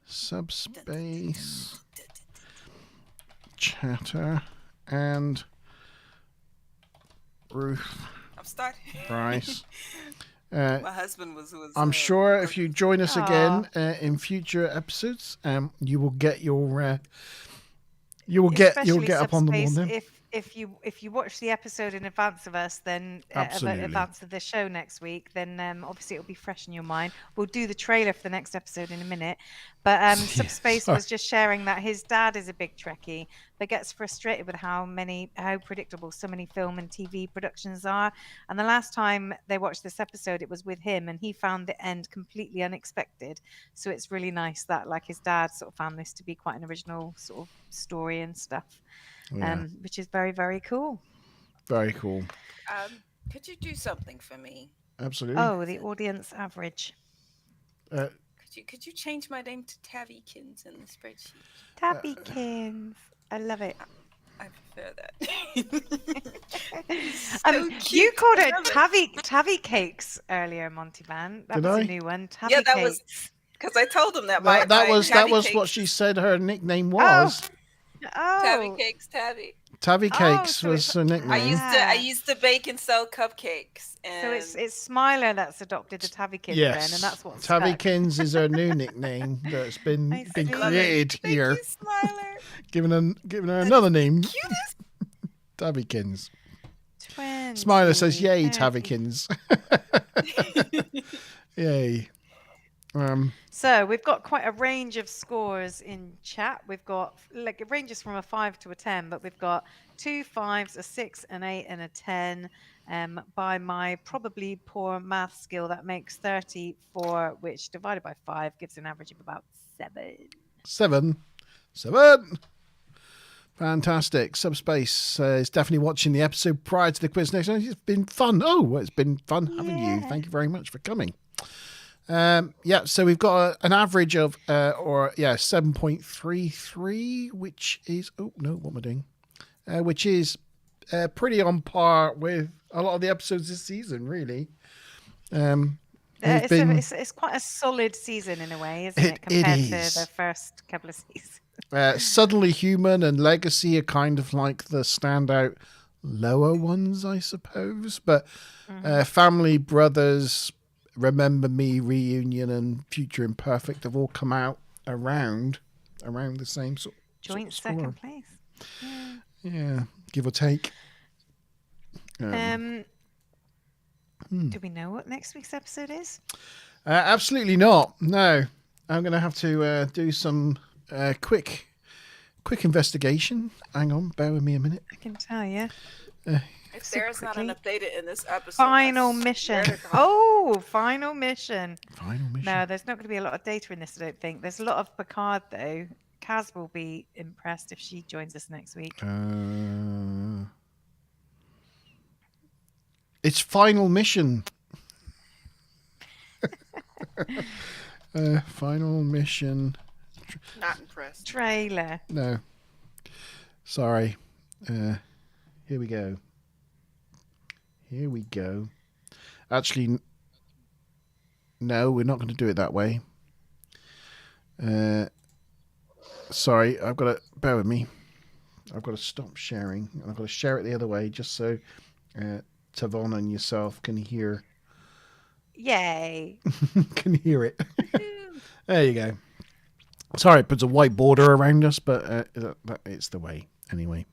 Subspace, Chatter, and Ruth I'm starting. Rice. My husband was. I'm sure if you join us again in future episodes, you will get your you'll get up on the wall then. If you watch the episode in advance of us, then Absolutely. advance of the show next week, then obviously it'll be fresh in your mind. We'll do the trailer for the next episode in a minute, but Subspace was just sharing that his dad is a big Trekkie, but gets frustrated with how predictable so many film and TV productions are. And the last time they watched this episode, it was with him, and he found the end completely unexpected. So it's really nice that like his dad sort of found this to be quite an original sort of story and stuff. Yeah. Which is very, very cool. Very cool. Could you do something for me? Absolutely. Oh, the audience average. Could you change my name to Tavykins in the spreadsheet? Tabbykins. I love it. I prefer that. You called it Tavy Cakes earlier, Monty Van. That Did was I? a new one. Tavy Yeah, that Cakes. was because I told him that. That was Tabby what Cakes- she said her nickname was. Tabby Oh, Cakes, Tabby. Tabby Cakes so was it's- her nickname. I used to bake and sell cupcakes. And so it's Smiler that's adopted the Tavykins then, and that's what's stuck. Tabbykins is her new nickname that's been I see. created Thank here. you, Smiler. Giving her another name. Cutest. Tabbykins. 20, Smiler says, "Yay, 30. Tabbykins." Yay. So we've got quite a range of scores in chat. We've got like it ranges from a 5 to a 10, but we've got 2 5s, a 6, an 8, and a 10. By my probably poor math skill, that makes 34, which divided by 5 gives an average of about 7. 7. Fantastic. Subspace is definitely watching the episode prior to the quiz next time. It's been fun. Oh, it's been fun having you. Thank you very much for coming. So we've got an average of 7.33, which is what am I doing? Which is pretty on par with a lot of the episodes this season, really. They They've been. It's quite a solid season in a way, isn't it? It Compared to is. the first couple of seasons. Suddenly Human and Legacy are kind of like the standout lower ones, I suppose. But Family, Brothers, Remember Me, Reunion, and Future Imperfect have all come out around the same sort Joint of score. second place. Yeah, give or take. Do we know what next week's episode is? Absolutely not. No, I'm going to have to do some quick investigation. Hang on, bear with me a minute. I can tell you. If Sarah's not an updated in this episode. Final mission. Oh, final mission. Final mission. No, there's not going to be a lot of data in this, I don't think. There's a lot of Picard, though. Kaz will be impressed if she joins us next week. It's final mission. Final mission. Not impressed. Trailer. No. Sorry. Here we go. Actually, no, we're not going to do it that way. Sorry, I've got to bear with me. I've got to stop sharing, and I've got to share it the other way just so Tavon and yourself can hear. Yay. Can hear it. There you go. Sorry, it puts a white border around us, but it's the way. Anyway,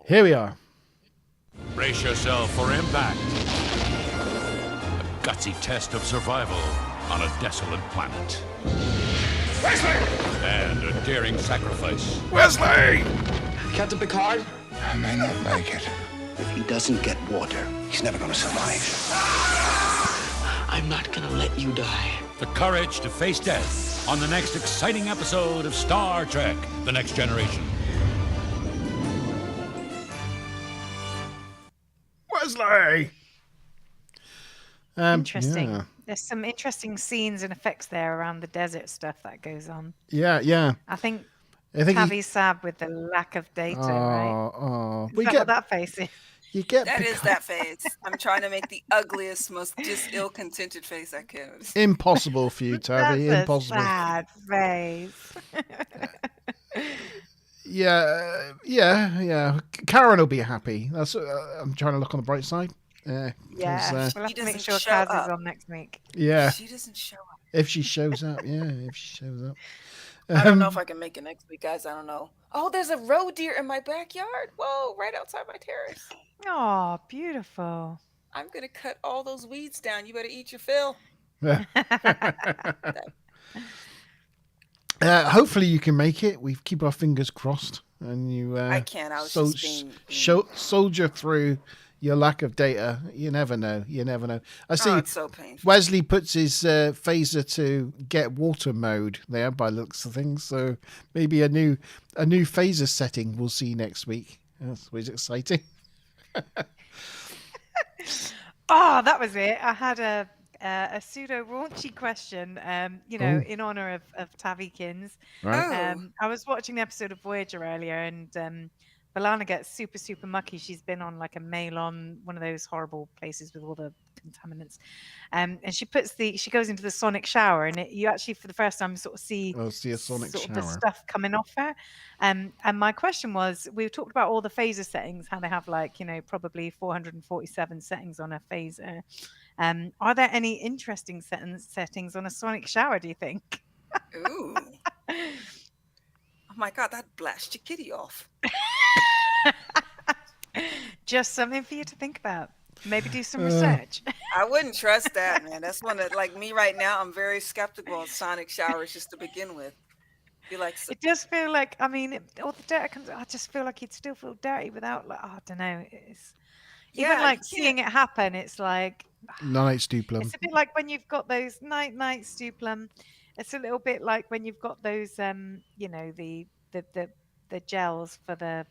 here we are. Brace yourself for impact. A gutsy test of survival on a desolate planet. Wesley! And a daring sacrifice. Wesley! Captain Picard? I may not make it. If he doesn't get water, He's never going to survive. I'm not gonna let you die. The courage to face death on the next exciting episode of Star Trek: The Next Generation. Wesley! Interesting. Yeah. There's some interesting scenes and effects there around the desert stuff that goes on. Yeah. I think I think Tavi Sab with the lack of data, right? Oh, Is that what that face is? You get That is that face. I'm trying to make the ugliest, most just ill-contented face I can. impossible for you, Tavi. That's Impossible. a sad face. Yeah. Karen will be happy. That's. I'm trying to look on the bright side. Yeah, 'cause, we'll have to make doesn't sure show Kaz up. is on next week. yeah. She doesn't show up. If she shows up, if she shows up. I don't know if I can make it next week, guys. I don't know. Oh, there's a roe deer in my backyard. Whoa, right outside my terrace. Oh, beautiful. I'm gonna cut all those weeds down. You better eat your fill. Hopefully you can make it. We keep our fingers crossed, and you. I can't. I was just being... soldier through your lack of data. You never know. I see. Oh, it's so painful. Wesley puts his phaser to get water mode there by the looks of things. So maybe a new phaser setting we'll see next week. That's always exciting. Oh, that was it. I had a pseudo raunchy question, in honor of Tavikins. Right. I was watching the episode of Voyager earlier, and Balana gets super, super mucky. She's been on like a Malon, one of those horrible places with all the contaminants. And she goes into the sonic shower, and you actually, for the first time, sort of see a sonic sort shower. of the stuff coming off her. And my question was, we talked about all the phaser settings, how they have probably 447 settings on a phaser. Are there any interesting settings on a sonic shower, do you think? Ooh. Oh my God, that blast your kitty off. Just something for you to think about. Maybe do some research. I wouldn't trust that, man. That's one that, like me right now, I'm very skeptical of sonic showers just to begin with. Be like, It does feel like, all the dirt comes. I just feel like you'd still feel dirty without, I don't know. It's even Yeah, like you seeing it happen. It's like Night Stuplum. it's a bit like when you've got those night stuplum. It's a little bit like when you've got those, the gels for the,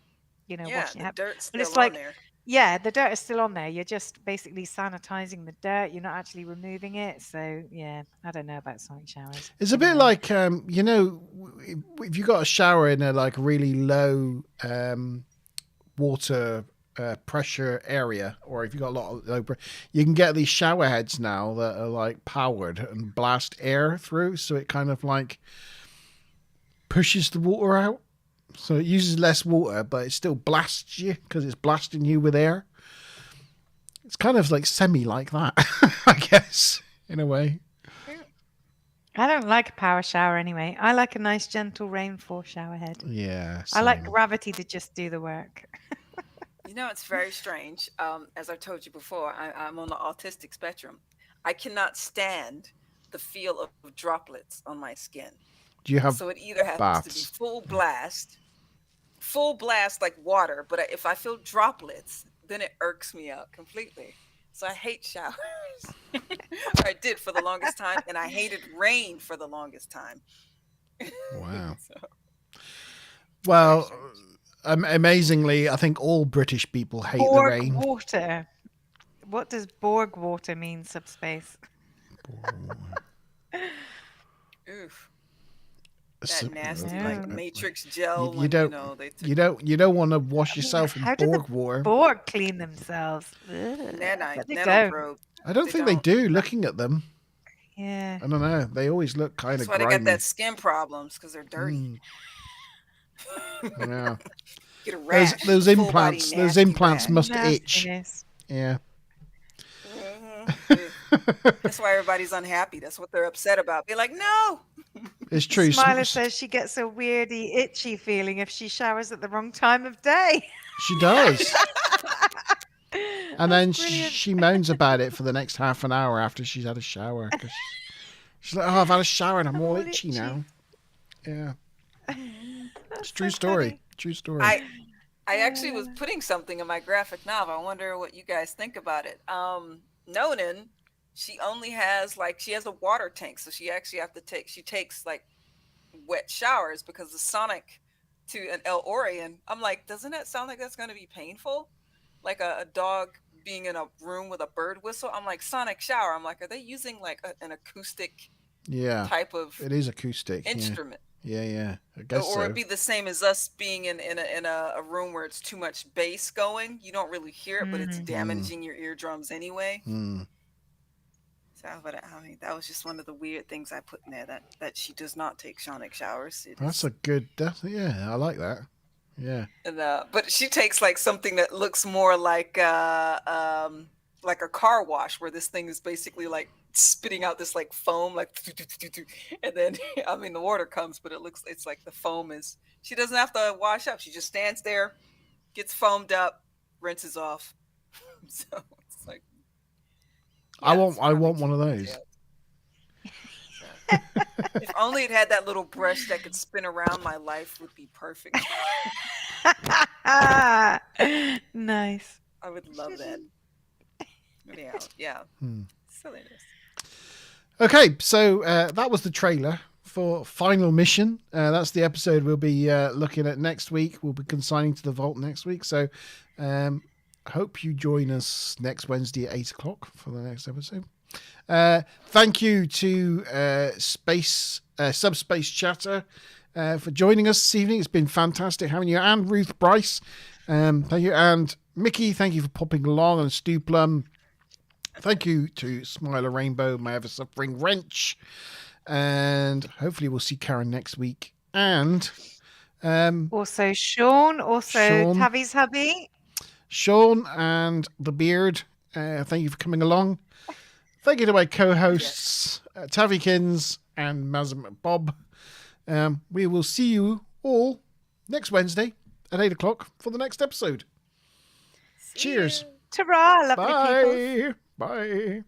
yeah, washing the up. dirt's But still it's on like, there. yeah, the dirt is still on there. You're just basically sanitizing the dirt. You're not actually removing it. So yeah, I don't know about sonic showers. It's a bit like if you got a shower in a like really low water pressure area, or if you've got a lot of low pressure, you can get these shower heads now that are like powered and blast air through, so it kind of like pushes the water out. So it uses less water, but it still blasts you because it's blasting you with air. It's kind of like semi like that, I guess, in a way. I don't like a power shower anyway. I like a nice gentle rainfall shower head. Yeah. I like same. gravity to just do the work. You know, it's very strange. As I've told you before, I'm on the autistic spectrum. I cannot stand the feel of droplets on my skin. Do you have So it either has to be baths? full blast like water, but if I feel droplets, then it irks me out completely. So I hate showers. Or I did for the longest time, and I hated rain for the longest time. Wow. So, Well, amazingly, I think all British people hate the Borg rain. water. What does Borg water mean, subspace? oof. So- That nasty Yeah. like matrix gel. You when, don't- they took You don't want to wash yourself in How do Borg the water. Borg clean themselves? Ugh. Let it go. nanoprobe. I don't they think they don't. do. Looking at them, Yeah. I don't know. They always look kind That's of why they got grimy. that skin problems, because they're dirty. Yeah. Get a rash. Those a full body implants. Those nasty implants rash. must itch. Nastiness. Yeah. That's why everybody's unhappy. That's what they're upset about. Be like, no. It's true. Smiler says she gets a weirdy, itchy feeling if she showers at the wrong time of day. She does. And then brilliant. she moans about it for the next half an hour after she's had a shower. 'Cause she's like, oh, I've had a shower and I'm all itchy now. Yeah. It's a true story. funny. True story. I actually was putting something in my graphic novel. I wonder what you guys think about it. Nonan, she only has she has a water tank, so she actually takes like wet showers because the sonic to an El Orion. I'm like, doesn't that sound like that's going to be painful? Like a dog being in a room with a bird whistle. I'm like, sonic shower. I'm like, are they using like an acoustic yeah. type of It is acoustic. instrument? Yeah. I guess Or so. it'd be the same as us being in a room where it's too much bass going. You don't really hear it, but it's damaging your eardrums anyway. So, but I mean, that was just one of the weird things I put in there, that she does not take sonic showers. That's a good. Yeah, I like that. Yeah. And but she takes like something that looks more like a car wash, where this thing is basically like spitting out this like foam, like, and then I mean the water comes, but it's like the foam is. She doesn't have to wash up. She just stands there, gets foamed up, rinses off. So it's like. I Yeah, want one of those. So, if only it had that little brush that could spin around, my life would be perfect. Nice. I would love that. Yeah. Silliness. Okay, so that was the trailer for Final Mission. That's the episode we'll be looking at next week. We'll be consigning to the vault next week. So hope you join us next Wednesday at 8 o'clock for the next episode. Thank you to Subspace Chatter for joining us this evening. It's been fantastic having you, and Ruth Bryce. Thank you. And Mickey, thank you for popping along, and Stu Plum. Thank you to Smiler Rainbow, my ever-suffering wrench. And hopefully we'll see Karen next week. And also Sean, Tavi's hubby. Sean and the Beard, thank you for coming along. Thank you to my co-hosts, Tavikins and Mazam Bob. We will see you all next Wednesday at 8 o'clock for the next episode. Cheers. Ta-ra, lovely people. Bye. Bye.